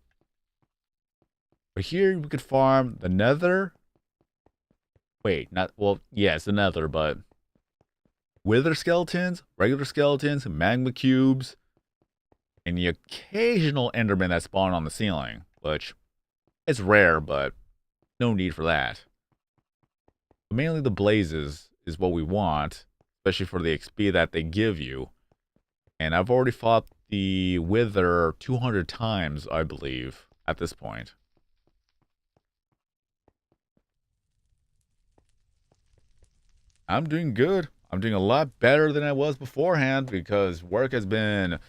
But here we could farm the nether. Wait, not... Well, yes, the nether, but... Wither skeletons, regular skeletons, magma cubes, and the occasional enderman that spawn on the ceiling, which is rare, but no need for that. But mainly the blazes is what we want, especially for the XP that they give you. And I've already fought the wither 200 times, I believe, at this point. I'm doing good. I'm doing a lot better than I was beforehand because work has been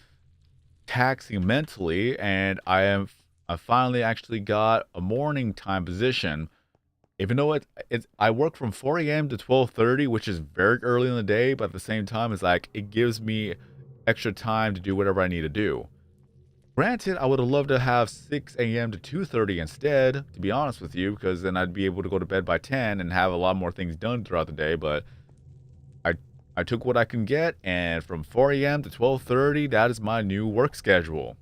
taxing mentally, and I finally actually got a morning time position. Even though I work from 4 a.m. to 12:30, which is very early in the day, but at the same time, it's like it gives me extra time to do whatever I need to do. Granted, I would have loved to have 6 a.m. to 2:30 instead, to be honest with you, because then I'd be able to go to bed by 10 and have a lot more things done throughout the day, but I took what I can get, and from 4 a.m. to 12:30, that is my new work schedule.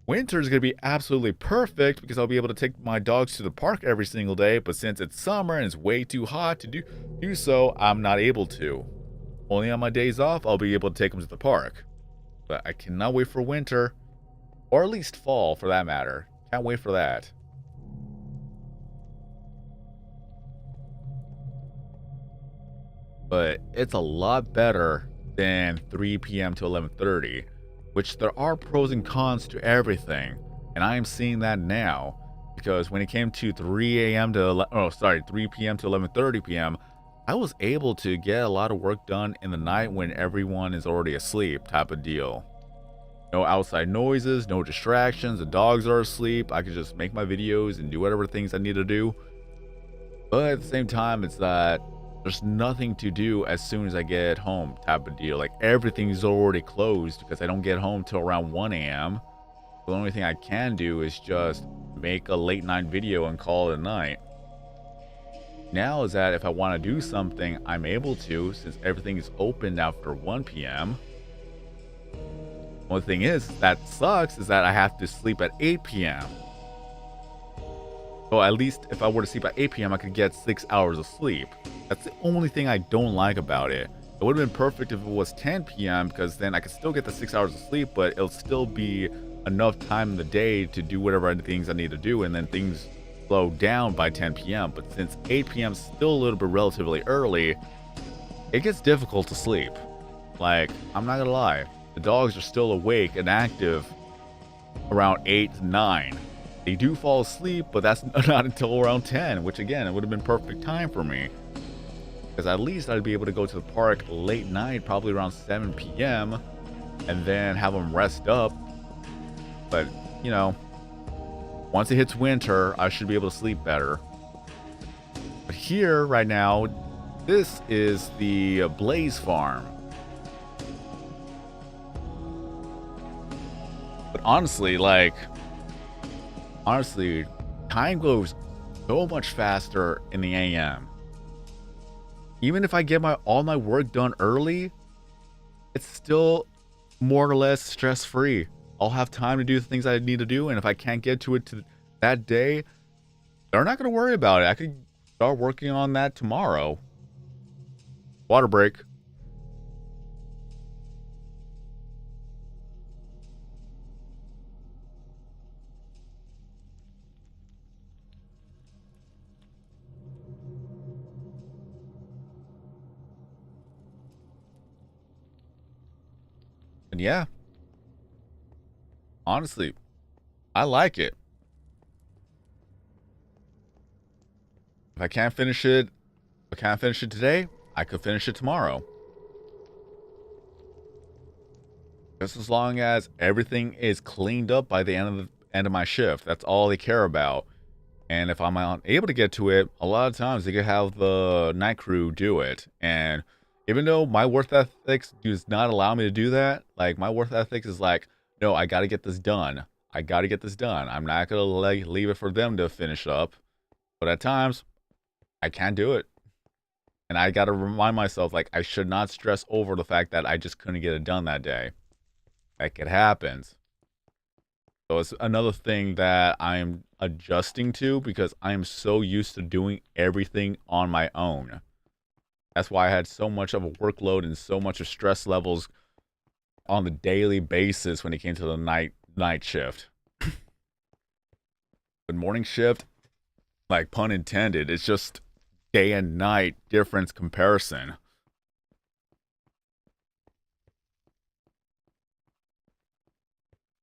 Winter is going to be absolutely perfect because I'll be able to take my dogs to the park every single day, but since it's summer and it's way too hot to do so, I'm not able to. Only on my days off, I'll be able to take them to the park. But I cannot wait for winter, or at least fall for that matter. Can't wait for that. But it's a lot better than 3 p.m. to 11:30, which there are pros and cons to everything, and I am seeing that now, because when it came to 3 p.m. to 11:30 p.m., I was able to get a lot of work done in the night when everyone is already asleep type of deal. No outside noises, no distractions, the dogs are asleep. I could just make my videos and do whatever things I need to do. But at the same time, it's that there's nothing to do as soon as I get home type of deal. Like everything's already closed because I don't get home till around 1 a.m. The only thing I can do is just make a late night video and call it a night. Now is that if I want to do something, I'm able to, since everything is open after 1 p.m. One thing is, that sucks, is that I have to sleep at 8 p.m. So at least if I were to sleep at 8 p.m., I could get 6 hours of sleep. That's the only thing I don't like about it. It would have been perfect if it was 10 p.m. because then I could still get the 6 hours of sleep, but it'll still be enough time in the day to do whatever things I need to do, and then things slow down by 10 p.m. But since 8 p.m. is still a little bit relatively early, it gets difficult to sleep. Like, I'm not gonna lie. The dogs are still awake and active around 8 to 9. They do fall asleep, but that's not until around 10, which again, it would have been perfect time for me. Because at least I'd be able to go to the park late night, probably around 7 p.m. and then have them rest up. But, you know, once it hits winter, I should be able to sleep better. But here, right now, this is the Blaze Farm. But honestly, time goes so much faster in the AM. Even if I get all my work done early, it's still more or less stress-free. I'll have time to do the things I need to do, and if I can't get to it that day, they're not going to worry about it. I could start working on that tomorrow. Water break. And yeah, honestly, I like it. If I can't finish it today, I could finish it tomorrow. Just as long as everything is cleaned up by the end of my shift. That's all they care about. And if I'm unable to get to it, a lot of times they could have the night crew do it. And even though my work ethics does not allow me to do that, like my work ethics is like, no, I got to get this done. I got to get this done. I'm not going to leave it for them to finish up. But at times, I can't do it. And I got to remind myself, like, I should not stress over the fact that I just couldn't get it done that day. Like, it happens. So it's another thing that I'm adjusting to because I am so used to doing everything on my own. That's why I had so much of a workload and so much of stress levels on the daily basis when it came to the night shift. The morning shift, like pun intended, it's just day and night difference comparison.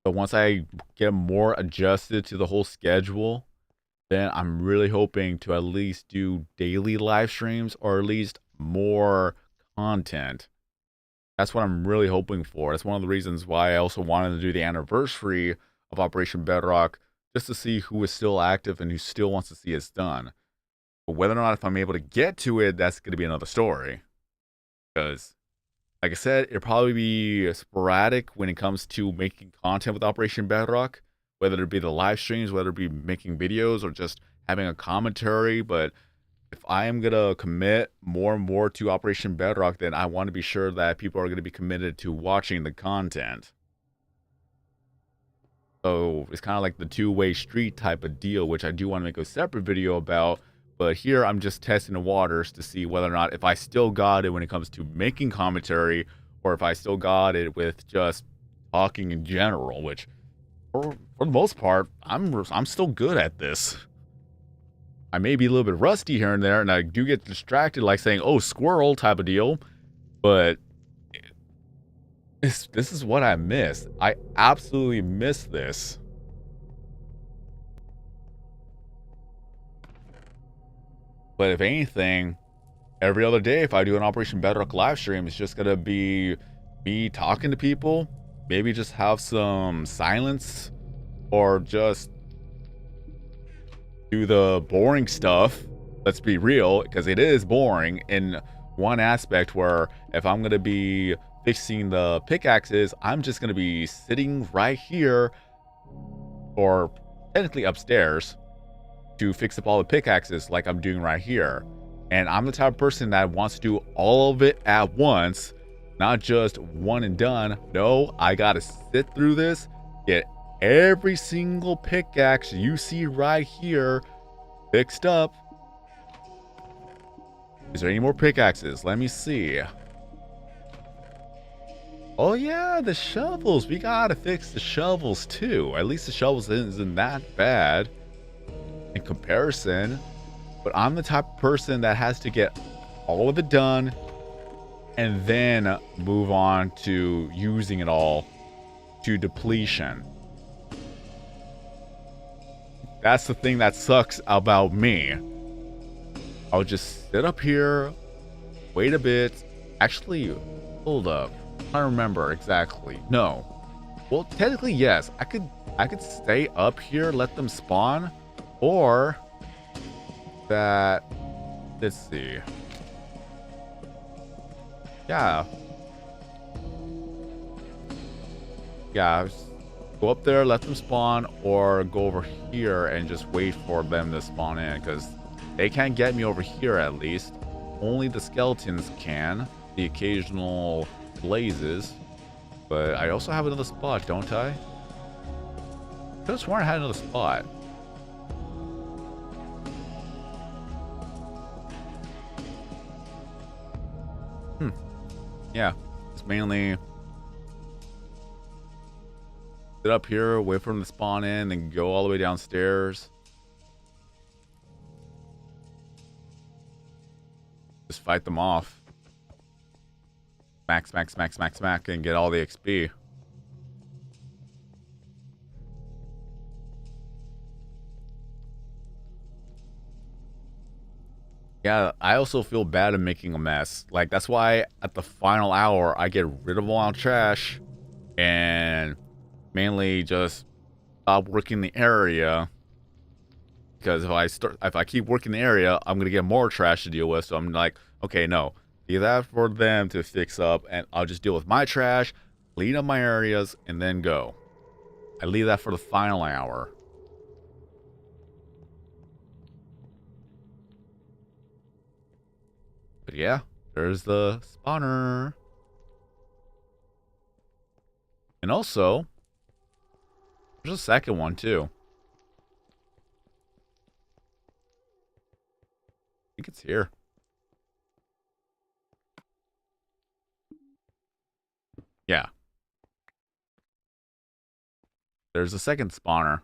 But once I get more adjusted to the whole schedule, then I'm really hoping to at least do daily live streams or at least more content. That's what I'm really hoping for. That's one of the reasons why I also wanted to do the anniversary of Operation Bedrock, just to see who is still active and who still wants to see us done. But whether or not if I'm able to get to it, that's going to be another story. Because, like I said, it'll probably be sporadic when it comes to making content with Operation Bedrock, whether it be the live streams, whether it be making videos or just having a commentary. But if I am going to commit more and more to Operation Bedrock, then I want to be sure that people are going to be committed to watching the content. So it's kind of like the two-way street type of deal, which I do want to make a separate video about. But here I'm just testing the waters to see whether or not if I still got it when it comes to making commentary, or if I still got it with just talking in general, which for the most part, I'm still good at this. I may be a little bit rusty here and there, and I do get distracted, like saying, oh, squirrel type of deal, but this is what I miss. I absolutely miss this. But if anything, every other day, if I do an Operation Bedrock live stream, it's just gonna be me talking to people. Maybe just have some silence, or just do the boring stuff. Let's be real, because it is boring in one aspect, where if I'm gonna be fixing the pickaxes, I'm just gonna be sitting right here, or technically upstairs, to fix up all the pickaxes like I'm doing right here. And I'm the type of person that wants to do all of it at once, not just one and done. No, I gotta sit through this, get every single pickaxe you see right here fixed up. Is there any more pickaxes? Let me see. Oh yeah, the shovels. We gotta fix the shovels too. At least the shovels isn't that bad in comparison. But I'm the type of person that has to get all of it done and then move on to using it all to depletion. That's the thing that sucks about me. I'll just sit up here, wait a bit. Actually, hold up. I don't remember exactly. No. Well, technically, yes. I could stay up here, let them spawn, or that. Let's see. Yeah. Yeah. Go up there, let them spawn, or go over here and just wait for them to spawn in, because they can't get me over here at least. Only the skeletons can. The occasional blazes. But I also have another spot, don't I? I could have sworn I had another spot. Yeah. It's mainly sit up here, wait for them to spawn in, and go all the way downstairs. Just fight them off. Smack, smack, smack, smack, smack, and get all the XP. Yeah, I also feel bad in making a mess. Like, that's why at the final hour, I get rid of all our trash and mainly just stop working the area. Because if I keep working the area, I'm gonna get more trash to deal with. So I'm like, okay, no, leave that for them to fix up, and I'll just deal with my trash, clean up my areas, and then go. I leave that for the final hour. But yeah, there's the spawner. And also, there's a second one too. I think it's here. Yeah. There's a second spawner.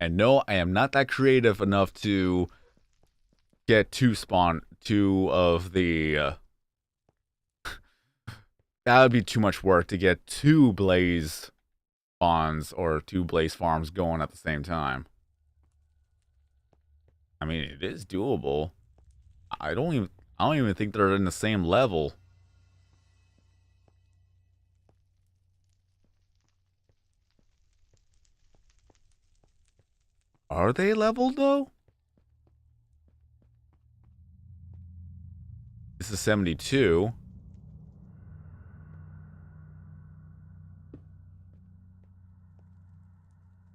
And no, I am not that creative enough to get two of the... that would be too much work to get two blaze spawns or two blaze farms going at the same time. I mean, it is doable. I don't even think they're in the same level. Are they leveled though? This is 72.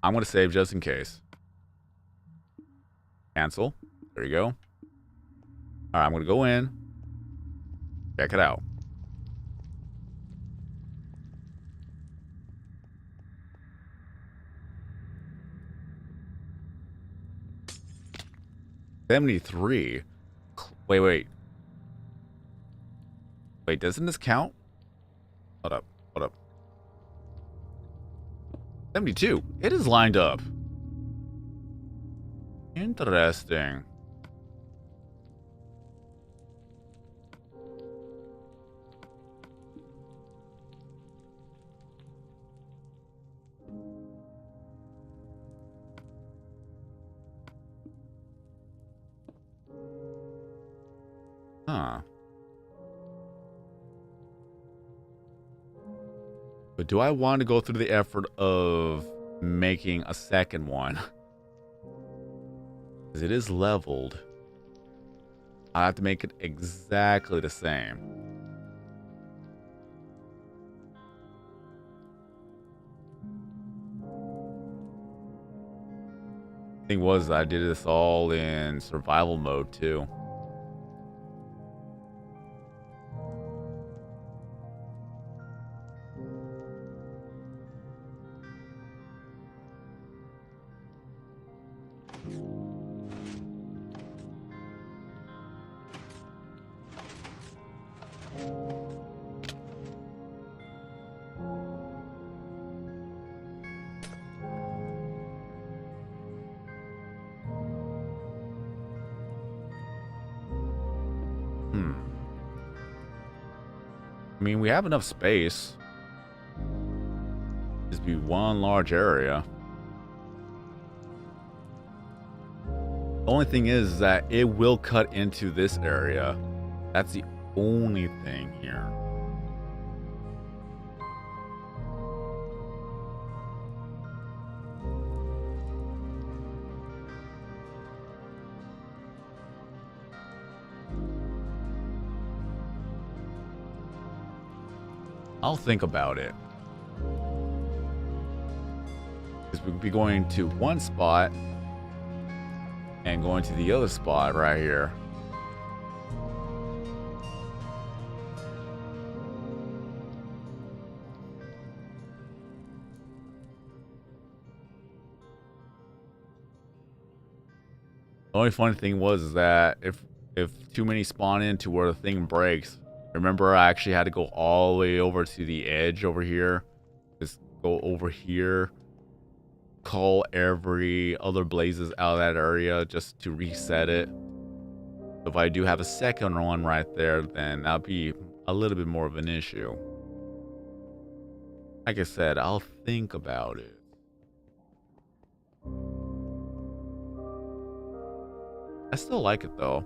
I'm going to save just in case. Cancel. There you go. All right, I'm going to go in. Check it out. $73. Wait. Wait, doesn't this count? Hold up. 72. It is lined up. Interesting. Huh. But do I want to go through the effort of making a second one? Because it is leveled. I have to make it exactly the same. Thing was, I did this all in survival mode too. I mean, we have enough space. Just be one large area. The only thing is that it will cut into this area. That's the only thing here. I'll think about it. Because we'll be going to one spot and going to the other spot right here. The only funny thing was that if too many spawn into where the thing breaks, remember I actually had to go all the way over to the edge over here. Just go over here. Call every other blazes out of that area just to reset it. If I do have a second one right there, then that'll be a little bit more of an issue. Like I said, I'll think about it. I still like it though.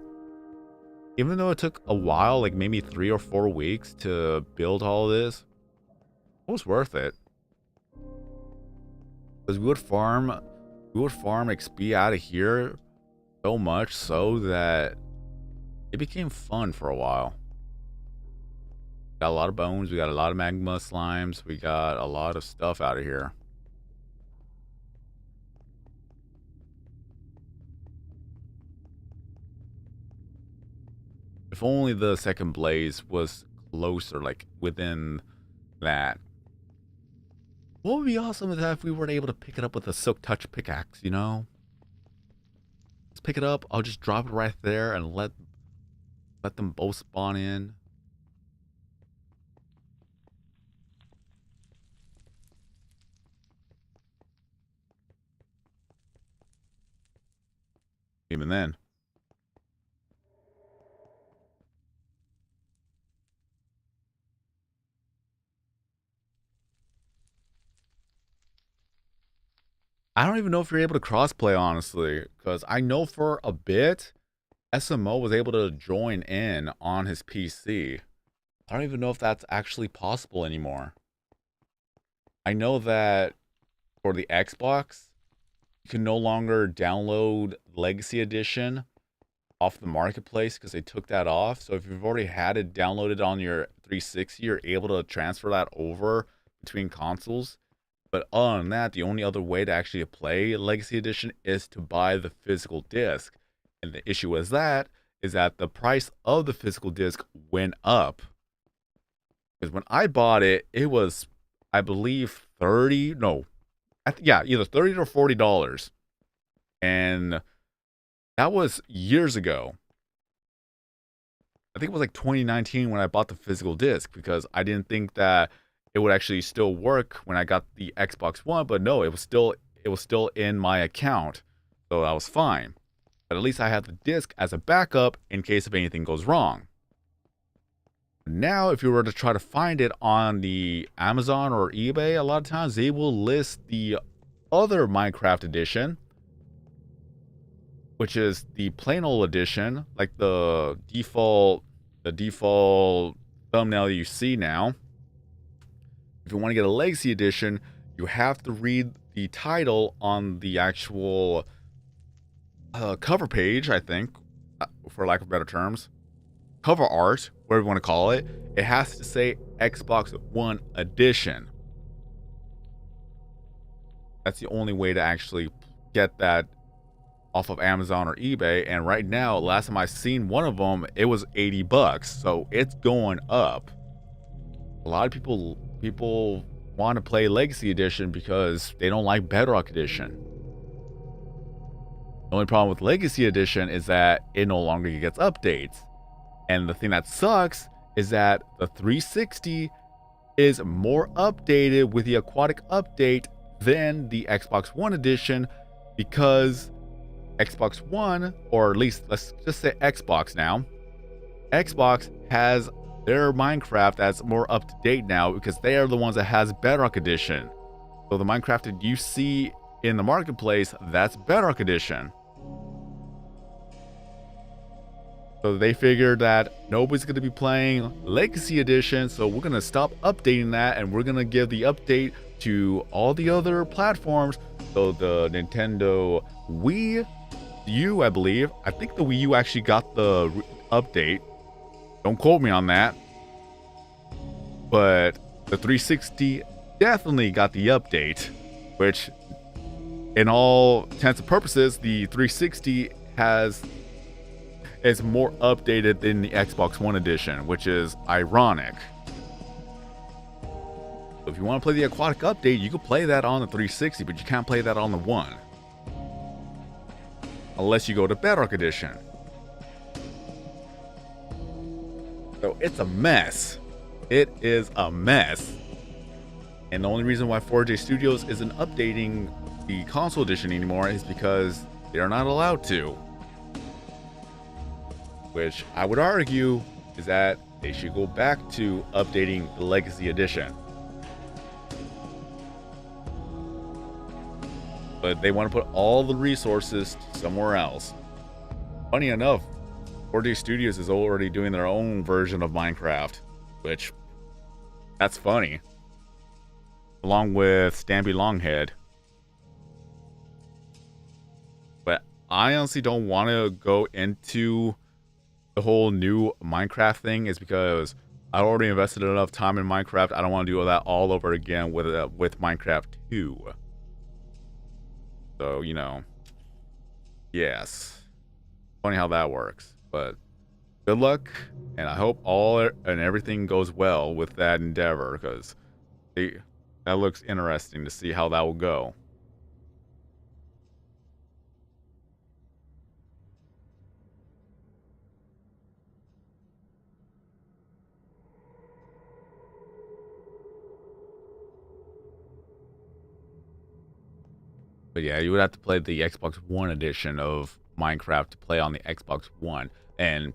Even though it took a while, like maybe 3 or 4 weeks to build all of this, it was worth it. Because we would farm XP out of here so much so that it became fun for a while. Got a lot of bones, we got a lot of magma slimes, we got a lot of stuff out of here. If only the second blaze was closer, like within that. What would be awesome is that if we were able to pick it up with a silk touch pickaxe, you know? Let's pick it up, I'll just drop it right there and let them both spawn in. Even then. I don't even know if you're able to crossplay, honestly, because I know for a bit, SMO was able to join in on his PC. I don't even know if that's actually possible anymore. I know that for the Xbox, you can no longer download Legacy Edition off the marketplace because they took that off. So if you've already had it downloaded on your 360, you're able to transfer that over between consoles. But other than that, the only other way to actually play Legacy Edition is to buy the physical disc. And the issue with that is that the price of the physical disc went up. Because when I bought it, it was, I believe, either $30 or $40. And that was years ago. I think it was like 2019 when I bought the physical disc, because I didn't think that it would actually still work when I got the Xbox One, but no, it was still in my account, so that was fine. But at least I had the disc as a backup in case if anything goes wrong. Now, if you were to try to find it on the Amazon or eBay, a lot of times they will list the other Minecraft edition, which is the plain old edition, like the default the default thumbnail you see now. If you want to get a Legacy Edition, you have to read the title on the actual cover page, I think, for lack of better terms. Cover art, whatever you want to call it. It has to say Xbox One Edition. That's the only way to actually get that off of Amazon or eBay. And right now, last time I seen one of them, it was $80. So it's going up. A lot of people want to play Legacy Edition because they don't like Bedrock Edition. The only problem with Legacy Edition is that it no longer gets updates. And the thing that sucks is that the 360 is more updated with the aquatic update than the Xbox One Edition, because Xbox One, or at least let's just say Xbox now, Xbox has their Minecraft that's more up to date now because they are the ones that has Bedrock Edition. So the Minecraft that you see in the marketplace, that's Bedrock Edition. So they figured that nobody's going to be playing Legacy Edition, so we're going to stop updating that, and we're going to give the update to all the other platforms. So the Nintendo Wii U, I believe. I think the Wii U actually got the update. Don't quote me on that. But the 360 definitely got the update, which in all intents and purposes, the 360 is more updated than the Xbox One Edition, which is ironic. So if you want to play the aquatic update, you can play that on the 360, but you can't play that on the One. Unless you go to Bedrock Edition. So it's a mess. It is a mess. And the only reason why 4J Studios isn't updating the console edition anymore is because they're not allowed to. Which I would argue is that they should go back to updating the Legacy Edition. But they want to put all the resources somewhere else. Funny enough, 4J Studios is already doing their own version of Minecraft, which, that's funny. Along with Stampy Longhead. But I honestly don't want to go into the whole new Minecraft thing, is because I already invested enough time in Minecraft. I don't want to do that all over again with Minecraft 2. So, you know, yes. Funny how that works. But good luck, and I hope everything goes well with that endeavor, because that looks interesting to see how that will go. But yeah, you would have to play the Xbox One edition of Minecraft to play on the Xbox One. And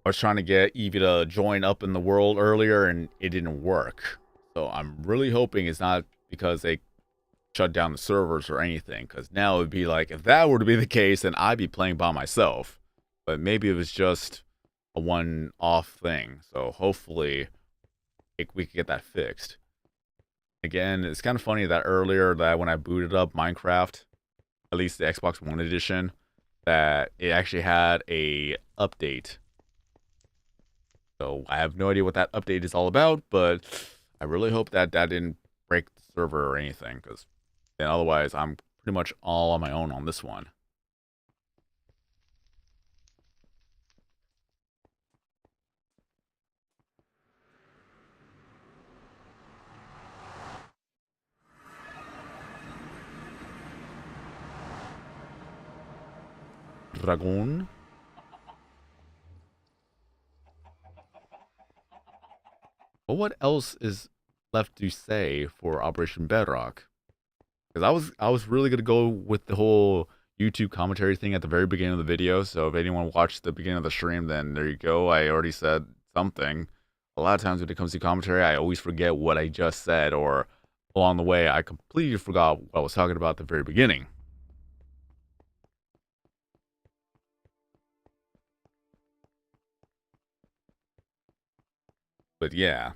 I was trying to get Evie to join up in the world earlier, and it didn't work. So I'm really hoping it's not because they shut down the servers or anything. Because now it would be like, if that were to be the case, then I'd be playing by myself. But maybe it was just a one-off thing. So hopefully we could get that fixed. Again, it's kind of funny that earlier that when I booted up Minecraft, at least the Xbox One edition, that it actually had a update. So I have no idea what that update is all about, but I really hope that didn't break the server or anything, because then otherwise I'm pretty much all on my own on this one. Dragon. But what else is left to say for Operation Bedrock? Because I was really gonna go with the whole YouTube commentary thing at the very beginning of the video. So if anyone watched the beginning of the stream, then there you go. I already said something. A lot of times when it comes to commentary, I always forget what I just said, or along the way, I completely forgot what I was talking about at the very beginning. But yeah,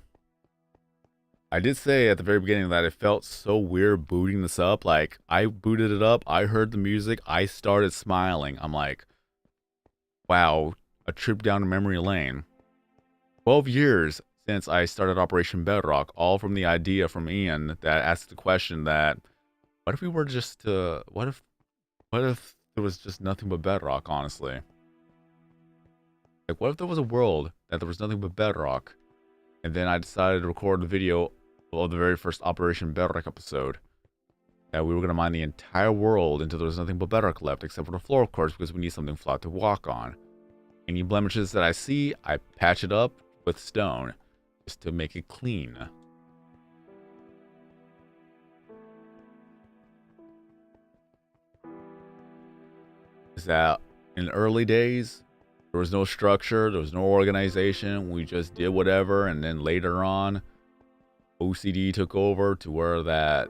I did say at the very beginning that it felt so weird booting this up. Like, I booted it up, I heard the music, I started smiling. I'm like, wow, a trip down memory lane. 12 years since I started Operation Bedrock, all from the idea from Ian that asked the question that, what if we were just, what if there was just nothing but Bedrock, honestly? Like, what if there was a world that there was nothing but Bedrock? And then I decided to record the video of the very first Operation Bedrock episode. That we were going to mine the entire world until there was nothing but Bedrock left, except for the floor, of course, because we need something flat to walk on. Any blemishes that I see, I patch it up with stone, just to make it clean. Is that in the early days, there was no structure, there was no organization, we just did whatever, and then later on, OCD took over to where that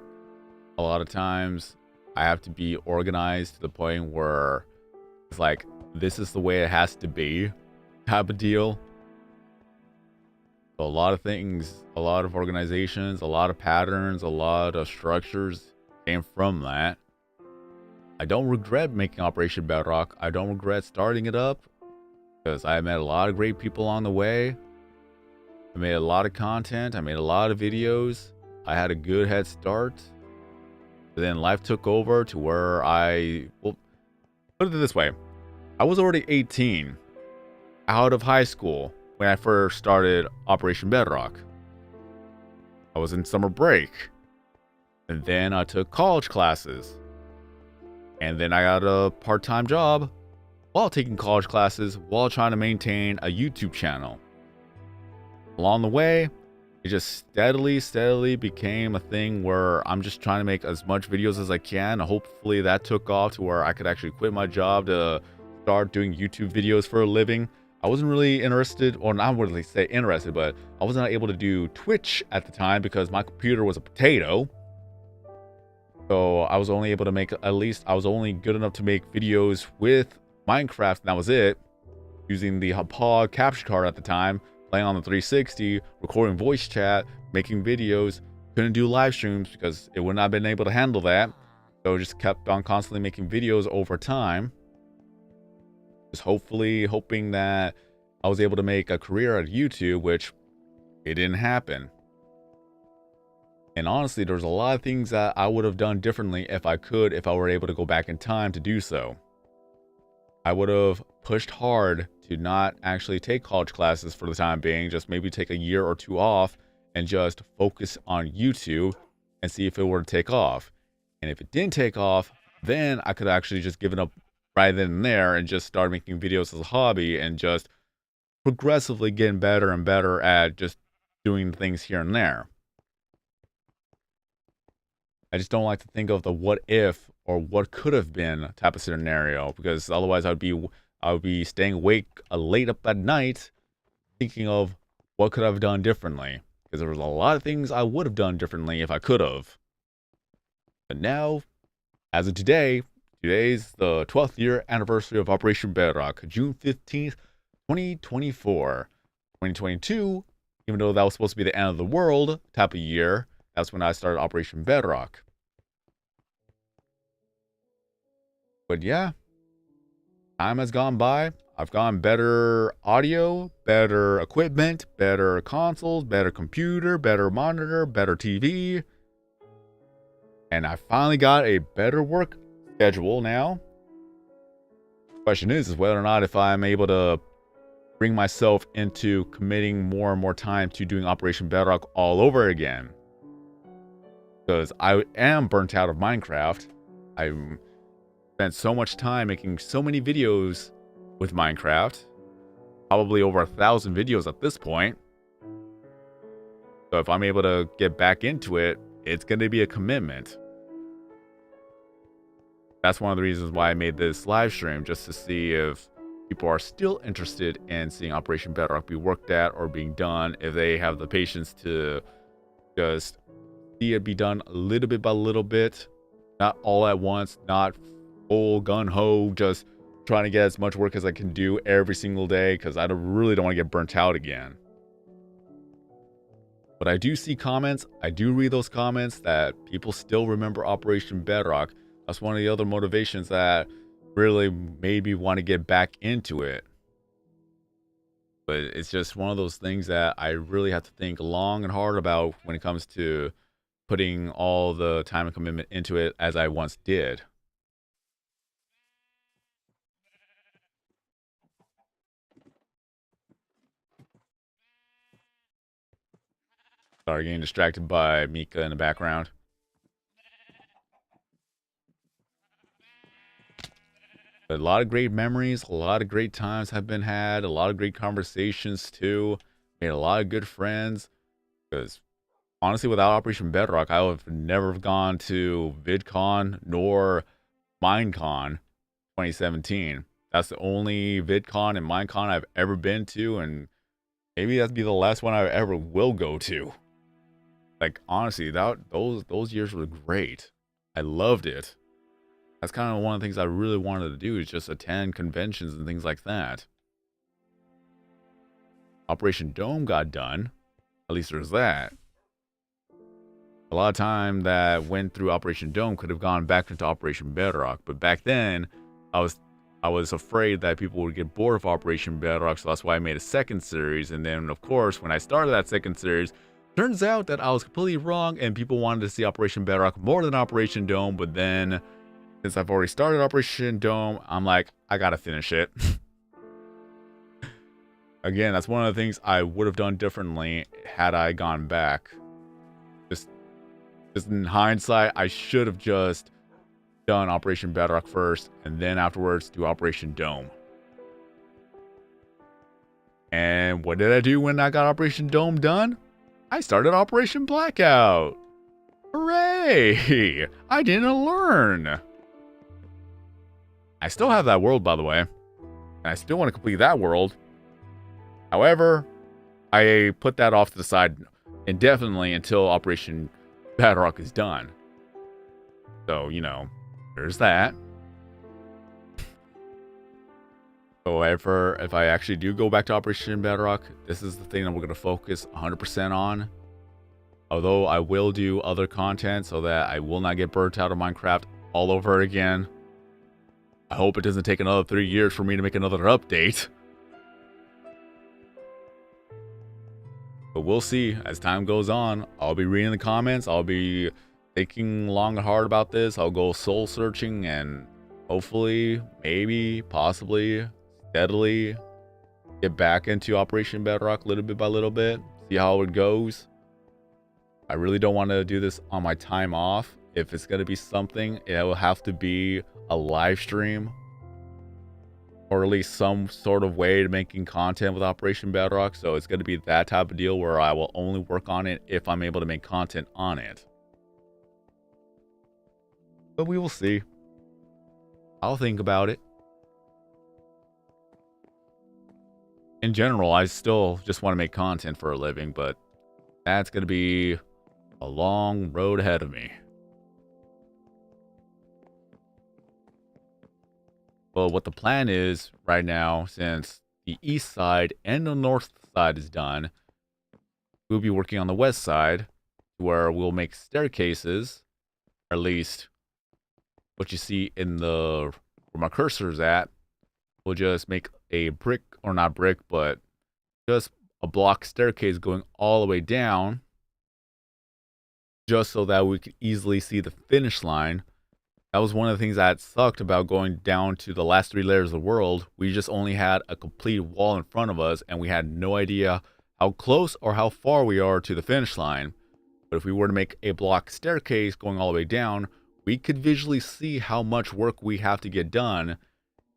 a lot of times I have to be organized to the point where it's like, this is the way it has to be type of deal. So a lot of things, a lot of organizations, a lot of patterns, a lot of structures came from that. I don't regret making Operation Bedrock. I don't regret starting it up because I met a lot of great people on the way. I made a lot of content. I made a lot of videos. I had a good head start. But then life took over to where well, put it this way. I was already 18 out of high school when I first started Operation Bedrock. I was in summer break. And then I took college classes. And then I got a part-time job while taking college classes while trying to maintain a YouTube channel. Along the way, it just steadily became a thing where I'm just trying to make as much videos as I can. Hopefully that took off to where I could actually quit my job to start doing YouTube videos for a living. I wasn't really interested, or not really say interested, but I was not able to do Twitch at the time because my computer was a potato. So I was only able to make, I was only good enough to make videos with Minecraft, and that was it. Using the POG capture card at the time, playing on the 360, recording voice chat, making videos. Couldn't do live streams because it would not have been able to handle that. So just kept on constantly making videos over time. Just hoping that I was able to make a career at YouTube, which it didn't happen. And honestly, there's a lot of things that I would have done differently if I were able to go back in time to do so. I would have pushed hard to not actually take college classes for the time being, just maybe take a year or two off and just focus on YouTube and see if it were to take off. And if it didn't take off, then I could actually just give it up right then and there and just start making videos as a hobby and just progressively getting better and better at just doing things here and there. I just don't like to think of the what if or what could have been type of scenario, because otherwise I would be staying awake late up at night thinking of what could I have done differently, because there was a lot of things I would have done differently if I could have. But now, as of today's the 12th year anniversary of Operation Bedrock, June 15th, 2024. 2022, even though that was supposed to be the end of the world type of year, that's when I started Operation Bedrock. But yeah, time has gone by. I've gotten better audio, better equipment, better consoles, better computer, better monitor, better TV. And I finally got a better work schedule now. Question is whether or not if I'm able to bring myself into committing more and more time to doing Operation Bedrock all over again. Because I am burnt out of Minecraft. I spent so much time making so many videos with Minecraft. Probably over 1,000 videos at this point. So if I'm able to get back into it, it's going to be a commitment. That's one of the reasons why I made this live stream, just to see if people are still interested in seeing Operation Bedrock be worked at or being done, if they have the patience to just see it be done little bit by little bit, not all at once, not full gun-ho, just trying to get as much work as I can do every single day, because really don't want to get burnt out again. But I do see comments, I do read those comments that people still remember Operation Bedrock. That's one of the other motivations that really made me want to get back into it. But it's just one of those things that I really have to think long and hard about when it comes to putting all the time and commitment into it as I once did. Sorry, getting distracted by Mika in the background. But a lot of great memories, a lot of great times have been had, a lot of great conversations too. Made a lot of good friends. Because honestly, without Operation Bedrock, I would have never gone to VidCon nor Minecon 2017. That's the only VidCon and Minecon I've ever been to, and maybe that'd be the last one I ever will go to. Like honestly, those years were great. I loved it. That's kind of one of the things I really wanted to do, is just attend conventions and things like that. Operation Dome got done. At least there's that. A lot of time that went through Operation Dome could have gone back into Operation Bedrock, but back then I was afraid that people would get bored of Operation Bedrock, so that's why I made a second series. And then of course, when I started that second series, turns out that I was completely wrong and people wanted to see Operation Bedrock more than Operation Dome. But then since I've already started Operation Dome, I'm like, I gotta finish it. Again, that's one of the things I would have done differently had I gone back. Just in hindsight, I should have just done Operation Bedrock first, and then afterwards do Operation Dome. And what did I do when I got Operation Dome done? I started Operation Blackout. Hooray! I didn't learn. I still have that world, by the way. And I still want to complete that world. However, I put that off to the side indefinitely until Operation Bedrock is done. So, you know, there's that. However, if I actually do go back to Operation Bedrock, this is the thing that we're going to focus 100% on. Although I will do other content so that I will not get burnt out of Minecraft all over again. I hope it doesn't take another 3 years for me to make another update. But we'll see as time goes on. I'll be reading the comments. I'll be thinking long and hard about this. I'll go soul searching and hopefully, maybe, possibly, steadily get back into Operation Bedrock little bit by little bit. See how it goes. I really don't want to do this on my time off. If it's going to be something, it will have to be a live stream. Or at least some sort of way to making content with Operation Bedrock. So it's going to be that type of deal where I will only work on it if I'm able to make content on it. But we will see. I'll think about it. In general, I still just want to make content for a living, but that's going to be a long road ahead of me. Well, what the plan is right now, since the east side and the north side is done, we'll be working on the west side, where we'll make staircases, or at least what you see in the where my cursor is at. We'll just make a brick, or not brick, but just a block staircase going all the way down, just so that we could easily see the finish line. That was one of the things that sucked about going down to the last 3 layers of the world. We just only had a complete wall in front of us, and we had no idea how close or how far we are to the finish line. But if we were to make a block staircase going all the way down, we could visually see how much work we have to get done,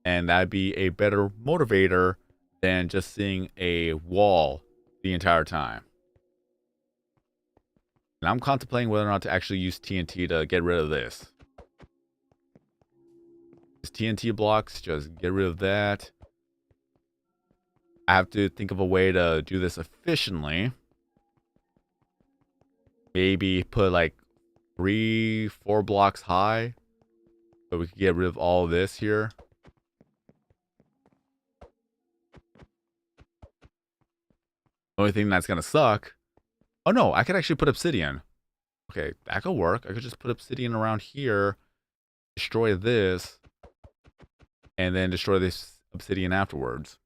and that'd be a better motivator than just seeing a wall the entire time. And I'm contemplating whether or not to actually use TNT to get rid of this. TNT blocks, just get rid of that. I have to think of a way to do this efficiently. Maybe put like 3-4 blocks high, so we can get rid of all of this here. The only thing that's gonna suck. Oh no, I could actually put obsidian. Okay, that could work. I could just put obsidian around here, destroy this, and then destroy this obsidian afterwards.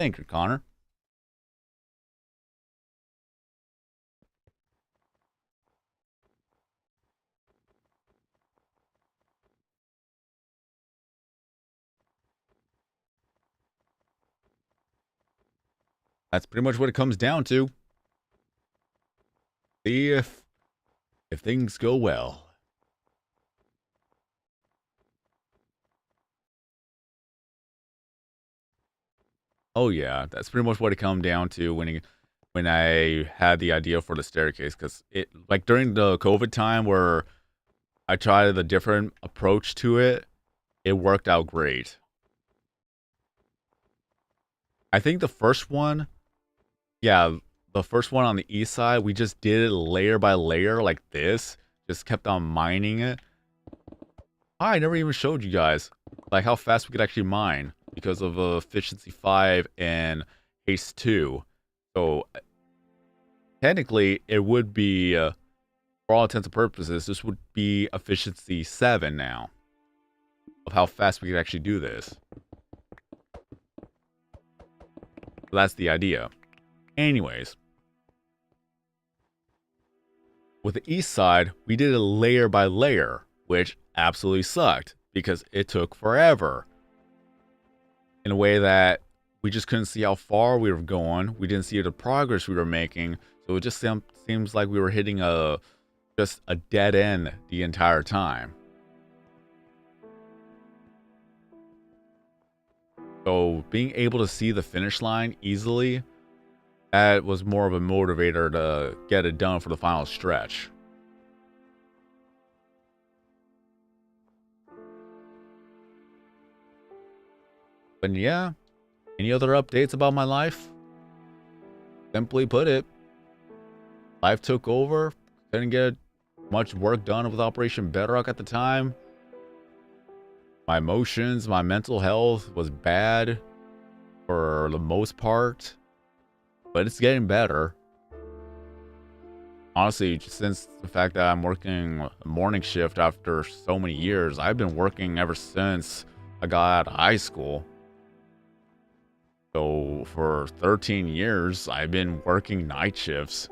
Thank you, Connor. That's pretty much what it comes down to. See if things go well. Oh yeah, that's pretty much what it come down to when I had the idea for the staircase, because it like during the COVID time where I tried a different approach to it, it worked out great. I think the first one, yeah, the first one on the east side, we just did it layer by layer like this, just kept on mining it. I never even showed you guys like how fast we could actually mine because of efficiency 5 and haste 2. So technically, it would be, for all intents and purposes, this would be efficiency 7 now of how fast we could actually do this. So that's the idea. Anyways, with the east side, we did it layer by layer, which absolutely sucked because it took forever. In a way that we just couldn't see how far we were going. We didn't see the progress we were making. So it just seems like we were hitting just a dead end the entire time. So being able to see the finish line easily, that was more of a motivator to get it done for the final stretch. But yeah, any other updates about my life? Simply put it, life took over. Didn't get much work done with Operation Bedrock at the time. My emotions, my mental health was bad for the most part, but it's getting better. Honestly, since the fact that I'm working a morning shift after so many years, I've been working ever since I got out of high school. So for 13 years, I've been working night shifts.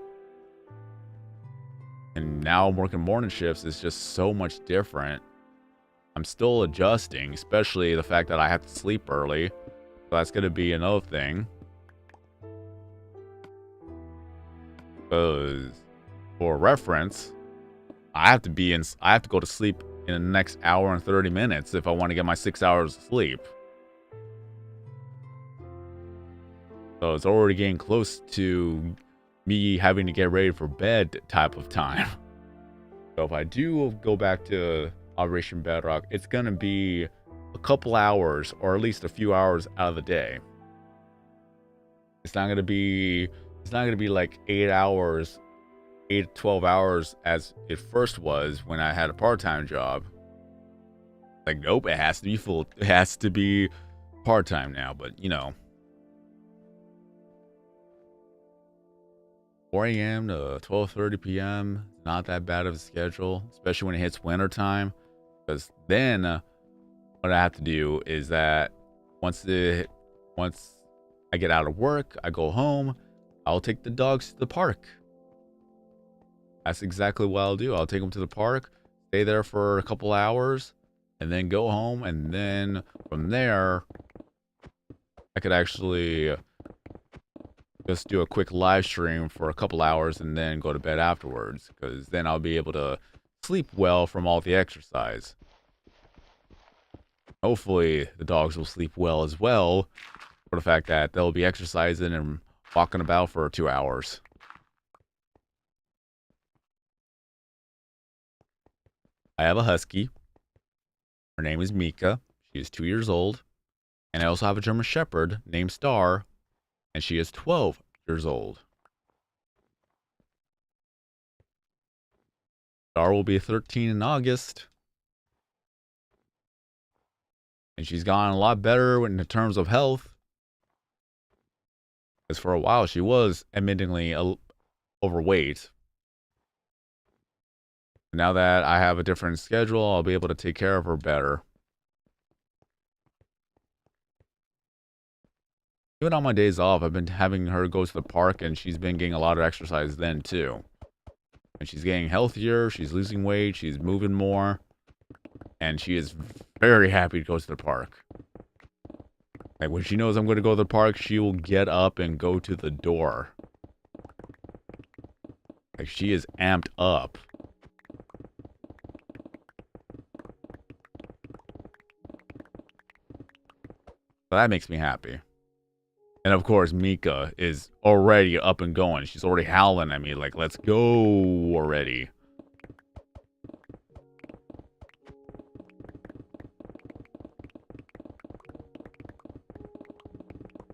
And now I'm working morning shifts is just so much different. I'm still adjusting, especially the fact that I have to sleep early. So that's going to be another thing. Because for reference, I have to go to sleep in the next hour and 30 minutes if I want to get my 6 hours of sleep. So it's already getting close to me having to get ready for bed type of time. So if I do go back to Operation Bedrock, it's going to be a couple hours or at least a few hours out of the day. It's not going to be like 8 hours, 8 to 12 hours as it first was when I had a part-time job. Like, nope, it has to be full. It has to be part-time now, but you know. 4 a.m. to 12:30 p.m. Not that bad of a schedule, especially when it hits winter time. Because then what I have to do is that once I get out of work, I go home, I'll take the dogs to the park. That's exactly what I'll do. I'll take them to the park, stay there for a couple hours, and then go home. And then from there, I could actually just do a quick live stream for a couple hours and then go to bed afterwards, because then I'll be able to sleep well from all the exercise. Hopefully the dogs will sleep well as well, for the fact that they'll be exercising and walking about for 2 hours. I have a husky. Her name is Mika. She is 2 years old. And I also have a German Shepherd named Star, and she is 12 years old. Star will be 13 in August. And she's gotten a lot better in terms of health. Because for a while, she was admittingly overweight. Now that I have a different schedule, I'll be able to take care of her better. Even on my days off, I've been having her go to the park, and she's been getting a lot of exercise then, too. And she's getting healthier, she's losing weight, she's moving more. And she is very happy to go to the park. Like, when she knows I'm going to go to the park, she will get up and go to the door. Like, she is amped up. So that makes me happy. And of course, Mika is already up and going. She's already howling at me like, let's go already.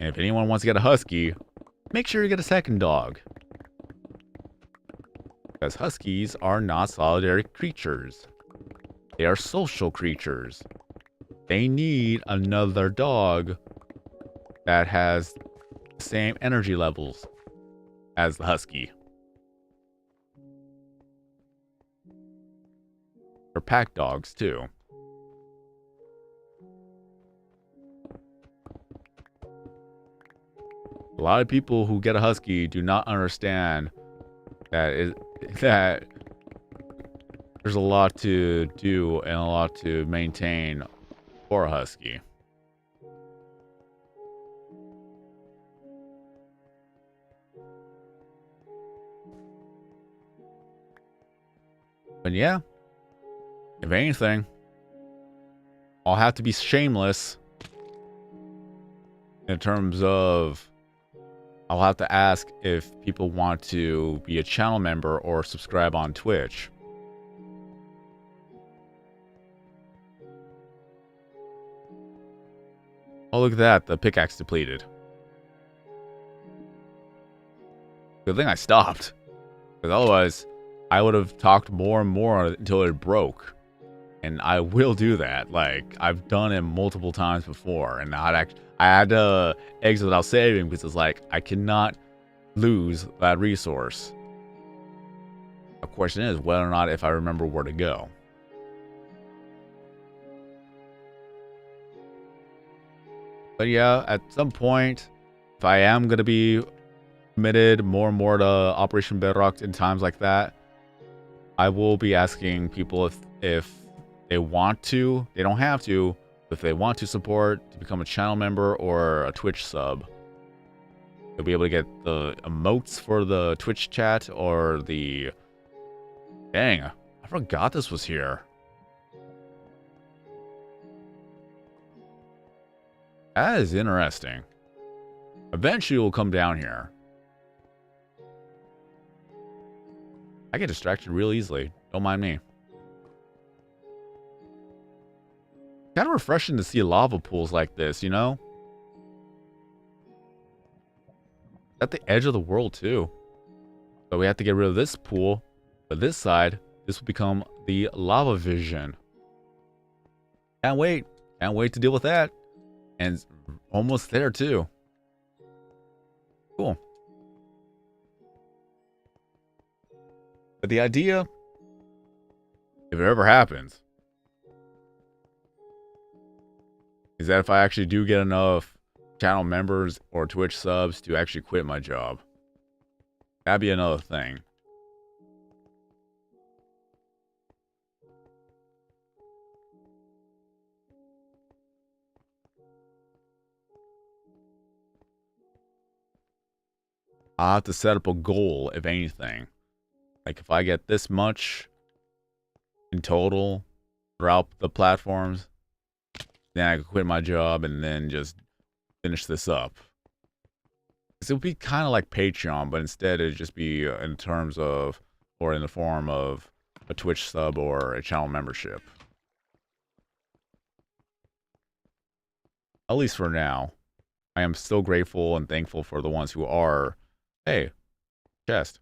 And if anyone wants to get a husky, make sure you get a second dog. Because huskies are not solitary creatures. They are social creatures. They need another dog that has the same energy levels as the husky. They're pack dogs, too. A lot of people who get a husky do not understand that there's a lot to do and a lot to maintain for a husky. But yeah, if anything, I'll have to be shameless in terms of I'll have to ask if people want to be a channel member or subscribe on Twitch. Oh, look at that. The pickaxe depleted. Good thing I stopped. Because otherwise, I would have talked more and more until it broke. And I will do that. Like, I've done it multiple times before. And I had to exit without saving because it's like, I cannot lose that resource. The question is whether or not if I remember where to go. But yeah, at some point, if I am going to be committed more and more to Operation Bedrock in times like that, I will be asking people if they want to. They don't have to. If they want to support, to become a channel member or a Twitch sub. You'll be able to get the emotes for the Twitch chat or the... Dang, I forgot this was here. That is interesting. Eventually we'll come down here. I get distracted real easily. Don't mind me. Kind of refreshing to see lava pools like this, you know? At the edge of the world, too. So we have to get rid of this pool. But this side, this will become the lava vision. Can't wait. Can't wait to deal with that. And almost there, too. Cool. But the idea, if it ever happens, is that if I actually do get enough channel members or Twitch subs to actually quit my job, that'd be another thing. I'll have to set up a goal, if anything. Like, if I get this much in total throughout the platforms, then I could quit my job and then just finish this up. Because it would be kind of like Patreon, but instead it'd just be in terms of, or in the form of a Twitch sub or a channel membership. At least for now. I am still grateful and thankful for the ones who are, hey, chest,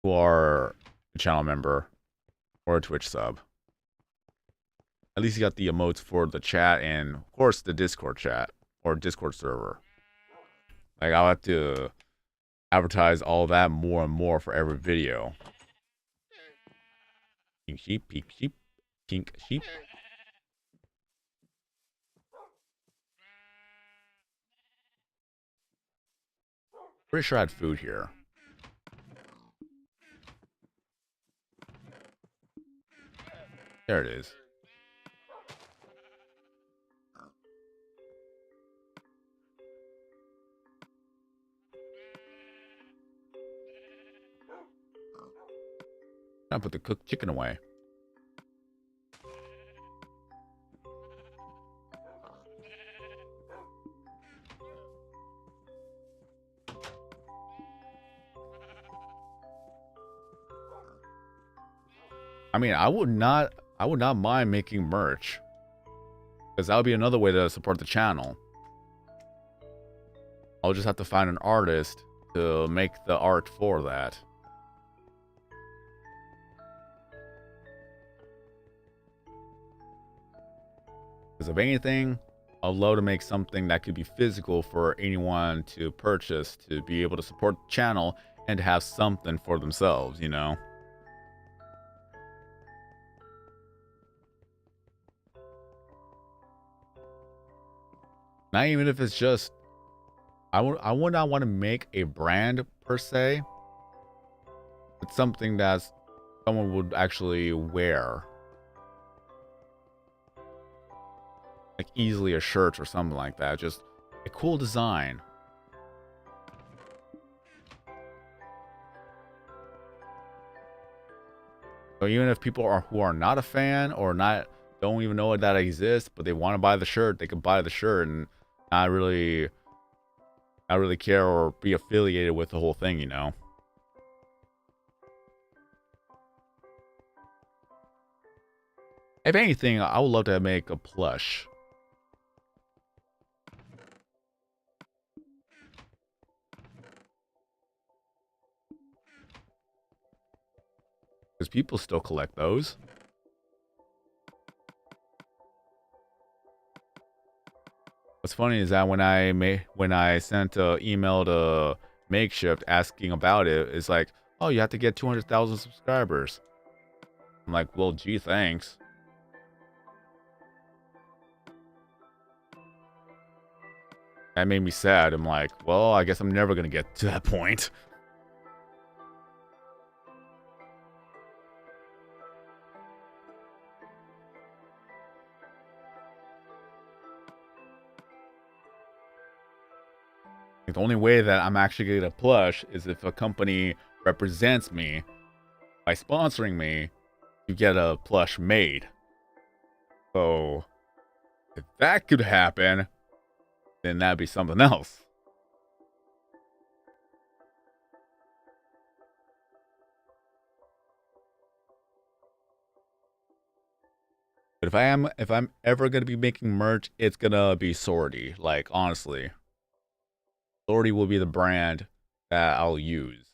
who are a channel member or a Twitch sub. At least you got the emotes for the chat and, of course, the Discord chat or Discord server. Like, I'll have to advertise all that more and more for every video. Pink sheep, pink sheep, pink sheep. Pretty sure I had food here. There it is. I put the cooked chicken away. I mean, I would not mind making merch, because that would be another way to support the channel. I'll just have to find an artist to make the art for that. Because if anything, I'd love to make something that could be physical for anyone to purchase, to be able to support the channel and to have something for themselves, you know? Not even if it's just, I would not want to make a brand per se. It's something that someone would actually wear. Like easily a shirt or something like that. Just a cool design. So even if people who are not a fan or don't even know that exists, but they want to buy the shirt, they can buy the shirt and not really care or be affiliated with the whole thing, you know. If anything, I would love to make a plush. Because people still collect those. What's funny is that when I sent an email to Makeshift asking about it, it's like, oh, you have to get 200,000 subscribers. I'm like, well, gee, thanks. That made me sad. I'm like, well, I guess I'm never gonna get to that point. The only way that I'm actually going to get a plush is if a company represents me by sponsoring me to get a plush made. So if that could happen, then that'd be something else. But if I'm ever going to be making merch, it's going to be Sorty. Like, honestly. Sorty will be the brand that I'll use.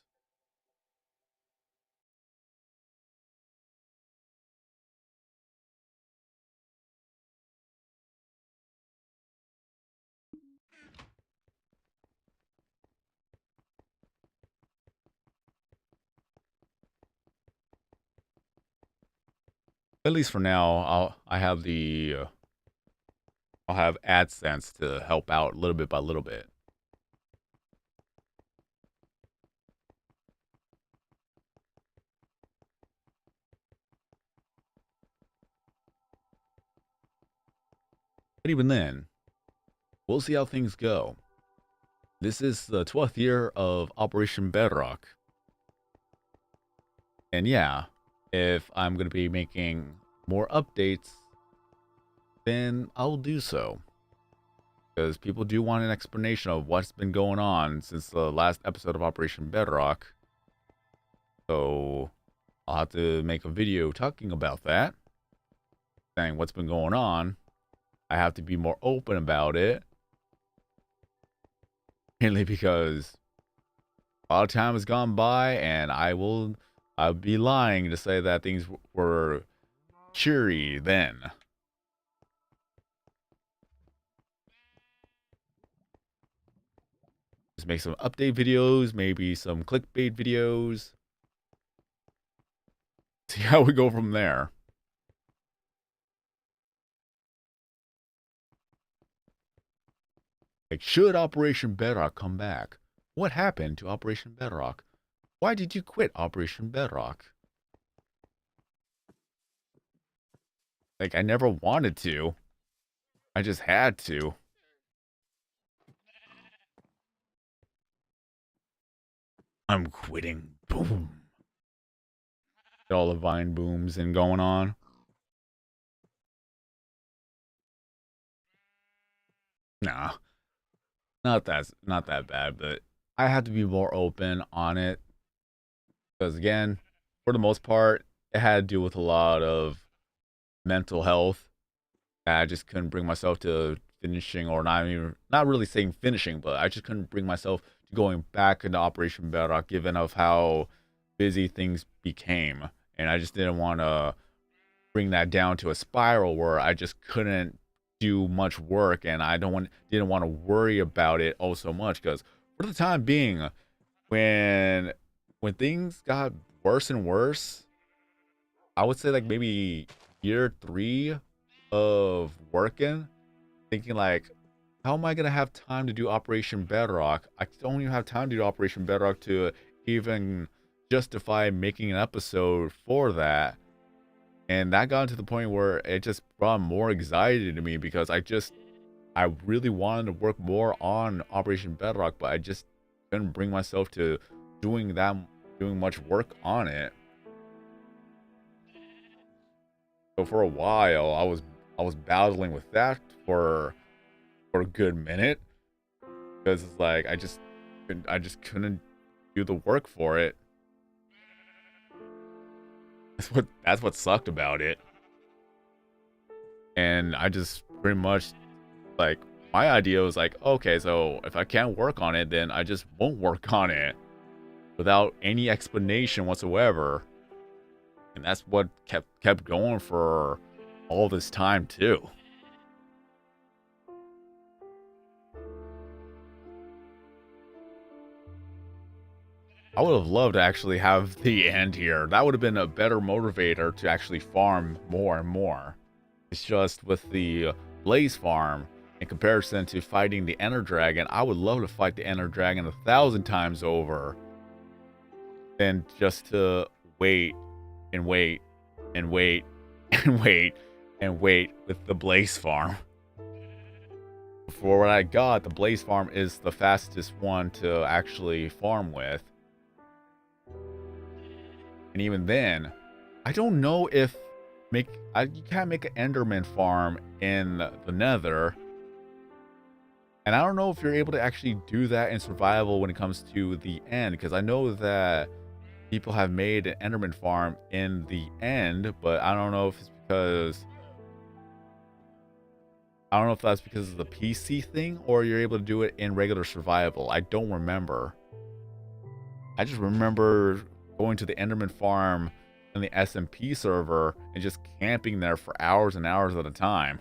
At least for now, I'll have AdSense to help out little bit by little bit. But even then, we'll see how things go. This is the 12th year of Operation Bedrock. And yeah, if I'm going to be making more updates, then I'll do so. Because people do want an explanation of what's been going on since the last episode of Operation Bedrock. So I'll have to make a video talking about that. Saying what's been going on. I have to be more open about it. Mainly because a lot of time has gone by and I will I'd be lying to say that things were cheery then. Just make some update videos, maybe some clickbait videos. See how we go from there. Like, should Operation Bedrock come back? What happened to Operation Bedrock? Why did you quit Operation Bedrock? Like, I never wanted to. I just had to. I'm quitting. Boom. Get all the vine booms and going on. Nah, not that bad, but I had to be more open on it because again, for the most part, it had to do with a lot of mental health. I just couldn't bring myself to finishing, or not really saying finishing, but I just couldn't bring myself to going back into Operation Bedrock, given of how busy things became, and I just didn't want to bring that down to a spiral where I just couldn't do much work, and I didn't want to worry about it all so much because for the time being, when things got worse and worse, I would say like maybe year 3 of working, thinking like, how am I gonna have time to do Operation Bedrock? I don't even have time to do Operation Bedrock to even justify making an episode for that. And that got to the point where it just brought more anxiety to me because I really wanted to work more on Operation Bedrock, but I just couldn't bring myself to doing much work on it. So for a while, I was battling with that for a good minute because it's like I just couldn't do the work for it. That's what sucked about it. And I just pretty much like my idea was like, okay, so if I can't work on it, then I just won't work on it without any explanation whatsoever. And that's what kept going for all this time too. I would have loved to actually have the end here. That would have been a better motivator to actually farm more and more. It's just with the Blaze farm, in comparison to fighting the Ender Dragon, I would love to fight the Ender Dragon 1,000 times over than just to wait and wait and wait and wait and wait with the Blaze farm. For what I got, the Blaze farm is the fastest one to actually farm with. And even then, I don't know if you can't make an Enderman farm in the Nether. And I don't know if you're able to actually do that in survival when it comes to the end, because I know that people have made an Enderman farm in the end, but I don't know if it's because I don't know if that's because of the PC thing or you're able to do it in regular survival. I don't remember. I just remember going to the Enderman farm in the SMP server and just camping there for hours and hours at a time.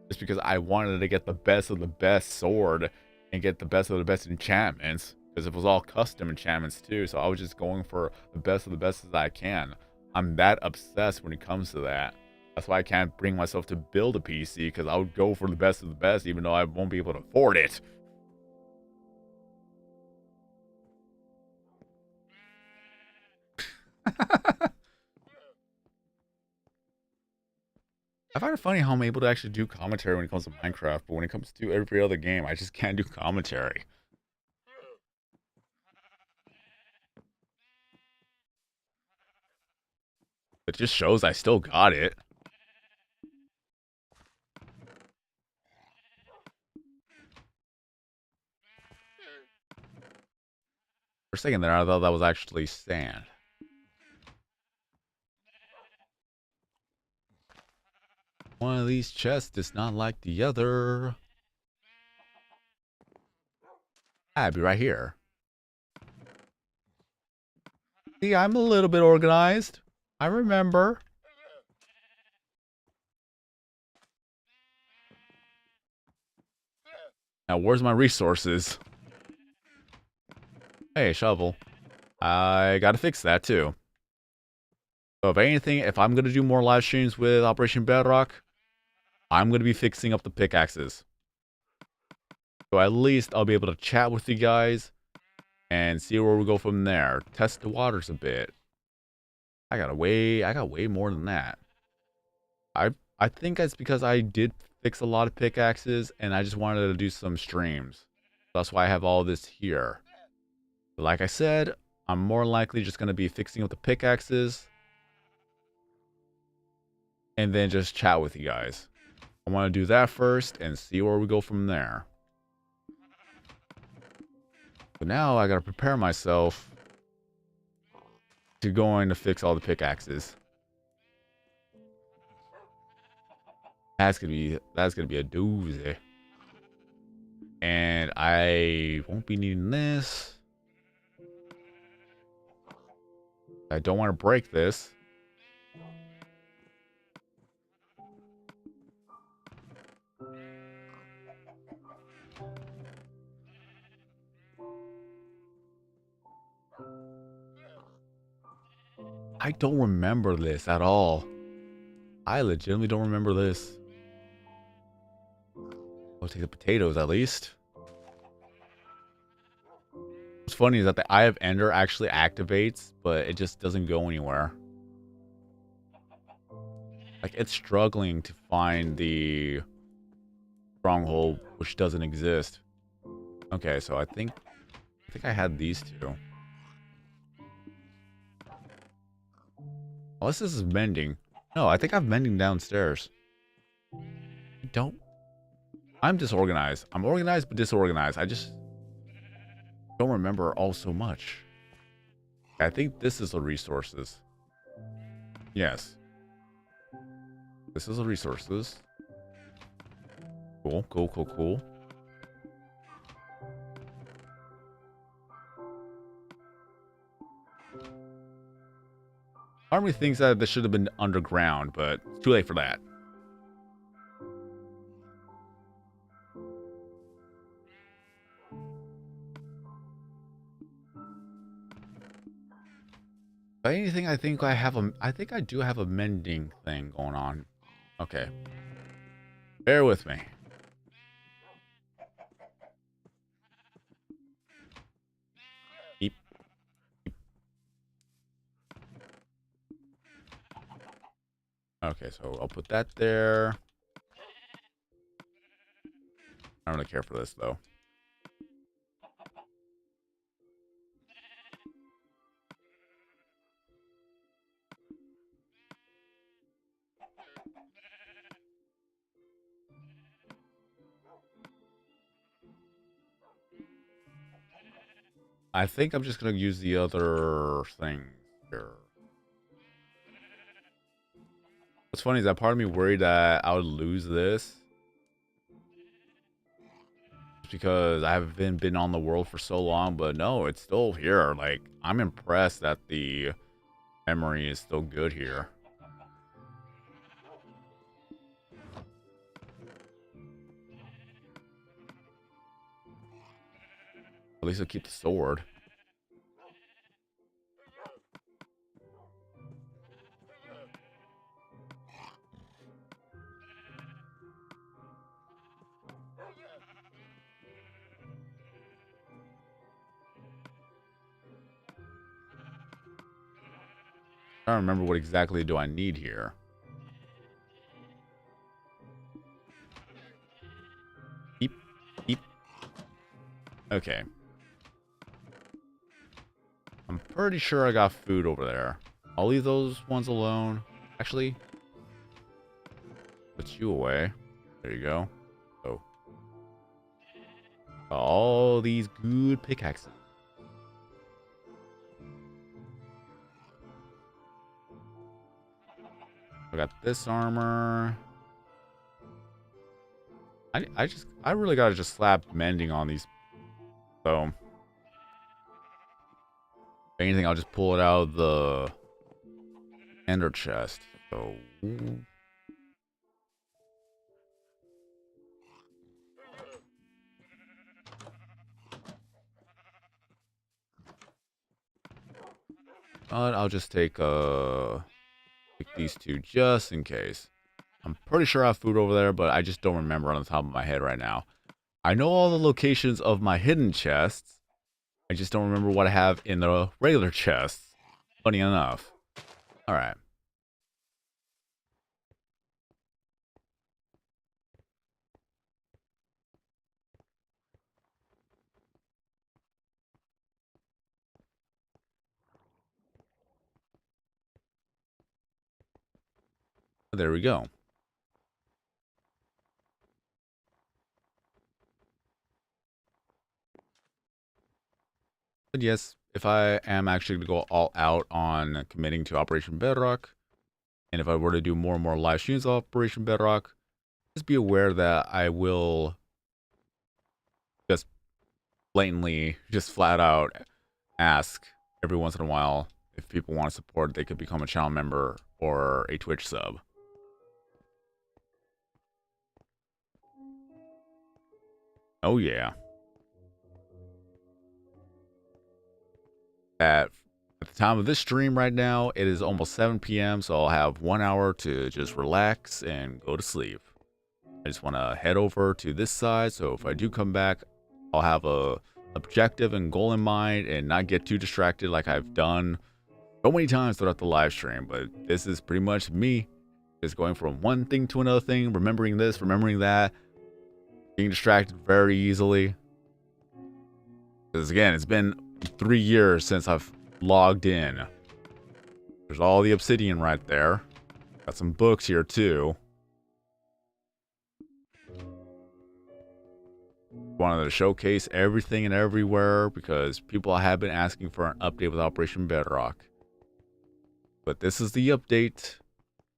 Just because I wanted to get the best of the best sword and get the best of the best enchantments. Because it was all custom enchantments too. So I was just going for the best of the best as I can. I'm that obsessed when it comes to that. That's why I can't bring myself to build a PC, because I would go for the best of the best even though I won't be able to afford it. I find it funny how I'm able to actually do commentary when it comes to Minecraft, but when it comes to every other game, I just can't do commentary. It just shows I still got it. For a second there, I thought that was actually sand. One of these chests is not like the other. I'll be right here. See, I'm a little bit organized. I remember. Now, where's my resources? Hey, shovel. I gotta fix that too. So if anything, if I'm gonna do more live streams with Operation Bedrock, I'm gonna be fixing up the pickaxes. So at least I'll be able to chat with you guys and see where we go from there. Test the waters a bit. I got way more than that. I think that's because I did fix a lot of pickaxes and I just wanted to do some streams. That's why I have all this here. But like I said, I'm more likely just going to be fixing up the pickaxes and then just chat with you guys. I want to do that first and see where we go from there. But now I got to prepare myself to going to fix all the pickaxes. That's gonna be a doozy. And I won't be needing this. I don't want to break this. I don't remember this at all. I legitimately don't remember this. I'll take the potatoes at least. What's funny is that the Eye of Ender actually activates, but it just doesn't go anywhere. Like, it's struggling to find the stronghold, which doesn't exist. Okay, so I think I had these two. Unless this is mending. No, I think I'm mending downstairs. I'm disorganized. I'm organized but disorganized. I just don't remember all so much. I think this is the resources. Yes. This is the resources. Cool. Army thinks that this should have been underground, but it's too late for that. But anything, I think I do have a mending thing going on. Okay. Bear with me. Keep. Okay, so I'll put that there. I don't really care for this though. I think I'm just going to use the other thing here. What's funny is that part of me worried that I would lose this. Just because I haven't been on the world for so long, but no, it's still here. Like, I'm impressed that the memory is still good here. At least I'll keep the sword. I don't remember what exactly do I need here. Keep. Okay. I'm pretty sure I got food over there. I'll leave those ones alone. Actually, put you away. There you go. Oh. All these good pickaxes. I got this armor. I really gotta just slap mending on these. So If anything, I'll just pull it out of the ender chest. So I'll just take these two just in case. I'm pretty sure I have food over there, but I just don't remember on the top of my head right now. I know all the locations of my hidden chests. I just don't remember what I have in the regular chests. Funny enough. Alright. There we go. But yes, if I am actually going to go all out on committing to Operation Bedrock, and if I were to do more and more live streams of Operation Bedrock, just be aware that I will just blatantly, just flat out ask every once in a while if people want to support, they could become a channel member or a Twitch sub. Oh yeah. At the time of this stream right now, it is almost 7 p.m., so I'll have 1 hour to just relax and go to sleep. I just want to head over to this side, so if I do come back, I'll have a objective and goal in mind and not get too distracted like I've done so many times throughout the live stream. But this is pretty much me just going from one thing to another thing, remembering this, remembering that, being distracted very easily. Because again, it's been 3 years since I've logged in. There's all the obsidian right there. Got some books here too. Wanted to showcase everything and everywhere because people have been asking for an update with Operation Bedrock. But this is the update.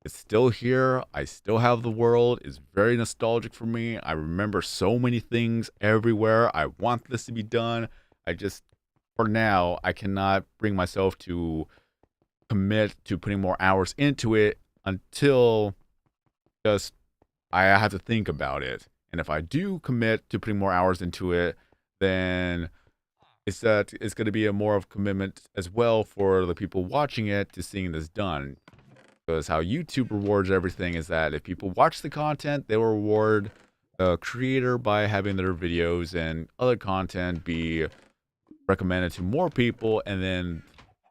It's still here. I still have the world. It's very nostalgic for me. I remember so many things everywhere. I want this to be done. I just, for now, I cannot bring myself to commit to putting more hours into it until just I have to think about it. And if I do commit to putting more hours into it, then it's going to be a more of a commitment as well for the people watching it to seeing this done. Because how YouTube rewards everything is that if people watch the content, they will reward the creator by having their videos and other content be recommended to more people, and then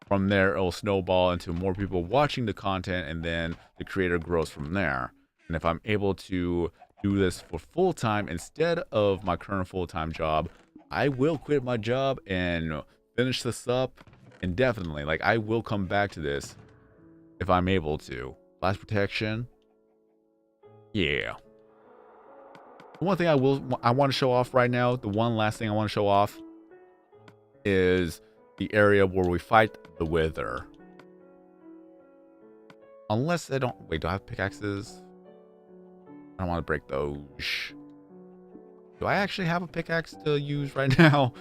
from there it will snowball into more people watching the content, and then the creator grows from there. And if I'm able to do this for full time instead of my current full-time job, I will quit my job and finish this up indefinitely. Like, I will come back to this if I'm able to. Blast protection. Yeah. The one thing I want to show off right now, the one last thing I want to show off is the area where we fight the Wither. Unless I don't... Wait, do I have pickaxes? I don't want to break those. Do I actually have a pickaxe to use right now?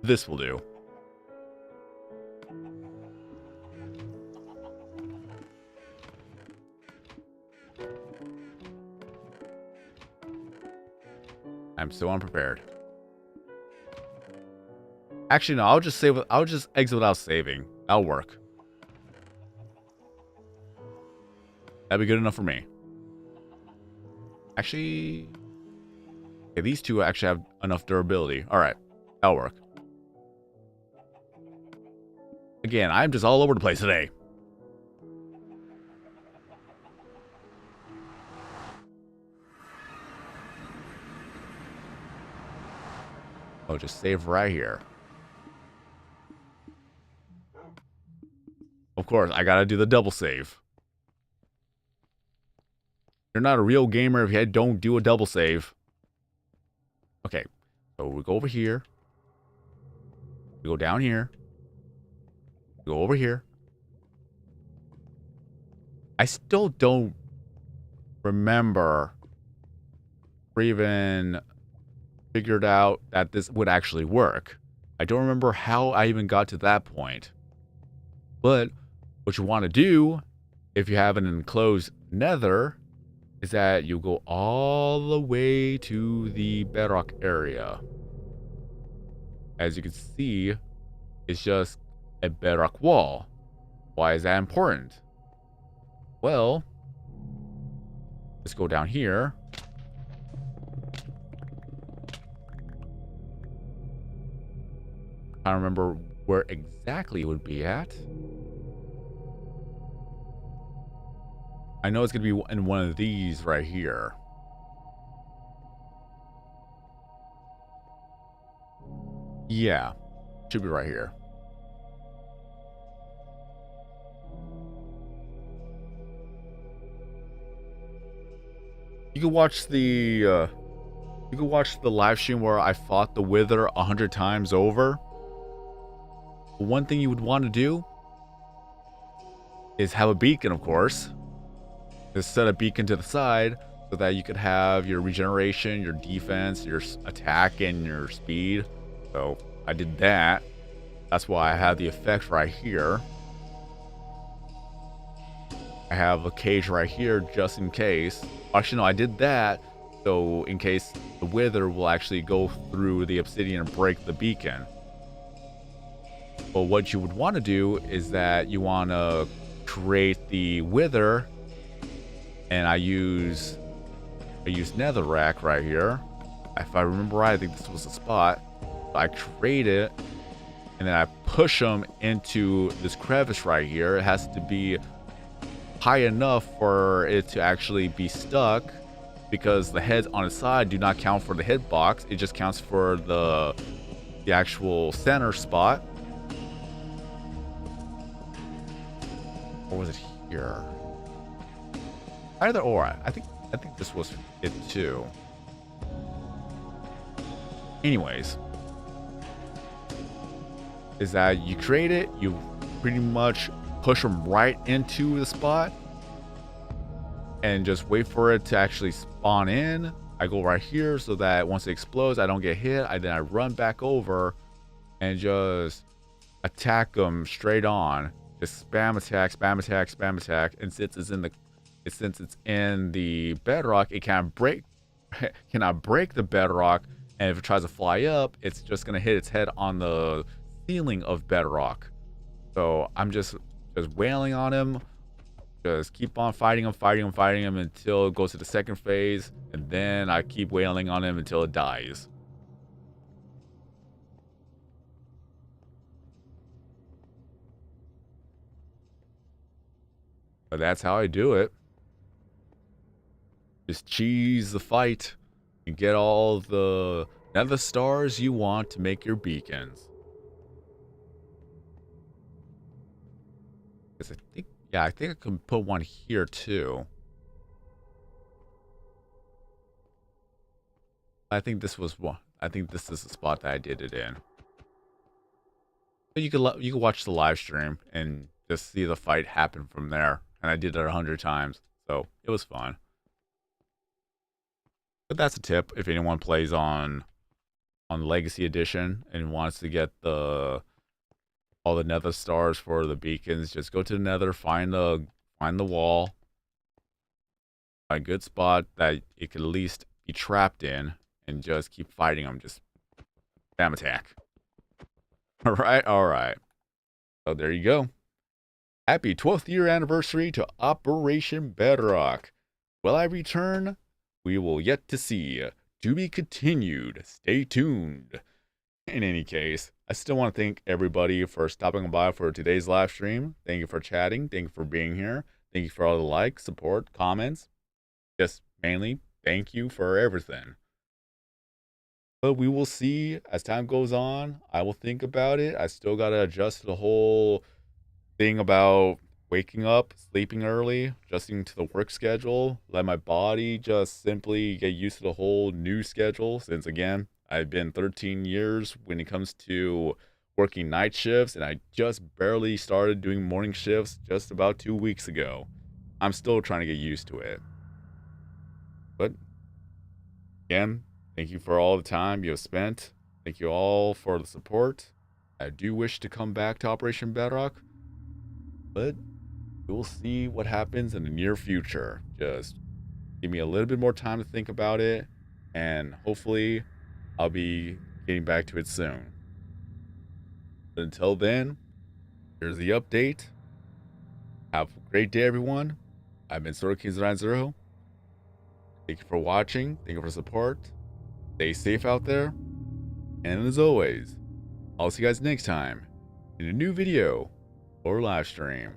This will do. I'm so unprepared. Actually, no, I'll just save. I'll just exit without saving. That'll work. That'd be good enough for me. Actually, okay, these two actually have enough durability. All right, that'll work. Again, I'm just all over the place today. Oh, just save right here. Of course, I gotta do the double save. You're not a real gamer if you don't do a double save. Okay, so we go over here. We go down here. We go over here. I still don't remember or even figured out that this would actually work. I don't remember how I even got to that point. But what you want to do, if you have an enclosed nether, is that you go all the way to the bedrock area. As you can see, it's just a bedrock wall. Why is that important? Well, let's go down here. I don't remember where exactly it would be at. I know it's going to be in one of these right here. Yeah, should be right here. You can watch the live stream where I fought the Wither 100 times over. One thing you would want to do is have a beacon, of course. Just set a beacon to the side so that you could have your regeneration, your defense, your attack, and your speed. So I did that. That's why I have the effect right here. I have a cage right here just in case. Actually, no, I did that so in case the Wither will actually go through the obsidian and break the beacon. But what you would want to do is that you want to create the Wither, and I use netherrack right here. If I remember right, I think this was the spot. I create it, and then I push them into this crevice right here. It has to be high enough for it to actually be stuck, because the heads on the side do not count for the hitbox. It just counts for the actual center spot. Or was it here? Either or. I think this was it too. Anyways, is that you create it, you pretty much push them right into the spot and just wait for it to actually spawn in. I go right here so that once it explodes, I don't get hit. Then I run back over and just attack them straight on. Just spam attack, spam attack, spam attack. And since it's in the bedrock, it cannot break the bedrock. And if it tries to fly up, it's just gonna hit its head on the ceiling of bedrock. So I'm just wailing on him. Just keep on fighting him until it goes to the second phase, and then I keep wailing on him until it dies. But that's how I do it. Just cheese the fight and get all the nether stars you want to make your beacons. Because I think I can put one here too. I think this was one. I think this is the spot that I did it in. But you can watch the live stream and just see the fight happen from there. And I did it 100 times, so it was fun. But that's a tip if anyone plays on Legacy Edition and wants to get all the nether stars for the beacons. Just go to the nether, find the wall, a good spot that it could at least be trapped in, and just keep fighting them. Just spam attack. All right. So there you go. Happy 12th year anniversary to Operation Bedrock. Will I return? We will yet to see. To be continued. Stay tuned. In any case, I still want to thank everybody for stopping by for today's live stream. Thank you for chatting. Thank you for being here. Thank you for all the likes, support, comments. Just mainly, thank you for everything. But we will see as time goes on. I will think about it. I still got to adjust to the whole thing about waking up, sleeping early, adjusting to the work schedule. Let my body just simply get used to the whole new schedule. Since again, I've been 13 years when it comes to working night shifts, and I just barely started doing morning shifts just about 2 weeks ago. I'm still trying to get used to it. But again, Thank you for all the time you have spent. Thank you all for the support. I do wish to come back to Operation Bedrock, but we'll see what happens in the near future. Just give me a little bit more time to think about it, and hopefully I'll be getting back to it soon. But until then, here's the update. Have a great day, everyone. I've been SordoKings90. Thank you for watching. Thank you for support. Stay safe out there. And as always, I'll see you guys next time in a new video or live stream.